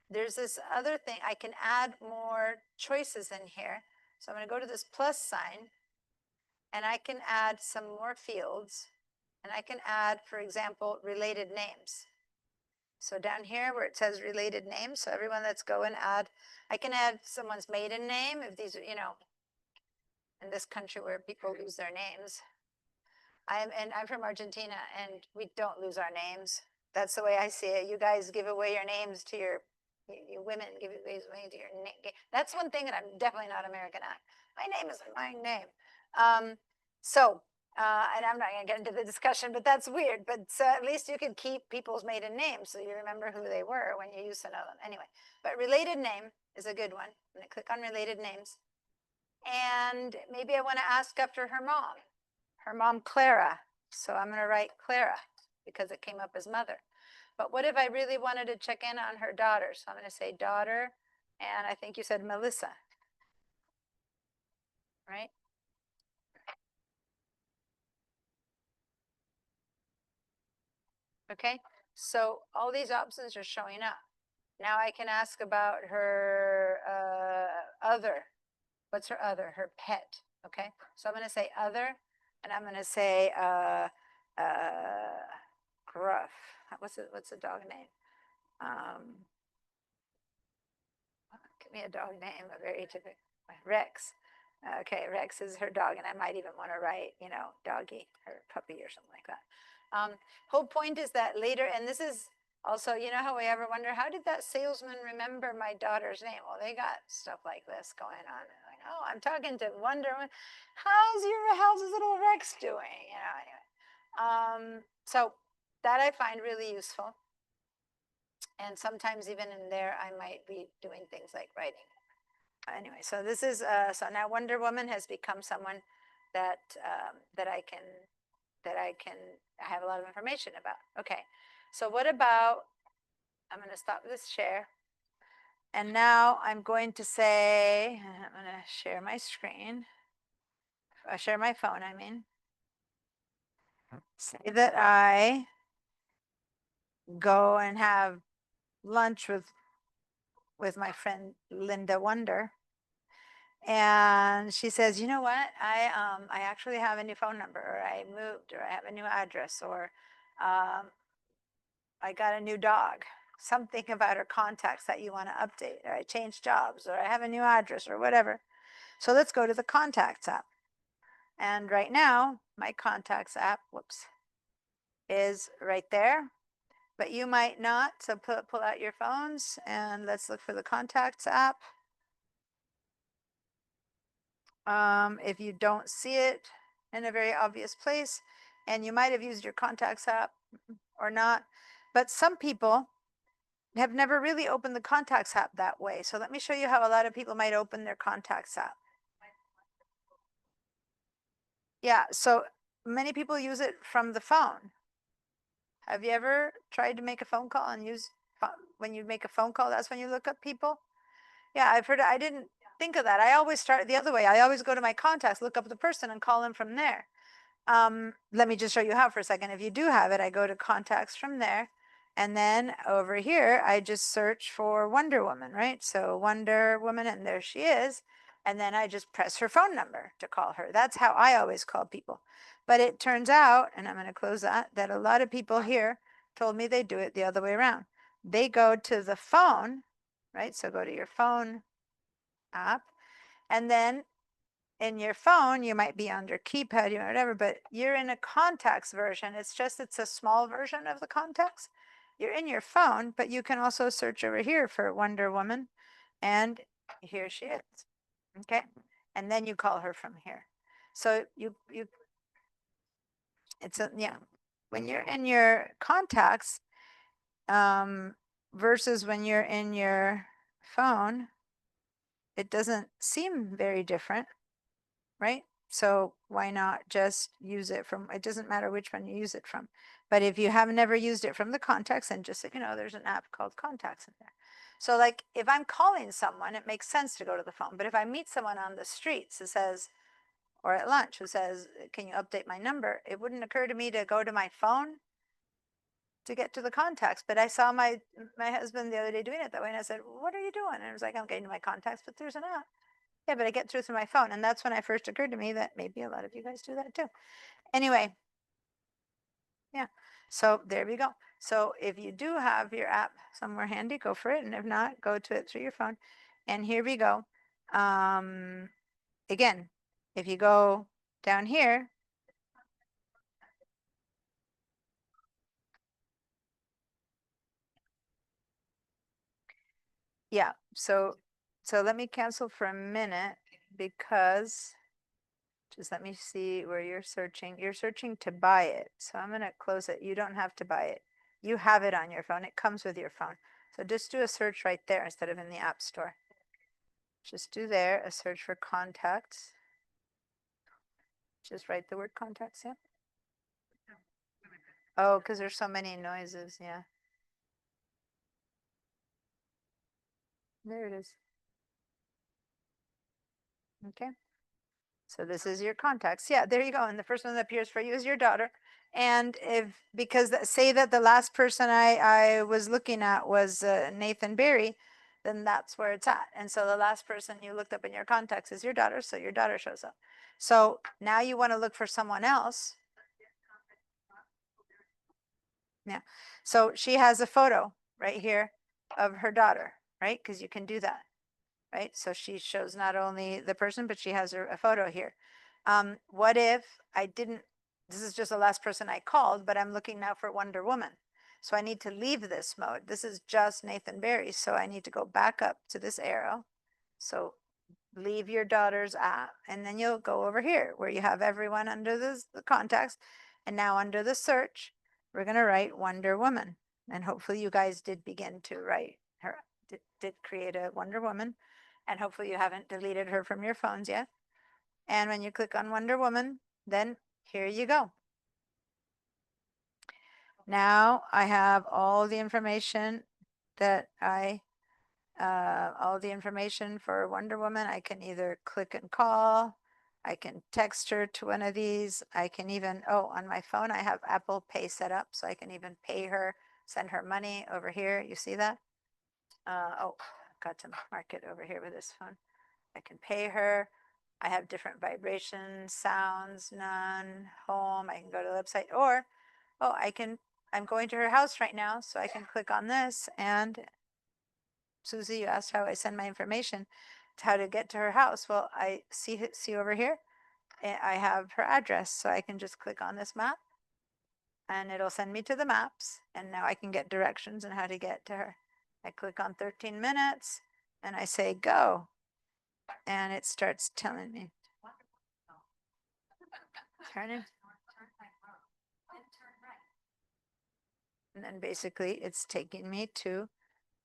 there's this other thing. I can add more choices in here. So I'm going to go to this plus sign and I can add some more fields. And I can add, for example, related names. So down here where it says related names, so everyone, let's go and add, I can add someone's maiden name if these, you know, in this country where people lose their names. I'm from Argentina and we don't lose our names. That's the way I see it. You guys give away your names to you women, give away to your name. That's one thing that I'm definitely not American at. My name isn't my name. And I'm not going to get into the discussion, but that's weird. But at least you can keep people's maiden names so you remember who they were when you used to know them. Anyway, but related name is a good one. I'm going to click on related names. And maybe I want to ask after her mom, Clara. So I'm going to write Clara because it came up as mother. But what if I really wanted to check in on her daughter? So I'm going to say daughter, and I think you said Melissa, right? Okay, so all these options are showing up. Now I can ask about her other. What's her other? Her pet. Okay, so I'm going to say other, and I'm going to say Gruff. What's the dog name? Give me a dog name, a very typical Rex. Okay, Rex is her dog, and I might even want to write, you know, doggy or puppy or something like that. Whole point is that later, and this is also, you know how we ever wonder, how did that salesman remember my daughter's name? Well, they got stuff like this going on. Like, oh, I'm talking to Wonder Woman. How's little Rex doing? You know, anyway. So that I find really useful. And sometimes even in there, I might be doing things like writing. Anyway, so this is, so now Wonder Woman has become someone that, I have a lot of information about. Okay, so what about, I'm going to stop this share. And now I'm going to say, I'm going to share my screen, share my phone, I mean. Say that I go and have lunch with my friend Linda Wonder. And she says, you know what, I actually have a new phone number, or I moved, or I have a new address, or I got a new dog, something about her contacts that you want to update, or I changed jobs, or I have a new address, or whatever. So let's go to the contacts app. And right now, my contacts app, is right there. But you might not, so pull out your phones and let's look for the contacts app. If you don't see it in a very obvious place, and you might have used your contacts app or not, but some people have never really opened the contacts app that way. So let me show you how a lot of people might open their contacts app. Yeah, so many people use it from the phone. Have you ever tried to make a phone call and when you make a phone call, that's when you look up people? Yeah, I've heard it. I didn't think of that. I always start the other way. I always go to my contacts, look up the person and call them from there. Let me just show you how for a second. If you do have it, I go to contacts from there. And then over here, I just search for Wonder Woman, right? So Wonder Woman, and there she is. And then I just press her phone number to call her. That's how I always call people. But it turns out, and I'm going to close that a lot of people here told me they do it the other way around. They go to the phone, right? So go to your phone app, and then in your phone, you might be under keypad, whatever, but you're in a contacts version. It's a small version of the contacts. you're in your phone, but you can also search over here for Wonder Woman. And here she is. Okay. And then you call her from here. So it's a, yeah, when you're in your contacts, versus when you're in your phone, it doesn't seem very different, right? So why not just use it from, it doesn't matter which one you use it from. But if you have never used it from the contacts, then just so you know, there's an app called Contacts in there. So like if I'm calling someone, it makes sense to go to the phone. But if I meet someone on the streets who says, or at lunch who says, can you update my number? It wouldn't occur to me to go to my phone to get to the contacts. But I saw my husband the other day doing it that way. And I said, what are you doing? And I was like, I'm getting to my contacts, but there's an app. Yeah, but I get through my phone. And that's when I first occurred to me that maybe a lot of you guys do that too. Anyway, yeah, so there we go. So if you do have your app somewhere handy, go for it. And if not, go to it through your phone. And here we go. Again, if you go down here, yeah, so let me cancel for a minute because just let me see where you're searching. You're searching to buy it. So I'm going to close it. You don't have to buy it. You have it on your phone. It comes with your phone. So just do a search right there instead of in the App Store. Just do there a search for contacts. Just write the word contacts, yeah. Oh, because there's so many noises, yeah. There it is. Okay. So this is your contacts. Yeah, there you go. And the first one that appears for you is your daughter. And if, because say that the last person I was looking at was Nathan Berry, then that's where it's at. And so the last person you looked up in your contacts is your daughter. So your daughter shows up. So now you want to look for someone else. Yeah. So she has a photo right here of her daughter, right? Because you can do that, right? So she shows not only the person, but she has a photo here. What if I didn't, this is just the last person I called, but I'm looking now for Wonder Woman. So I need to leave this mode. This is just Nathan Berry. So I need to go back up to this arrow. So leave your daughter's app, and then you'll go over here where you have everyone under the contacts. And now under the search, we're going to write Wonder Woman. And hopefully you guys did begin to write her, did create a Wonder Woman. And hopefully you haven't deleted her from your phones yet. And when you click on Wonder Woman, then here you go. Now I have all the information that all the information for Wonder Woman. I can either click and call, I can text her to one of these. I can even, oh, on my phone, I have Apple Pay set up, so I can even pay her, send her money over here. You see that? Oh, got to mark it over here with this phone. I can pay her. I have different vibrations, sounds, none, home. I can go to the website, or, oh, I'm going to her house right now, so I can click on this. And Susie, you asked how I send my information, to how to get to her house. Well, I see over here, I have her address, so I can just click on this map and it'll send me to the maps. And now I can get directions on how to get to her. I click on 13 minutes and I say go. And it starts telling me. Turn in. And then basically it's taking me to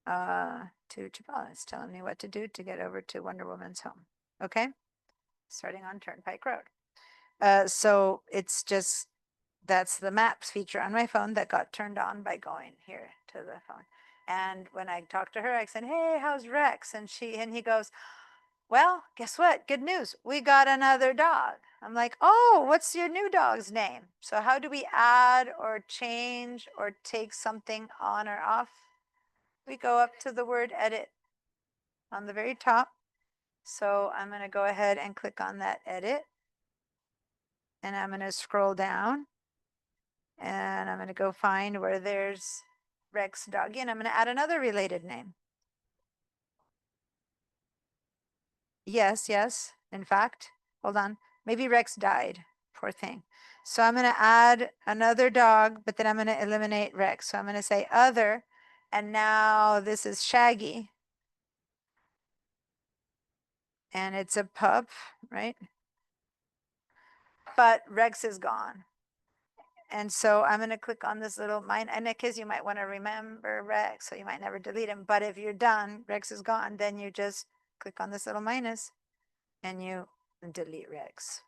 Chapala. It's telling me what to do to get over to Wonder Woman's home. Okay. Starting on Turnpike Road. So it's just, that's the maps feature on my phone that got turned on by going here to the phone. And when I talked to her, I said, hey, how's Rex? And he goes, well, guess what? Good news. We got another dog. I'm like, oh, what's your new dog's name? So how do we add or change or take something on or off? We go up to the word edit on the very top. So I'm going to go ahead and click on that edit. And I'm going to scroll down. And I'm going to go find where there's Rex Doggy. And I'm going to add another related name. Yes. In fact, hold on. Maybe Rex died. Poor thing. So I'm going to add another dog, but then I'm going to eliminate Rex. So I'm going to say other, and now this is Shaggy. And it's a pup, right? But Rex is gone. And so I'm going to click on this little mine. And because you might want to remember Rex, so you might never delete him. But if you're done, Rex is gone, then you just click on this little minus and you delete Rex.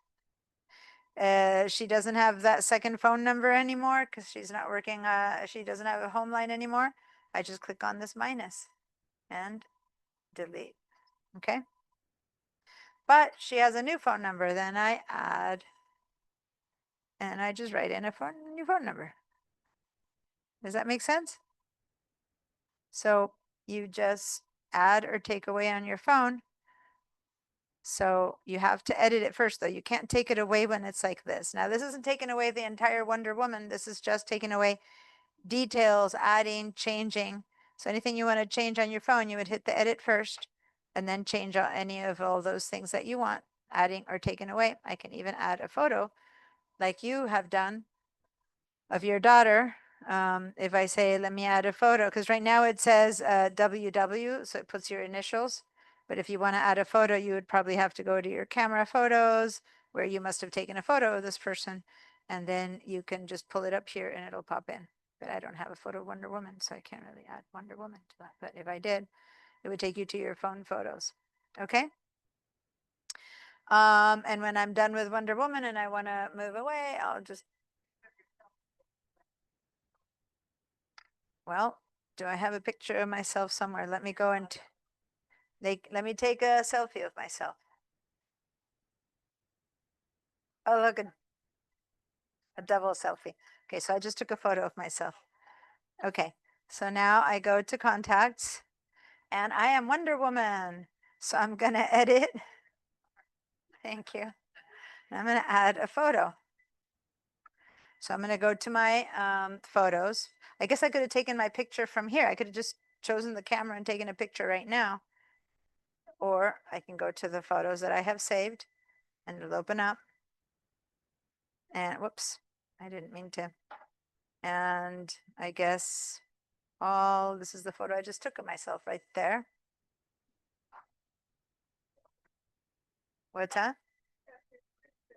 She doesn't have that second phone number anymore because she's not working. She doesn't have a home line anymore. I just click on this minus and delete. Okay. But she has a new phone number. Then I add and I just write in a new phone number. Does that make sense? So you just add or take away on your phone. So you have to edit it first, though. You can't take it away when it's like this. Now, this isn't taking away the entire Wonder Woman. This is just taking away details, adding, changing. So anything you want to change on your phone, you would hit the edit first and then change any of all those things that you want, adding or taking away. I can even add a photo like you have done of your daughter. If I say, let me add a photo, because right now it says WW, so it puts your initials. But if you want to add a photo, you would probably have to go to your camera photos where you must have taken a photo of this person. And then you can just pull it up here and it'll pop in. But I don't have a photo of Wonder Woman, so I can't really add Wonder Woman to that. But if I did, it would take you to your phone photos. Okay. And when I'm done with Wonder Woman and I want to move away, I'll just, well, do I have a picture of myself somewhere? Let me go and let me take a selfie of myself. Oh, look, a double selfie. Okay, so I just took a photo of myself. Okay, so now I go to contacts and I am Wonder Woman. So I'm gonna edit. Thank you. And I'm gonna add a photo. So I'm gonna go to my photos. I guess I could have taken my picture from here. I could have just chosen the camera and taken a picture right now. Or I can go to the photos that I have saved and it'll open up. And whoops, I didn't mean to. And I guess this is the photo I just took of myself right there. What's that?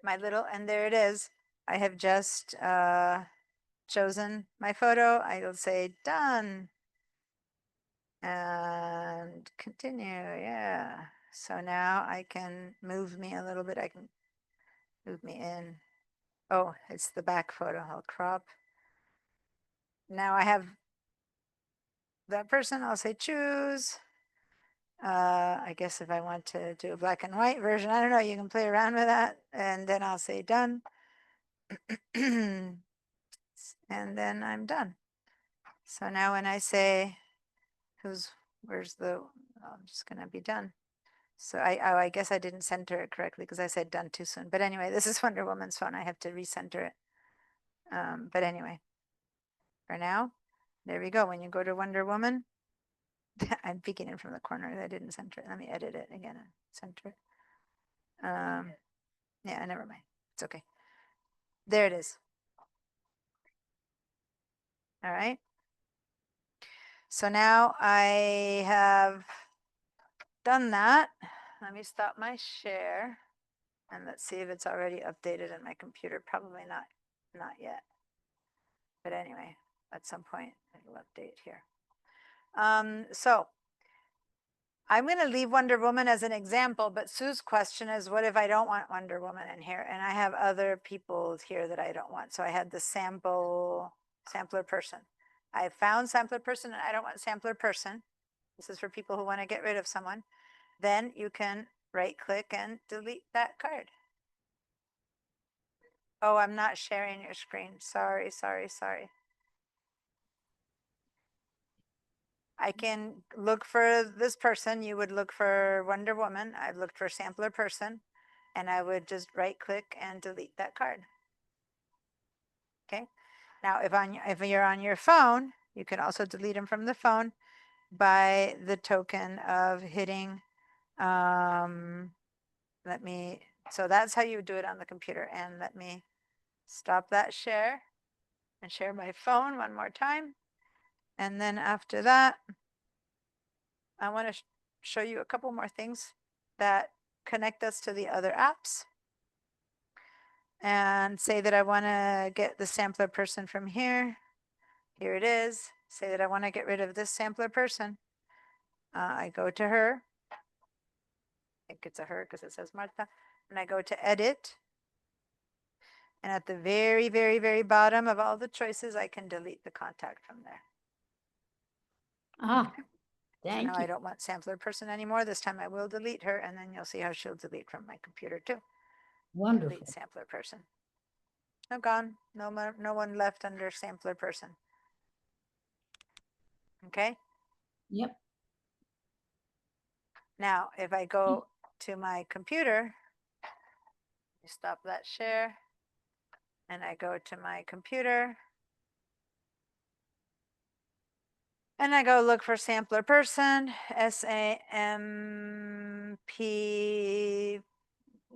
My little, and there it is. I have just chosen my photo. I will say done and continue. Yeah. So now I can move me a little bit. I can move me in. Oh, it's the back photo. I'll crop. Now I have that person. I'll say choose. I guess if I want to do a black and white version, I don't know, you can play around with that. And then I'll say done. And then I'm done. So now when I say where's the, I'm just gonna be done. So I guess I didn't center it correctly because I said done too soon. But anyway, this is Wonder Woman's phone. I have to recenter it. But anyway, for now, there we go. When you go to Wonder Woman, I'm peeking in from the corner. I didn't center it. Let me edit it again and center it. Yeah, never mind. It's okay. There it is. All right. So now I have done that. Let me stop my share and let's see if it's already updated in my computer. Probably not yet. But anyway, at some point it'll update here. So I'm going to leave Wonder Woman as an example, but Sue's question is, what if I don't want Wonder Woman in here? And I have other people here that I don't want. So I had the sampler person. I found sampler person and I don't want sampler person. This is for people who want to get rid of someone. Then you can right click and delete that card. Oh, I'm not sharing your screen. Sorry. I can look for this person. You would look for Wonder Woman. I've looked for sampler person and I would just right click and delete that card. Okay. Now, if you're on your phone, you can also delete them from the phone by the token of hitting, so that's how you do it on the computer. And let me Stop that share and share my phone one more time. And then after that, I want to show you a couple more things that connect us to the other apps. And say that I want to get the sampler person from here. Here it is. Say that I want to get rid of this sampler person. I go to her. I think it's a her because it says Martha. And I go to edit. And at the very, very, very bottom of all the choices, I can delete the contact from there. Ah, So thank now I you. don't want sampler person anymore. This time I will delete her, and then you'll see how she'll delete from my computer too. Wonderful. Delete sampler person. No, gone. No more, no one left under sampler person. Okay. Yep. Now, if I go to my computer, you stop that share, and I go to my computer, and I go look for sampler person, SAMP,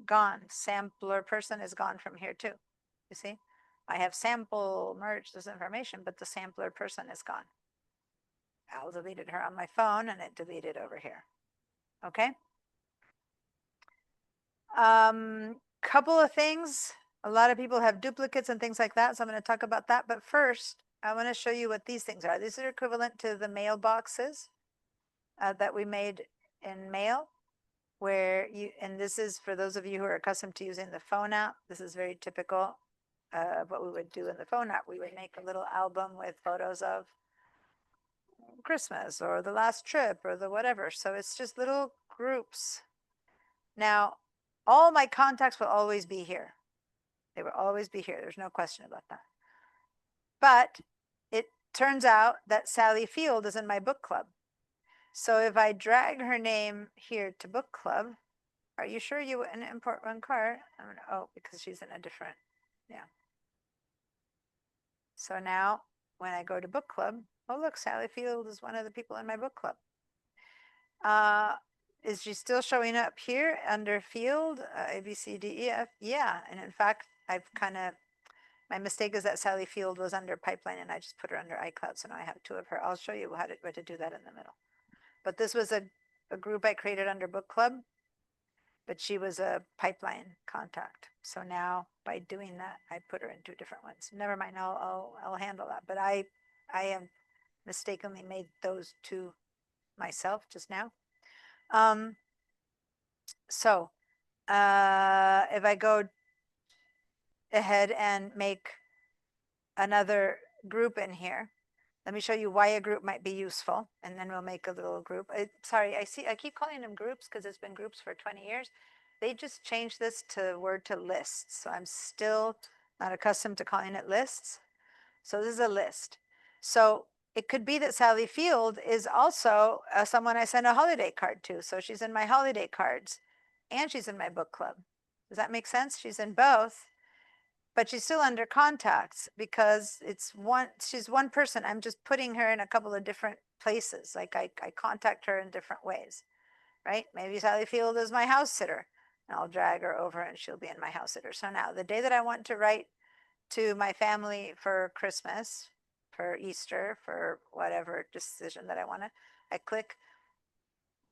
gone. Sampler person is gone from here too. You see, I have sample merged this information, but the sampler person is gone. Al deleted her on my phone, and it deleted over here. Okay. Couple of things. A lot of people have duplicates and things like that, so I'm going to talk about that. But first, I want to show you what these things are. These are equivalent to the mailboxes that we made in Mail, where you, and this is for those of you who are accustomed to using the phone app. This is very typical of what we would do in the phone app. We would make a little album with photos of Christmas or the last trip or the whatever. So it's just little groups. Now, all my contacts will always be here. They will always be here. There's no question about that. But it turns out that Sally Field is in my book club. So if I drag her name here to book club, are you sure you wouldn't import one card? Oh, because she's in a different, yeah. So now when I go to book club, oh look, Sally Field is one of the people in my book club. Is she still showing up here under field, A, B, C, D, E, F? Yeah, and in fact, I've kind of, my mistake is that Sally Field was under Pipeline and I just put her under iCloud, so now I have two of her. I'll show you how to do that in the middle. But this was a group I created under Book Club, but she was a Pipeline contact. So now by doing that, I put her in two different ones. Never mind, I'll handle that. But I have mistakenly made those two myself just now. So if I go ahead and make another group in here, let me show you why a group might be useful, and then we'll make a little group. Sorry, I keep calling them groups because it's been groups for 20 years. They just changed this to word to lists. So I'm still not accustomed to calling it lists. So this is a list. So it could be that Sally Field is also someone I send a holiday card to. So she's in my holiday cards and she's in my book club. Does that make sense? She's in both, but she's still under contacts because she's one person. I'm just putting her in a couple of different places. Like I contact her in different ways, right? Maybe Sally Field is my house sitter and I'll drag her over and she'll be in my house sitter. So now the day that I want to write to my family for Christmas, for Easter, for whatever decision that I want to, I click.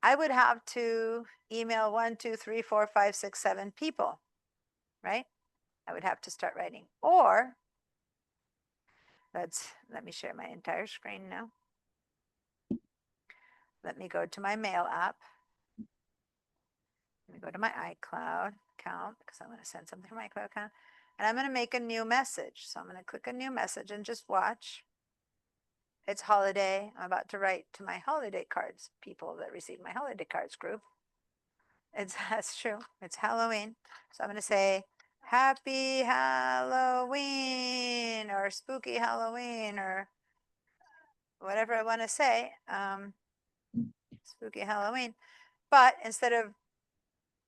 I would have to email 1, 2, 3, 4, 5, 6, 7 people, right? I would have to start writing. Or let me share my entire screen now. Let me go to my mail app. Let me go to my iCloud account because I'm going to send something from my iCloud account. And I'm going to make a new message. So I'm going to click a new message and just watch. It's holiday. I'm about to write to my holiday cards, people that receive my holiday cards group. That's true. It's Halloween. So I'm going to say, Happy Halloween or Spooky Halloween or whatever I want to say. Spooky Halloween. But instead of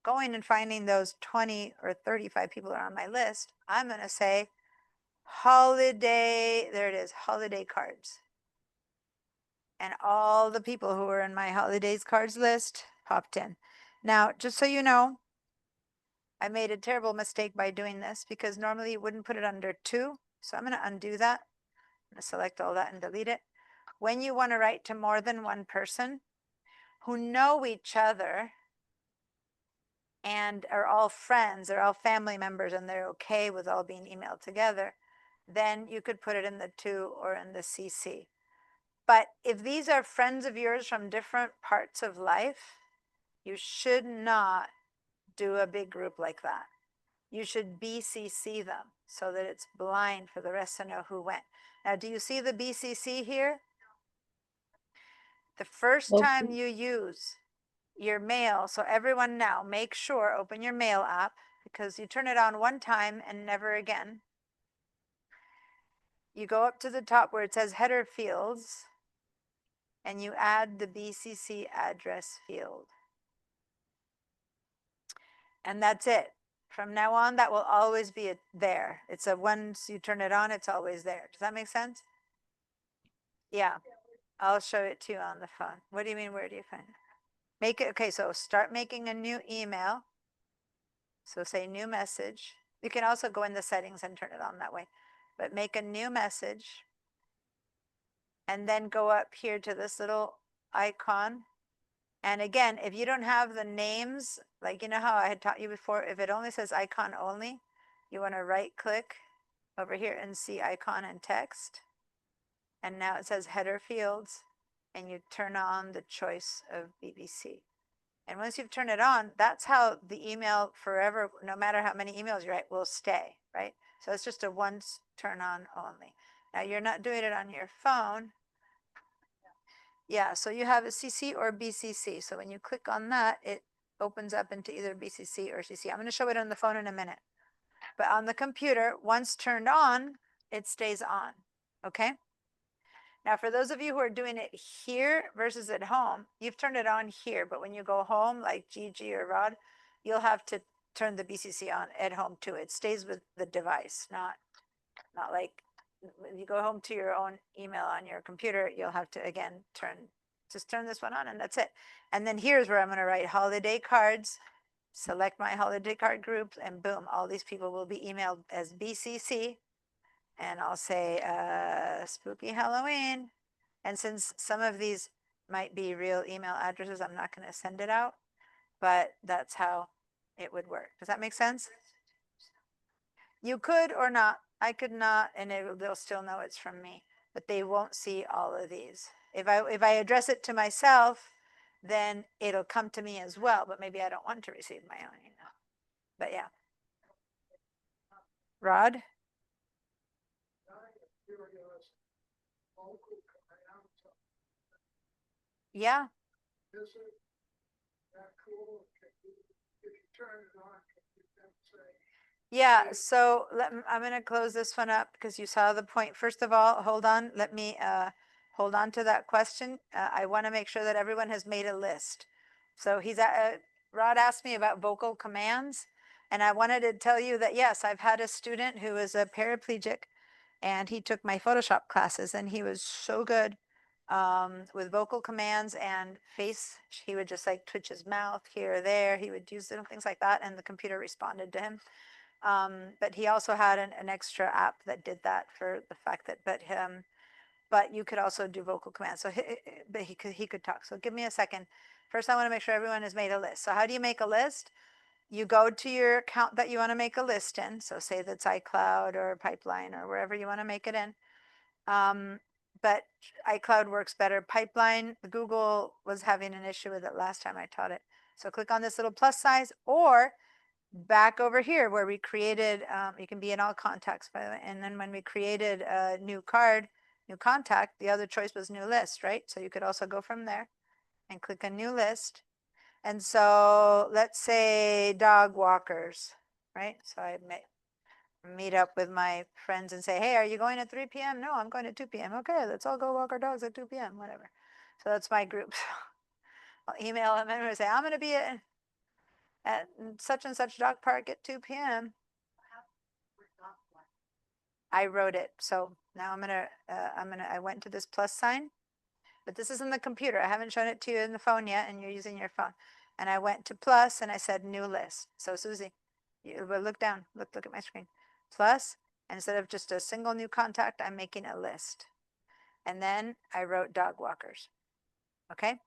going and finding those 20 or 35 people that are on my list, I'm going to say holiday, there it is, holiday cards. And all the people who were in my holidays cards list popped in. Now, just so you know, I made a terrible mistake by doing this because normally you wouldn't put it under 2. So I'm going to undo that. I'm going to select all that and delete it. When you want to write to more than one person who know each other and are all friends, they're all family members, and they're okay with all being emailed together, then you could put it in the 2 or in the CC. But if these are friends of yours from different parts of life, you should not do a big group like that. You should BCC them so that it's blind for the rest to know who went. Now, do you see the BCC here? The first Okay. time you use your mail, so everyone now make sure, open your mail app because you turn it on one time and never again. You go up to the top where it says header fields and you add the BCC address field. And that's it. From now on, that will always be there. It's a once you turn it on, it's always there. Does that make sense? Yeah, I'll show it to you on the phone. What do you mean, where do you find it? Make it, okay, so start making a new email. So say new message. You can also go in the settings and turn it on that way. But make a new message. And then go up here to this little icon. And again, if you don't have the names, like you know how I had taught you before, if it only says icon only, you want to right click over here and see icon and text. And now it says header fields and you turn on the choice of BBC. And once you've turned it on, that's how the email forever, no matter how many emails you write, will stay, right? So it's just a once turn on only. Now you're not doing it on your phone. Yeah, so you have a CC or BCC. So when you click on that, it opens up into either BCC or CC. I'm going to show it on the phone in a minute. But on the computer, once turned on, it stays on. Okay? Now, for those of you who are doing it here versus at home, you've turned it on here. But when you go home, like Gigi or Rod, you'll have to turn the BCC on at home too. It stays with the device, not like when you go home to your own email on your computer, you'll have to again just turn this one on and that's it. And then here's where I'm going to write holiday cards, select my holiday card groups, and boom, all these people will be emailed as BCC. And I'll say spooky Halloween. And since some of these might be real email addresses, I'm not going to send it out, but that's how it would work. Does that make sense? You could or not. I could not, and they'll still know it's from me, but they won't see all of these. If I address it to myself, then it'll come to me as well, but maybe I don't want to receive my own email. But yeah. Rod? Yeah. Yeah, so I'm going to close this one up because you saw the point. First of all, hold on. Let me hold on to that question. I want to make sure that everyone has made a list. So Rod asked me about vocal commands, and I wanted to tell you that, yes, I've had a student who is a paraplegic, and he took my Photoshop classes, and he was so good with vocal commands and face. He would just like twitch his mouth here or there. He would use little things like that, and the computer responded to him. But he also had an extra app that did that for the fact that, but you could also do vocal commands. So but he could talk. So give me a second. First, I want to make sure everyone has made a list. So how do you make a list? You go to your account that you want to make a list in. So say that's iCloud or Pipeline or wherever you want to make it in. But iCloud works better. Pipeline, Google was having an issue with it last time I taught it. So click on this little plus size, or back over here where we created, you can be in all contacts, by the way. And then when we created a new card, new contact, the other choice was new list, right? So you could also go from there and click a new list. And so let's say dog walkers, right? So I meet up with my friends and say, hey, are you going at 3 p.m.? No, I'm going at 2 p.m. Okay, let's all go walk our dogs at 2 p.m., whatever. So that's my group. I'll email them and say, I'm going to be at such and such dog park at 2 p.m. I wrote it. So now I went to this plus sign, but this is in the computer. I haven't shown it to you in the phone yet, and you're using your phone. And I went to plus and I said new list. So Susie, But look down, look at my screen. Plus, instead of just a single new contact, I'm making a list. And then I wrote dog walkers. Okay.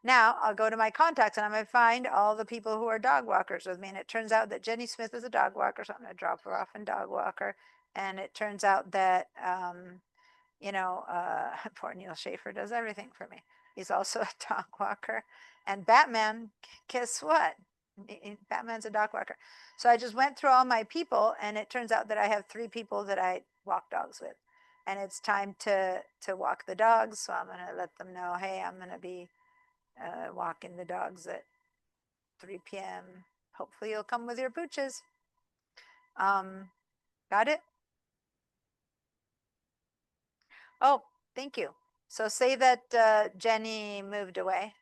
Now I'll go to my contacts and I'm going to find all the people who are dog walkers with me. And it turns out that Jenny Smith is a dog walker. So I'm going to drop her off in dog walker. And it turns out that, poor Neil Schaefer does everything for me. He's also a dog walker. And Batman, guess what? Batman's a dog walker. So I just went through all my people and it turns out that I have 3 people that I walk dogs with. And it's time to walk the dogs. So I'm going to let them know, hey, I'm going to be walking the dogs at 3 p.m. Hopefully you'll come with your pooches. Got it? Oh, thank you. So say that Jenny moved away.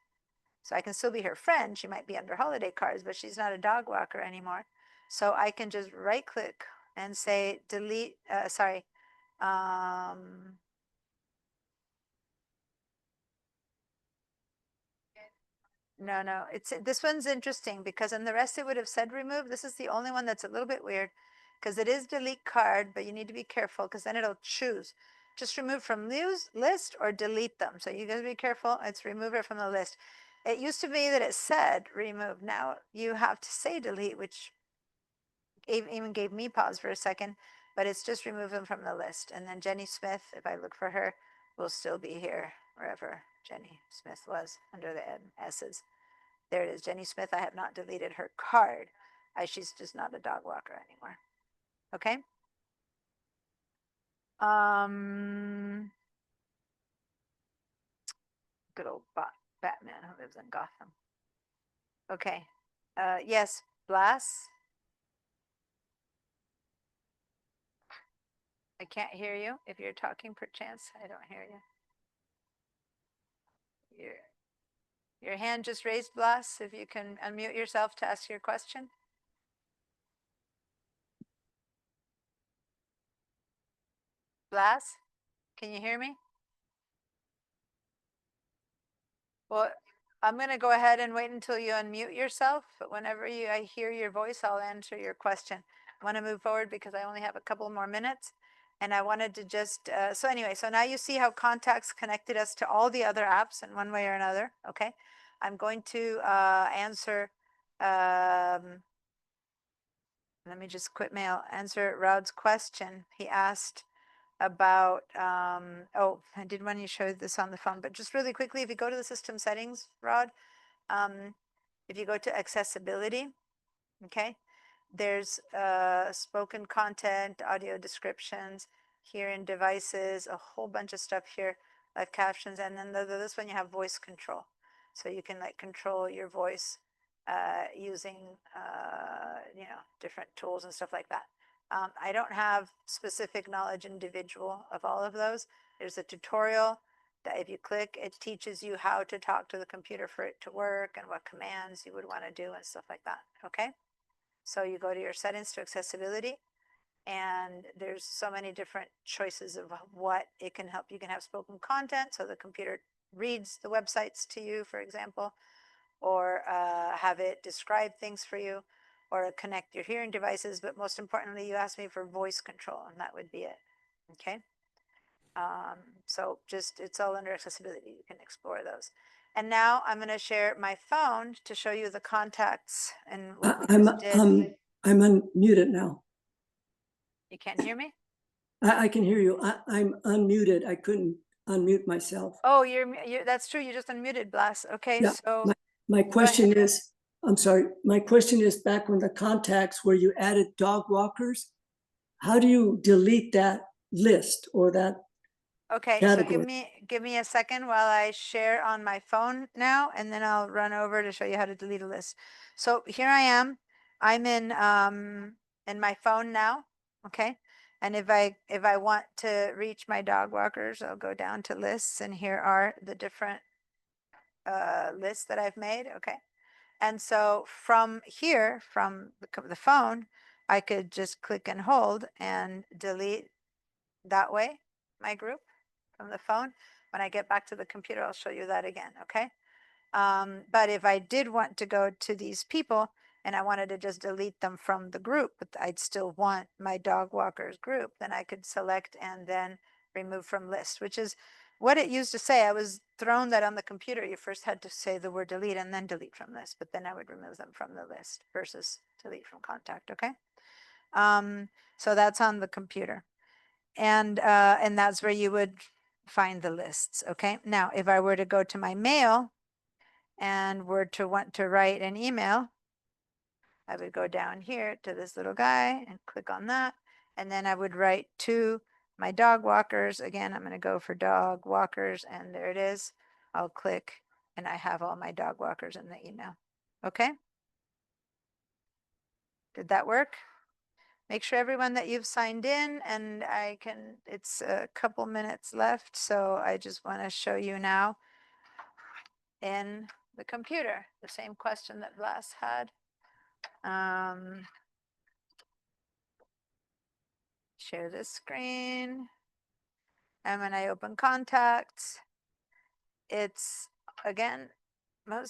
So I can still be her friend. She might be under holiday cards, but she's not a dog walker anymore. So I can just right click and say delete, no, this one's interesting because in the rest it would have said remove. This is the only one that's a little bit weird because it is delete card, but you need to be careful because then it'll choose. Just remove from list or delete them. So you gotta be careful. It's remove it from the list. It used to be that it said remove. Now you have to say delete, which even gave me pause for a second, but it's just remove them from the list. And then Jenny Smith, if I look for her, will still be here wherever Jenny Smith was under the S's. There it is, Jenny Smith. I have not deleted her card. She's just not a dog walker anymore. Okay. Good old Batman who lives in Gotham. Okay. Yes, Blas. I can't hear you. If you're talking perchance, I don't hear you. Your hand just raised, Blas. If you can unmute yourself to ask your question. Blas, can you hear me? Well, I'm going to go ahead and wait until you unmute yourself, but whenever I hear your voice, I'll answer your question. I want to move forward because I only have a couple more minutes. And I wanted to just, so now you see how contacts connected us to all the other apps in one way or another. Okay. I'm going to answer, let me just quit mail, answer Rod's question. He asked about, oh, I did want to show this on the phone, but just really quickly, if you go to the system settings, Rod, if you go to accessibility, okay, there's spoken content, audio descriptions, here in devices, a whole bunch of stuff here, like captions, and then this one you have voice control. So you can like control your voice using, different tools and stuff like that. I don't have specific knowledge individual of all of those. There's a tutorial that if you click, it teaches you how to talk to the computer for it to work and what commands you would want to do and stuff like that. Okay. So you go to your settings to accessibility and there's so many different choices of what it can help. You can have spoken content. So the computer reads the websites to you, for example, or have it describe things for you, or connect your hearing devices. But most importantly, you asked me for voice control, and that would be it. Okay. So just, it's all under accessibility. You can explore those. And now I'm going to share my phone to show you the contacts and what we just did. I'm unmuted now. You can't hear me? I can hear you. I'm unmuted. I couldn't unmute myself. Oh, that's true. You just unmuted, Blas. Okay, Yeah, so my question is, I'm sorry, my question is back when the contacts where you added dog walkers, how do you delete that list or that? okay, category? so give me a second while I share on my phone now, and then I'll run over to show you how to delete a list. So here I am. I'm in my phone now. Okay. And if I want to reach my dog walkers, I'll go down to lists, and here are the different lists that I've made. Okay. And so from here, from the phone, I could just click and hold and delete that way my group from the phone. When I get back to the computer, I'll show you that again. Okay. But if I did want to go to these people, and I wanted to just delete them from the group, but I'd still want my dog walkers group, then I could select and then remove from list, which is what it used to say. I was thrown that on the computer. You first had to say the word delete and then delete from list, but then I would remove them from the list versus delete from contact. Okay. So that's on the computer. And that's where you would find the lists. Okay. Now, if I were to go to my mail and were to want to write an email, I would go down here to this little guy and click on that. And then I would write to my dog walkers. Again, I'm going to go for dog walkers, and there it is. I'll click and I have all my dog walkers in the email. Okay. Did that work? Make sure everyone that you've signed in, and it's a couple minutes left. So I just want to show you now in the computer, the same question that Blas had. Share this screen. And when I open contacts, it's again, I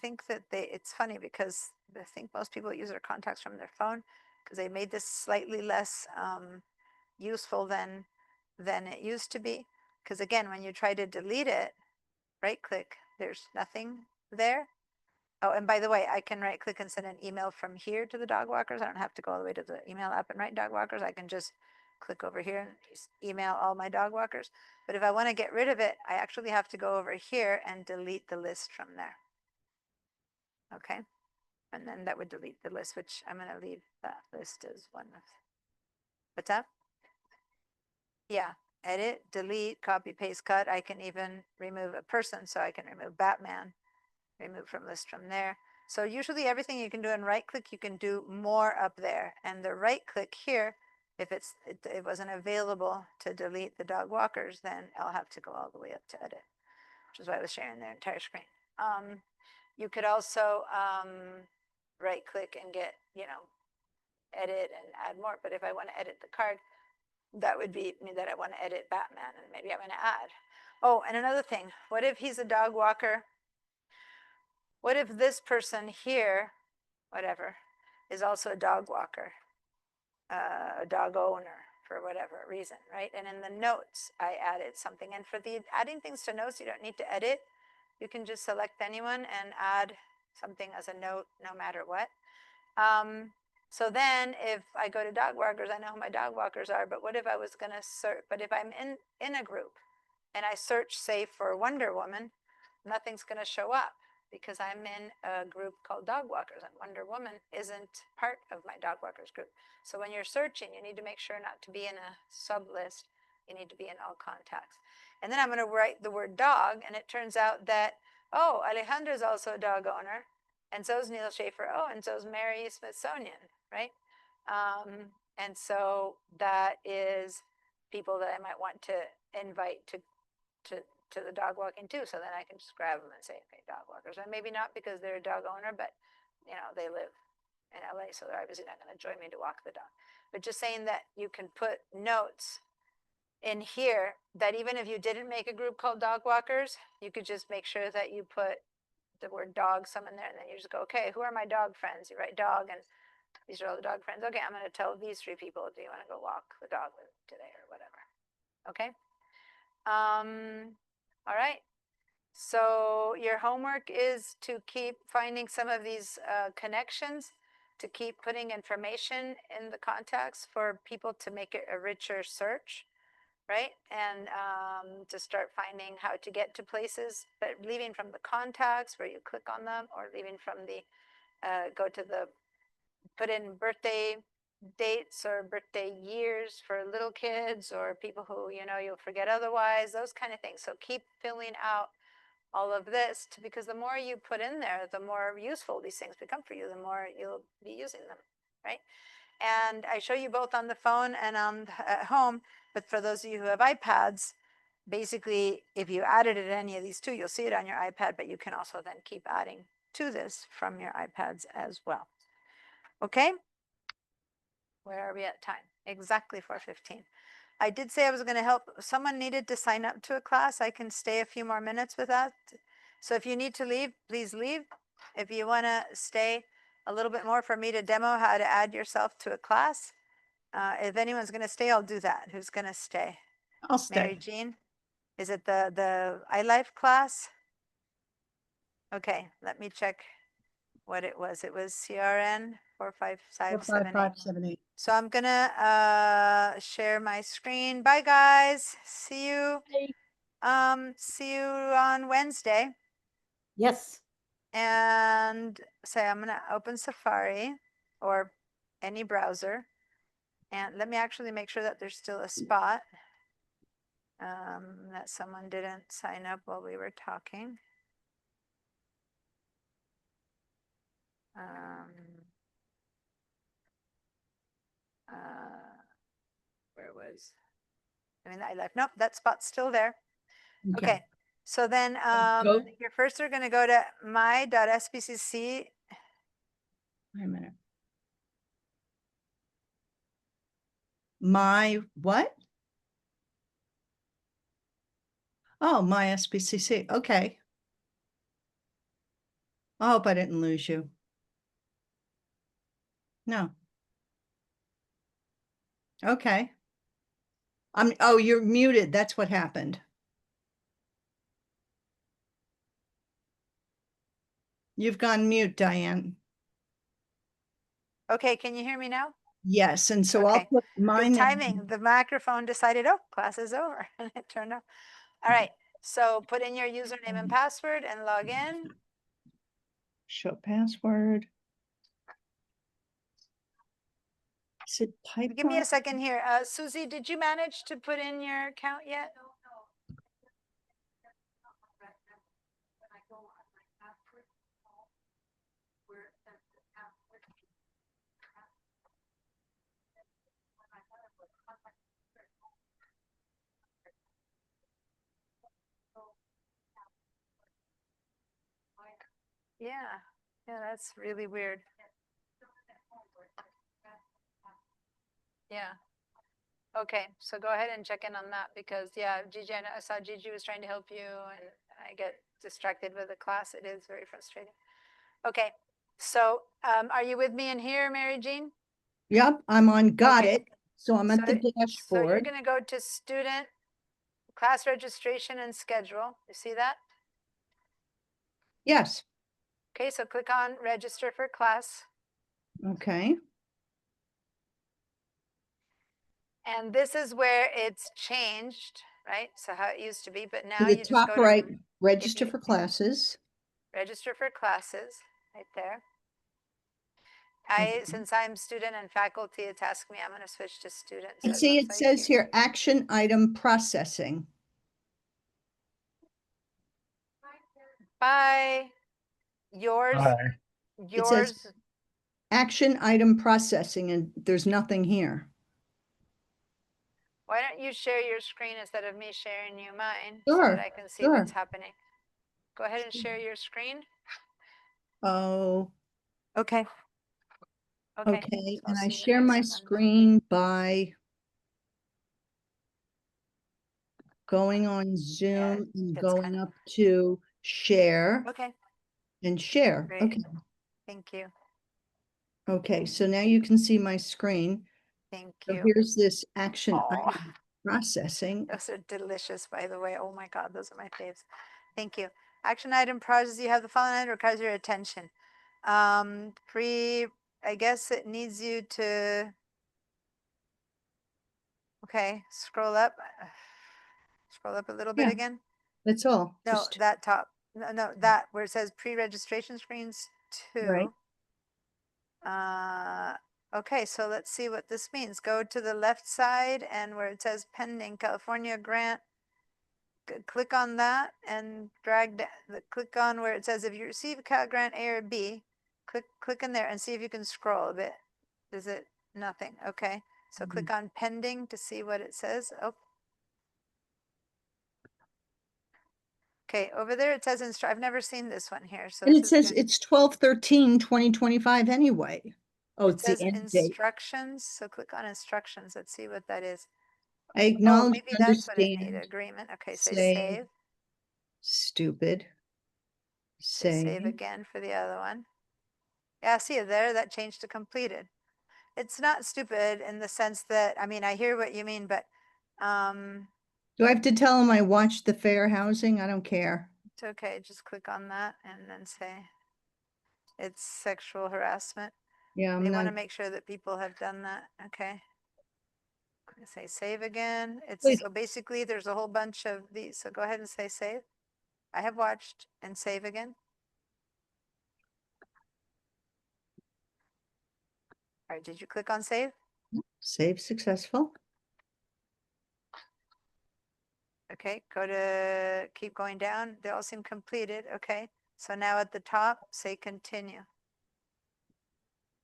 think that it's funny because I think most people use their contacts from their phone because they made this slightly less useful than it used to be. Because again, when you try to delete it, right click, there's nothing there. Oh, and by the way, I can right click and send an email from here to the dog walkers. I don't have to go all the way to the email app and write dog walkers. I can just click over here and email all my dog walkers. But if I want to get rid of it, I actually have to go over here and delete the list from there. Okay. And then that would delete the list, which I'm going to leave that list as one of. What's that? Yeah. Edit, delete, copy, paste, cut. I can even remove a person. So I can remove Batman, remove from list from there. So usually everything you can do in right click, you can do more up there. And the right click here, if it wasn't available to delete the dog walkers, then I'll have to go all the way up to edit, which is why I was sharing their entire screen. You could also right click and get, edit and add more. But if I want to edit the card, that would be me that I want to edit Batman, and maybe I'm going to add. Oh, and another thing, what if he's a dog walker? What if this person here, whatever, is also a dog walker, a dog owner for whatever reason, right? And in the notes, I added something. And for the adding things to notes, you don't need to edit. You can just select anyone and add something as a note, no matter what. So then if I go to dog walkers, I know who my dog walkers are, but what if I was going to search, but if I'm in a group and I search, say, for Wonder Woman, nothing's going to show up because I'm in a group called dog walkers, and Wonder Woman isn't part of my dog walkers group. So when you're searching, you need to make sure not to be in a sub list. You need to be in all contacts. And then I'm going to write the word dog, and it turns out that, oh, Alejandra's also a dog owner, and so is Neil Schaefer. Oh, and so is Mary Smithsonian, right? And so that is people that I might want to invite to the dog walking too. So then I can just grab them and say, okay, dog walkers. And maybe not because they're a dog owner, but they live in LA, so they're obviously not going to join me to walk the dog. But just saying that you can put notes in here that even if you didn't make a group called dog walkers, you could just make sure that you put the word dog some in there, and then you just go, okay, who are my dog friends? You write dog, and these are all the dog friends. Okay, I'm going to tell these 3 people, do you want to go walk the dog with today or whatever? Okay. All right. So your homework is to keep finding some of these connections, to keep putting information in the contacts for people to make it a richer search, right? And to start finding how to get to places, but leaving from the contacts where you click on them, or leaving from the, put in birthday dates or birthday years for little kids or people who, you'll forget otherwise, those kind of things. So keep filling out all of this because the more you put in there, the more useful these things become for you, the more you'll be using them, right? And I show you both on the phone and at home, but for those of you who have iPads, basically, if you added it any of these 2, you'll see it on your iPad, but you can also then keep adding to this from your iPads as well. Okay? Where are we at time? Exactly 4:15. I did say I was going to help. Someone needed to sign up to a class. I can stay a few more minutes with that. So if you need to leave, please leave. if you want to stay a little bit more for me to demo how to add yourself to a class, if anyone's going to stay, I'll do that. Who's going to stay? I'll Mary stay. Jean? Is it the iLife class? Okay, let me check what it was. It was CRN 45578. 45578. So I'm gonna share my screen. Bye guys. See you. See you on Wednesday. Yes. And say I'm gonna open Safari or any browser. And let me actually make sure that there's still a spot. That someone didn't sign up while we were talking. Where was, I mean, I left, nope, that spot's still there. Okay, so then go- you're first are gonna go to my.sbcc. Wait a minute. My what? Oh, my SPCC. Okay. I hope I didn't lose you. No. Okay. Oh, you're muted. That's what happened. You've gone mute, Diane. Okay, can you hear me now? Yes, and so I'll Okay. put my Good name. timing. The microphone decided, oh, class is over, and it turned off. All right, so put in your username and password and log in. Show password. Is it Give me a Python? second here. Susie, did you manage to put in your account yet? Yeah, yeah, that's really weird. Yeah. Okay, so go ahead and check in on that because yeah, Gigi, I saw Gigi was trying to help you and I get distracted with the class. It is very frustrating. Okay, so are you with me in here, Mary Jean? Yep, I'm on got Okay. it. So I'm at the So you're dashboard. gonna go to student, class registration and schedule. You see that? Yes. Okay, so click on register for class. Okay. And this is where it's changed, right? So how it used to be, but To now the you just top go to right, register you- for classes. register for classes, right there. Okay. Since I'm student and faculty, it's asked me, I'm gonna switch to student. so And see, looks it like says you. here, action item processing. Bye. Yours, It says yours, action item processing, and there's nothing here. why don't you share your screen instead of me sharing you mine? So Sure, that I can see sure. what's happening. Go ahead and share your screen. Oh, Okay. Okay. okay. so I'll And I see the share my next one. screen by going on Zoom and it's going kinda- up to share Okay, and share. great. Okay. Thank you. Okay, so now you can see my screen. Thank So you. here's this action Oh. item processing. Those are delicious, by the way. Oh my God, those are my faves. Thank you. Action item projects you have the following item requires your attention. I guess it needs you to, okay, scroll up. Scroll up a little bit Yeah. again. That's all. No, Just that top, no, that where it says pre-registration screens Right. 2. Okay, so let's see what this means. Go to the left side and where it says pending California grant, click on that and drag click on where it says if you receive Cal Grant A or B, click in there and see if you can scroll a bit. Is it nothing? Okay, so click on pending to see what it says. Oh. Okay, over there it says I've never seen this one here. So And this it is says good. it's 12/13/2025 anyway. Oh, It it's the says end date. instructions. So click on instructions. Let's see what that is. I Oh, acknowledge, maybe that's what it needed. understand, Agreement. Okay, save. say save. Stupid. Save Save. again for the other one. Yeah, see there, that changed to completed. It's not stupid in the sense that, I mean, I hear what you mean, but Do I have to tell them I watched the fair housing? I don't care. it's okay. Just click on that and then say it's sexual harassment. Yeah, They I'm want to not. make sure that people have done that. Okay. Say save again. It's Wait. so basically there's a whole bunch of these. So go ahead and say save. I have watched and save again. All right, did you click on save? Save successful. Okay, go to keep going down. They all seem completed. Okay. So now at the top, say continue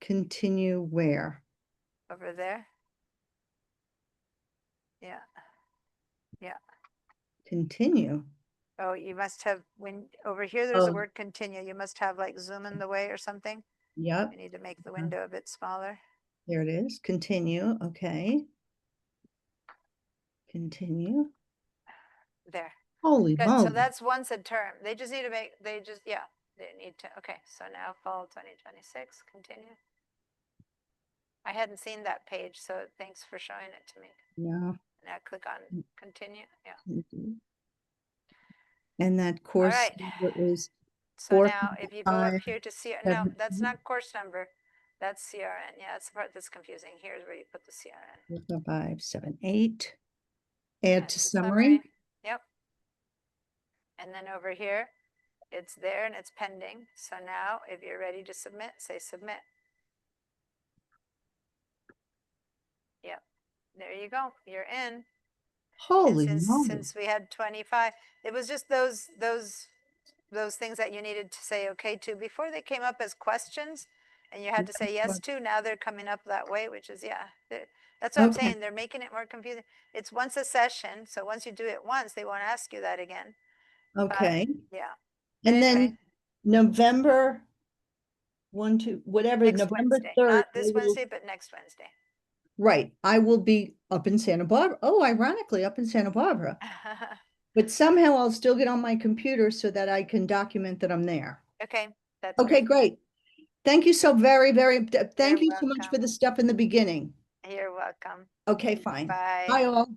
Continue where? over there. Yeah. Continue. Oh, you must have when over here there's a Oh. word continue. You must have like zoom in the way or something. Yep, You need to make the window a bit smaller. there it is. Continue. Okay. Continue. There. Holy Good. So moly. that's once a term. They just need to make, they need to, okay. So now fall 2026, continue. I hadn't seen that page, so thanks for showing it to me. Yeah. Now click on continue. Yeah. And that course right. number is So Four, now if you go up five, here to see, no, that's 17. not course number. That's CRN. Yeah, that's the part that's confusing. Here's where you put the CRN. 4, 5, 7, 8. Add That's to the summary. Yep. And then over here, it's there and it's pending. So now if you're ready to submit, say submit. Yep. There you go. You're in. And Holy since moly. we had 25, it was just those things that you needed to say okay to before they came up as questions and you had to say yes to. Now they're coming up that way, which is that's what I'm Okay. saying. They're making it more confusing. It's once a session, so once you do it once, they won't ask you that again. Okay. Yeah. And Anyway, then November 1, 2, whatever, next November Wednesday, 3rd. not this I will- Wednesday, but next Wednesday. Right. I will be up in Santa Barbara. Oh, ironically, up in Santa Barbara. But somehow I'll still get on my computer so that I can document that I'm there. Okay, that's Okay, great. Thank you so very, thank You're you so much for welcome. the stuff in the beginning. You're welcome. Okay, fine. Bye. Bye all.